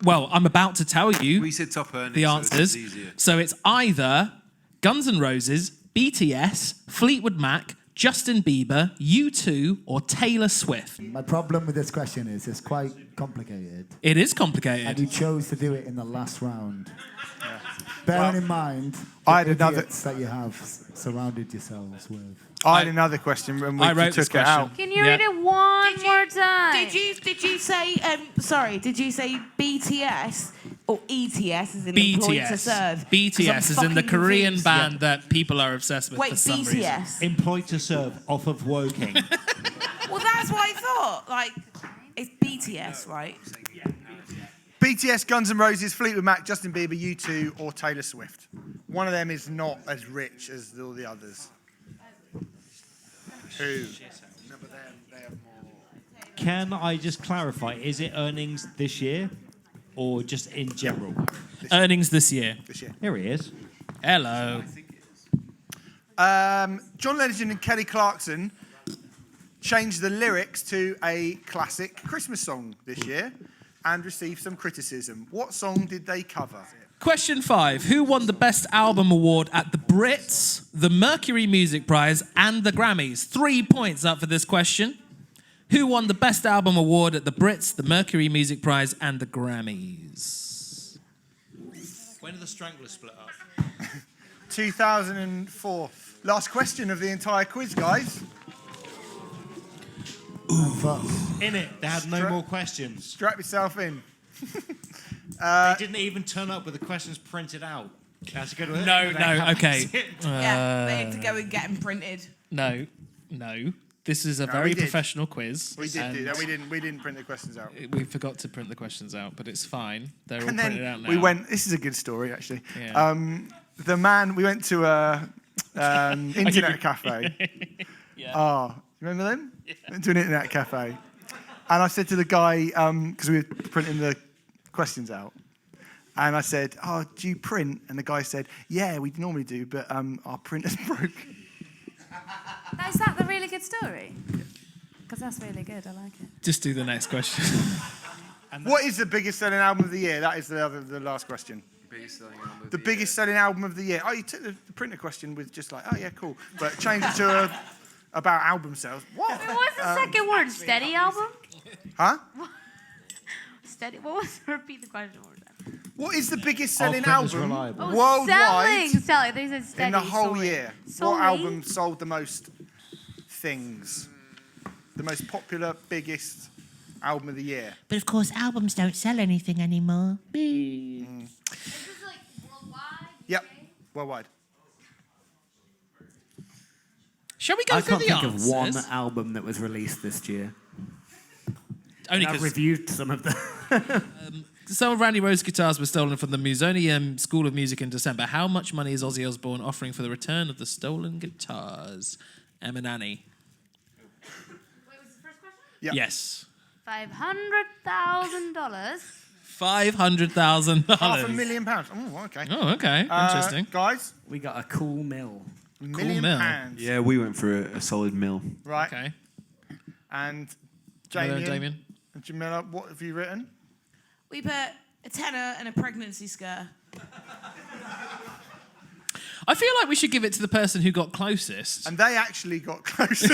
Well, I'm about to tell you We said top earnings, the so it's answers. easier. So it's either Guns N' Roses, BTS, Fleetwood Mac, Justin Bieber, U2, or Taylor Swift. My problem with this question is it's quite complicated. It is complicated. And you chose to do it in the last round. Bearing in mind I had the another- idiots that you have surrounded yourselves with. I had another question when we I wrote this took it out. Can you read it one more time? Did you say did you say BTS or ETS as in employed to serve? 'Cause I'm BTS is in the fucking Korean confused. band that people are obsessed with Wait, for some reason. BTS. Employed to serve off of Woking. Well, that's what I thought. Like, it's BTS, right? BTS, Guns N' Roses, Fleetwood Mac, Justin Bieber, U2, or Taylor Swift. One of them is not as rich as all the others. Who? Can I just clarify, is it earnings this year or just in general? Earnings this year. This year. Here he is. Hello. John Legend and Kelly Clarkson changed the lyrics to a classic Christmas song this year and received some criticism. What song did they cover? Question 5. Who won the Best Album Award at the Brits, the Mercury Music Prize, and the Grammys? 3 points up for this question. Who won the Best Album Award at the Brits, the Mercury Music Prize, and the Grammys? When did the Stranglers split up? 2004. Last question of the entire quiz, guys. In it, they had no more questions. Strap yourself in. They didn't even turn up with the questions printed out. That's a good one. No, okay. Yeah, they had to go and get them printed. No. This is a No, very we did. professional quiz. We did do and that. We didn't print the questions out. We forgot to print the questions out, but it's fine. They're all And printed out then now. we went. This is a good story, actually. Yeah. We went to a internet cafe. Yeah. Oh, remember them? Yeah. Went to an internet cafe, and I said to the guy because we were printing the questions out, and I said, "Oh, do you print?" And the guy said, "Yeah, we normally do, but our printer's broke." Is that the really good story? Because that's really good. I like it. Just do the next question. What is the biggest selling album of the year? That is the last question. Biggest selling album of The biggest selling album of the year. Oh, you took the printer question with just like, oh yeah, cool, but change it to about album sales. What? What was the second word? Steady album? Huh? Steady. What was? Repeat the question. What was that? What is the biggest selling printers album reliable. Oh, worldwide selling. They said steady. in the whole sorry. year? Sorry. What album sold the most things? The most popular, biggest album of the year. But of course, albums don't sell anything anymore. Yep, worldwide. Shall we go I through can't the think answers? of one album that was released this year. Only And I've 'cause- reviewed some of them. Some of Randy Rhoads' guitars were stolen from the Musonium School of Music in December. How much money is Ozzy Osbourne offering for the return of the stolen guitars? Em and Annie. Yep. Yes. $500,000. $500,000. £500,000. Oh, okay. Oh, okay. Interesting. Guys, We got a cool mill. £1 million. Yeah, we went for a solid mill. Right. Okay. And Hello, Damien, Damien. and Djamila, what have you written? We put a tenner and a pregnancy scare. I feel like we should give it to the person who got closest. And they actually got closest.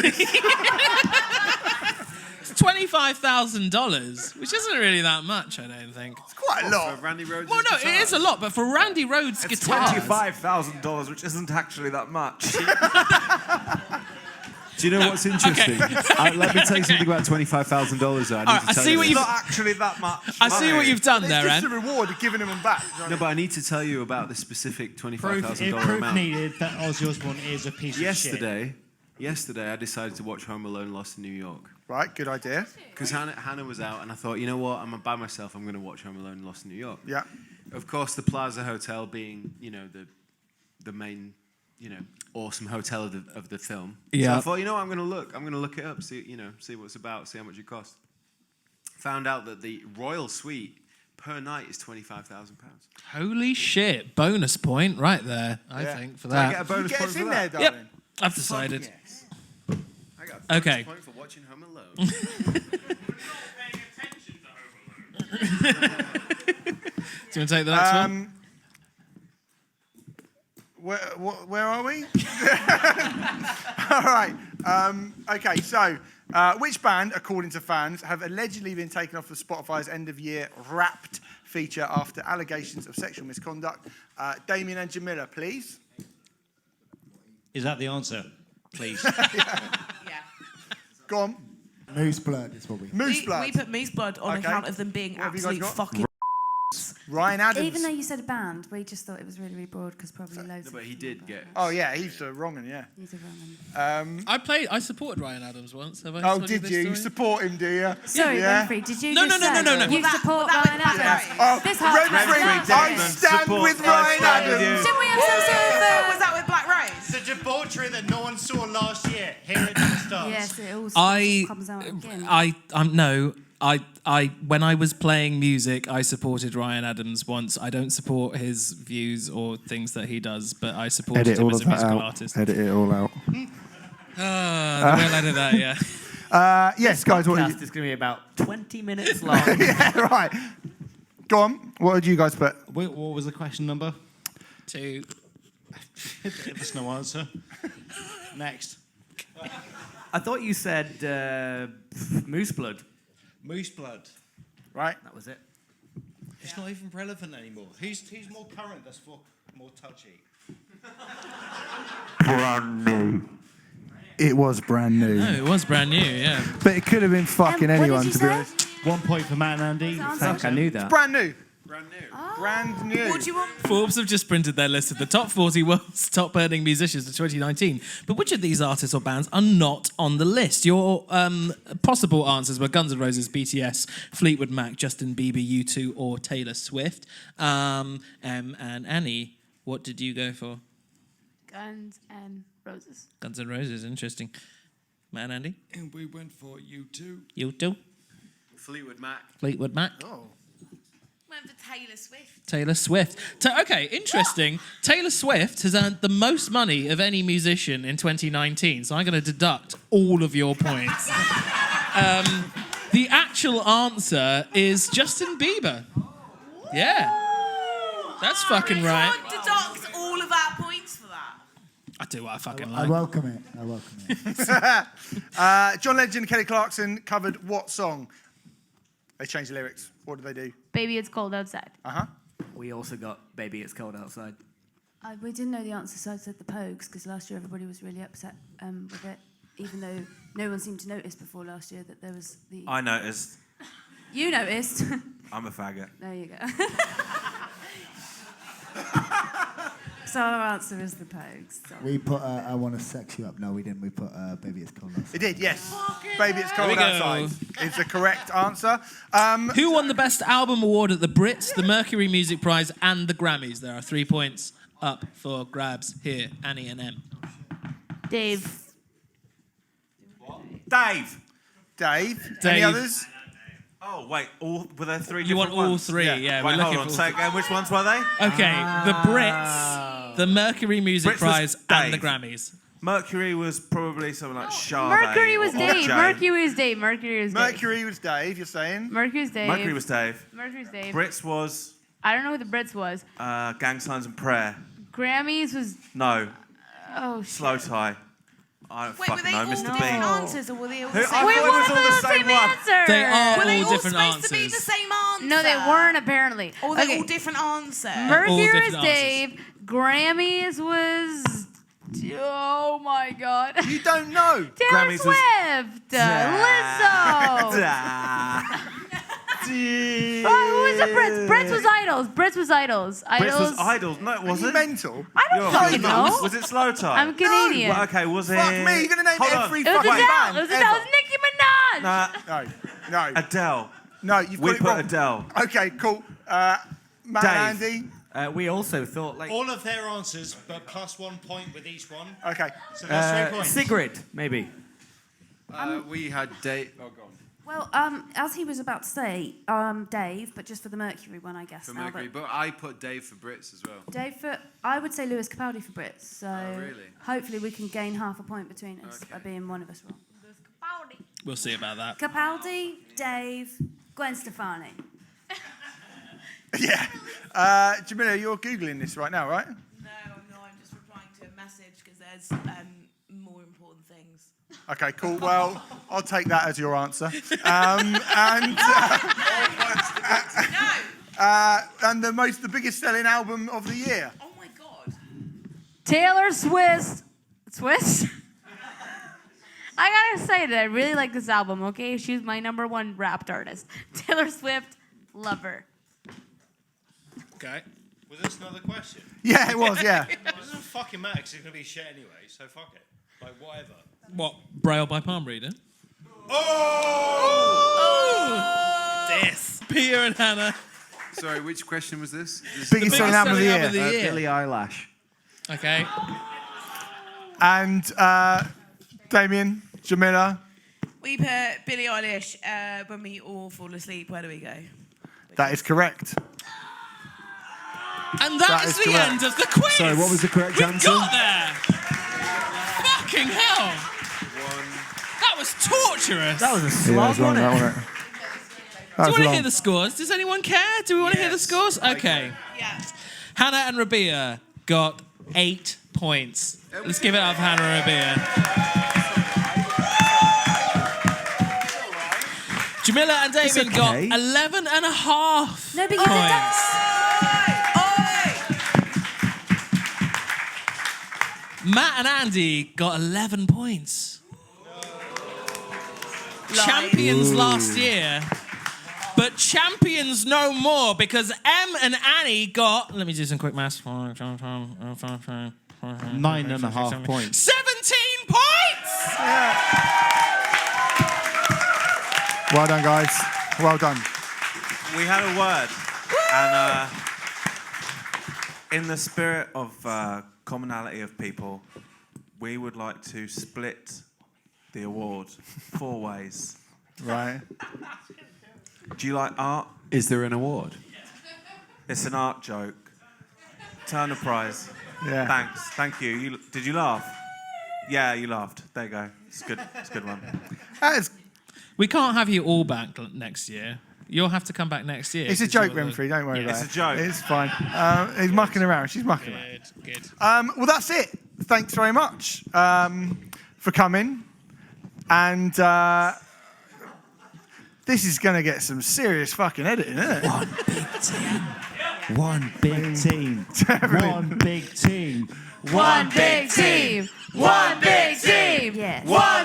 It's $25,000, which isn't really that much, I don't think. It's quite a lot. For Randy Rhoads' Well, no, it is a lot, but for Randy Rhoads' It's guitars... $25,000, which isn't actually that much. Do you know what's interesting? Let me tell you something about $25,000. I see what It's you've... not actually that much. I see what you've done there, It's just Ed. a reward of giving them back. No, but I need to tell you about the specific $25,000 Proof amount. needed that Ozzy Osbourne is a piece of shit. Yesterday, I decided to watch Home Alone: Lost in New York. Right, good idea. Because Hannah was out, and I thought, you know what? I'm by myself. I'm going to watch Home Alone: Lost in New York. Yeah. Of course, the Plaza Hotel being, the main, awesome hotel of the film. Yeah. So I thought, I'm going to look. I'm going to look it up, see what it's about, see how much it costs. Found out that the Royal Suite per night is £25,000. Holy shit. Bonus point right there, I think, for Do I that. get a bonus point for that? darling. Yep, I've decided. Yes. I got a bonus Okay. point for watching Home Alone. Do you want to take the next one? Where are we? All right. Okay, so which band, according to fans, have allegedly been taken off of Spotify's end-of-year Wrapped feature after allegations of sexual misconduct? Damien and Djamila, please. Is that the answer? Please. Yeah. Go on. Moose blood is what we. Moose blood. We put Moose Blood on Okay. account of them being What have you guys absolute got? fucking. Ryan Adams. Even though you said a band, we just thought it was really, really broad because probably loads No, of but he people did got get. that. Oh yeah, he's a wrong one. Yeah. He's a wrong one. I supported Ryan Adams once. Have I Oh, told did this you? You story? support him, do you? Sorry, Yeah. Remfry, did you No, just no, no, say no, no, no. you support Was that Ryan with Black Adams? Rose? Oh, This whole time Remfry, was I that. stand Support with us, Ryan stand with Adams. Didn't we have some sort of Was that with Black Rose? The debauchery that no one saw last year. Here it starts. Yes, it all I comes out again. when I was playing music, I supported Ryan Adams once. I don't support his views or things that he does, but I supported him as a musical artist. Edit it all out. The way I edit that, yeah. Yes, guys. What Podcast is going to be about 20 minutes long. yeah, right. Go on. What did you guys put? Wait, what was the question number? 2. There's no answer. Next. I thought you said Moose Blood. Moose blood. Right. That was it. It's not even relevant anymore. Who's more current? That's more touchy. Brand new. It was brand new. No, it was brand new, yeah. But it could have been fucking what did anyone, you to be say? honest. 1 point for Matt and Andy. Fuck, I knew that. Brand new. Brand new. Brand new. What do you want? Forbes have just printed their list of the top 40 world's top earning musicians of 2019. But which of these artists or bands are not on the list? Your possible answers were Guns N' Roses, BTS, Fleetwood Mac, Justin Bieber, U2, or Taylor Swift. And Annie, what did you go for? Guns and Roses. Guns N' Roses, interesting. Matt and Andy? And we went for U2. U2. Fleetwood Mac. Fleetwood Mac. Oh. Went for Taylor Swift. Taylor Swift. Okay, interesting. Taylor Swift has earned the most money of any musician in 2019, so I'm going to deduct all of your points. The actual answer is Justin Bieber. Yeah. That's fucking right. Can't deduct all of our points for that. I do what I fucking I like. welcome it. I welcome it. John Legend and Kelly Clarkson covered what song? They changed the lyrics. What did they do? Baby, it's cold outside. Uh-huh. We also got Baby It's Cold Outside. We didn't know the answer, so I said the Pogues, because last year everybody was really upset with it, even though no one seemed to notice before last year that there was the... I noticed. You noticed. I'm a faggot. There you go. So our answer is the Pogues. So. We put I Want to Sex You Up. No, we didn't. We put Baby It's Cold Outside. It did, yes. Baby It's There we Cold go. Outside is the correct answer. Who won the Best Album Award at the Brits, the Mercury Music Prize, and the Grammys? There are 3 points up for grabs here. Annie and Em. Dave. Dave. Any others? Oh, wait. Were there 3 You want different all ones? 3, yeah. Wait, we're hold looking on. for Say again, which ones were they? Okay, the Brits, the Mercury Music Brits was Prize, and the Dave. Grammys. Mercury was probably something like Sade. Mercury was or Dave. Jane. Mercury was Dave. Mercury was Dave. Mercury was Dave, you're saying? Mercury's Dave. Mercury was Dave. Mercury's Dave. Brits was I don't know who the Brits was. Gang Signs and Prayer. Grammys was... No. Oh, Slow Tie. I don't Wait, were fucking they know, all Mr. different Bean. answers, or were they all Who- the I same? thought it was all the same one. answer. They are Were they all all different supposed to be the answers. same answer? No, they weren't, apparently. Or they're Okay. all different answers? Mercury was different Dave. Grammys was... Oh, my God. You don't know. Taylor Grammys was- Swift. Lizzo. Oh, who was the Brits? Brits was Idols. Brits was Idols. Brits was Idols. No, it Are you wasn't. mental? I don't You're fucking nuts. know. Was it Slow Tie? I'm Canadian. Well, okay, was it... Fuck me, you're going to name Hold on. every It was fucking Adele. band It was ever. Adele. It was Nicki Minaj. Nah, No. Adele. No, you've We got it put wrong. Adele. Okay, cool. Matt and Dave. Andy? We also thought, like... All of their answers, but plus 1 point with each one. Okay. So that's 3 points. Sigrid, maybe. We had Dave. Oh, go on. Well, as he was about to say, Dave, but just for the Mercury one, I guess. For now, Mercury, but I put Dave for Brits as well. Dave for, I would say Lewis Capaldi for Brits. So really? hopefully we can gain half a point between us by being one of us wrong. We'll see about that. Capaldi, Dave, Gwen Stefani. Yeah. Djamila, you're Googling this right now, right? No, I'm not. I'm just replying to a message because there's more important things. Okay, cool. Well, I'll take that as your answer. And the biggest selling album of the year. Oh my God. Taylor Swift. Swift? I gotta say that I really like this album, okay? She's my #1 rap artist. Taylor Swift, love her. Okay. Was this another question? Yeah, it was, yeah. It doesn't fucking matter because it's going to be shit anyway, so fuck it. Like, whatever. What? Braille by palm reader? Death. Pierre and Hannah. Sorry, which question was this? Biggest selling album of the year. Billie Eilish. Okay. And Damien, Djamila. We put Billie Eilish, When We All Fall Asleep. Where do we go? That is correct. And that is the correct. end of the quiz. Sorry, what was the correct We've answer? got there. Fucking hell. That was torturous. That was a slog, wasn't it? Do you want to hear the scores? Does anyone care? Do we want to hear the scores? Okay. Yeah. Hannah and Rabea got 8 points. Let's give it up for Hannah and Rabea. Djamila and Damien got 11 and a half No, but you points. Matt and Andy got 11 points. Champions last year. but champions no more because Em and Annie got. Let me do some quick maths. 9.5 points. 17 points. Well done, guys. Well done. We had a word, and in the spirit of commonality of people, we would like to split the award 4 ways. Right. Do you like art? Is there an award? It's an art joke. Turner Prize. Yeah. Thanks. Thank you. Did you laugh? Yeah, you laughed. There you go. It's good. It's a good one. We can't have you all back next year. You'll have to come back next year. It's a joke, Remfry. Don't worry about it. It's a joke. It's fine. He's mucking around. She's mucking around. Good. Well, that's it. Thanks very much for coming. And this is going to get some serious fucking editing, isn't it? One big team. One big team. One big team. One big team. Yes. One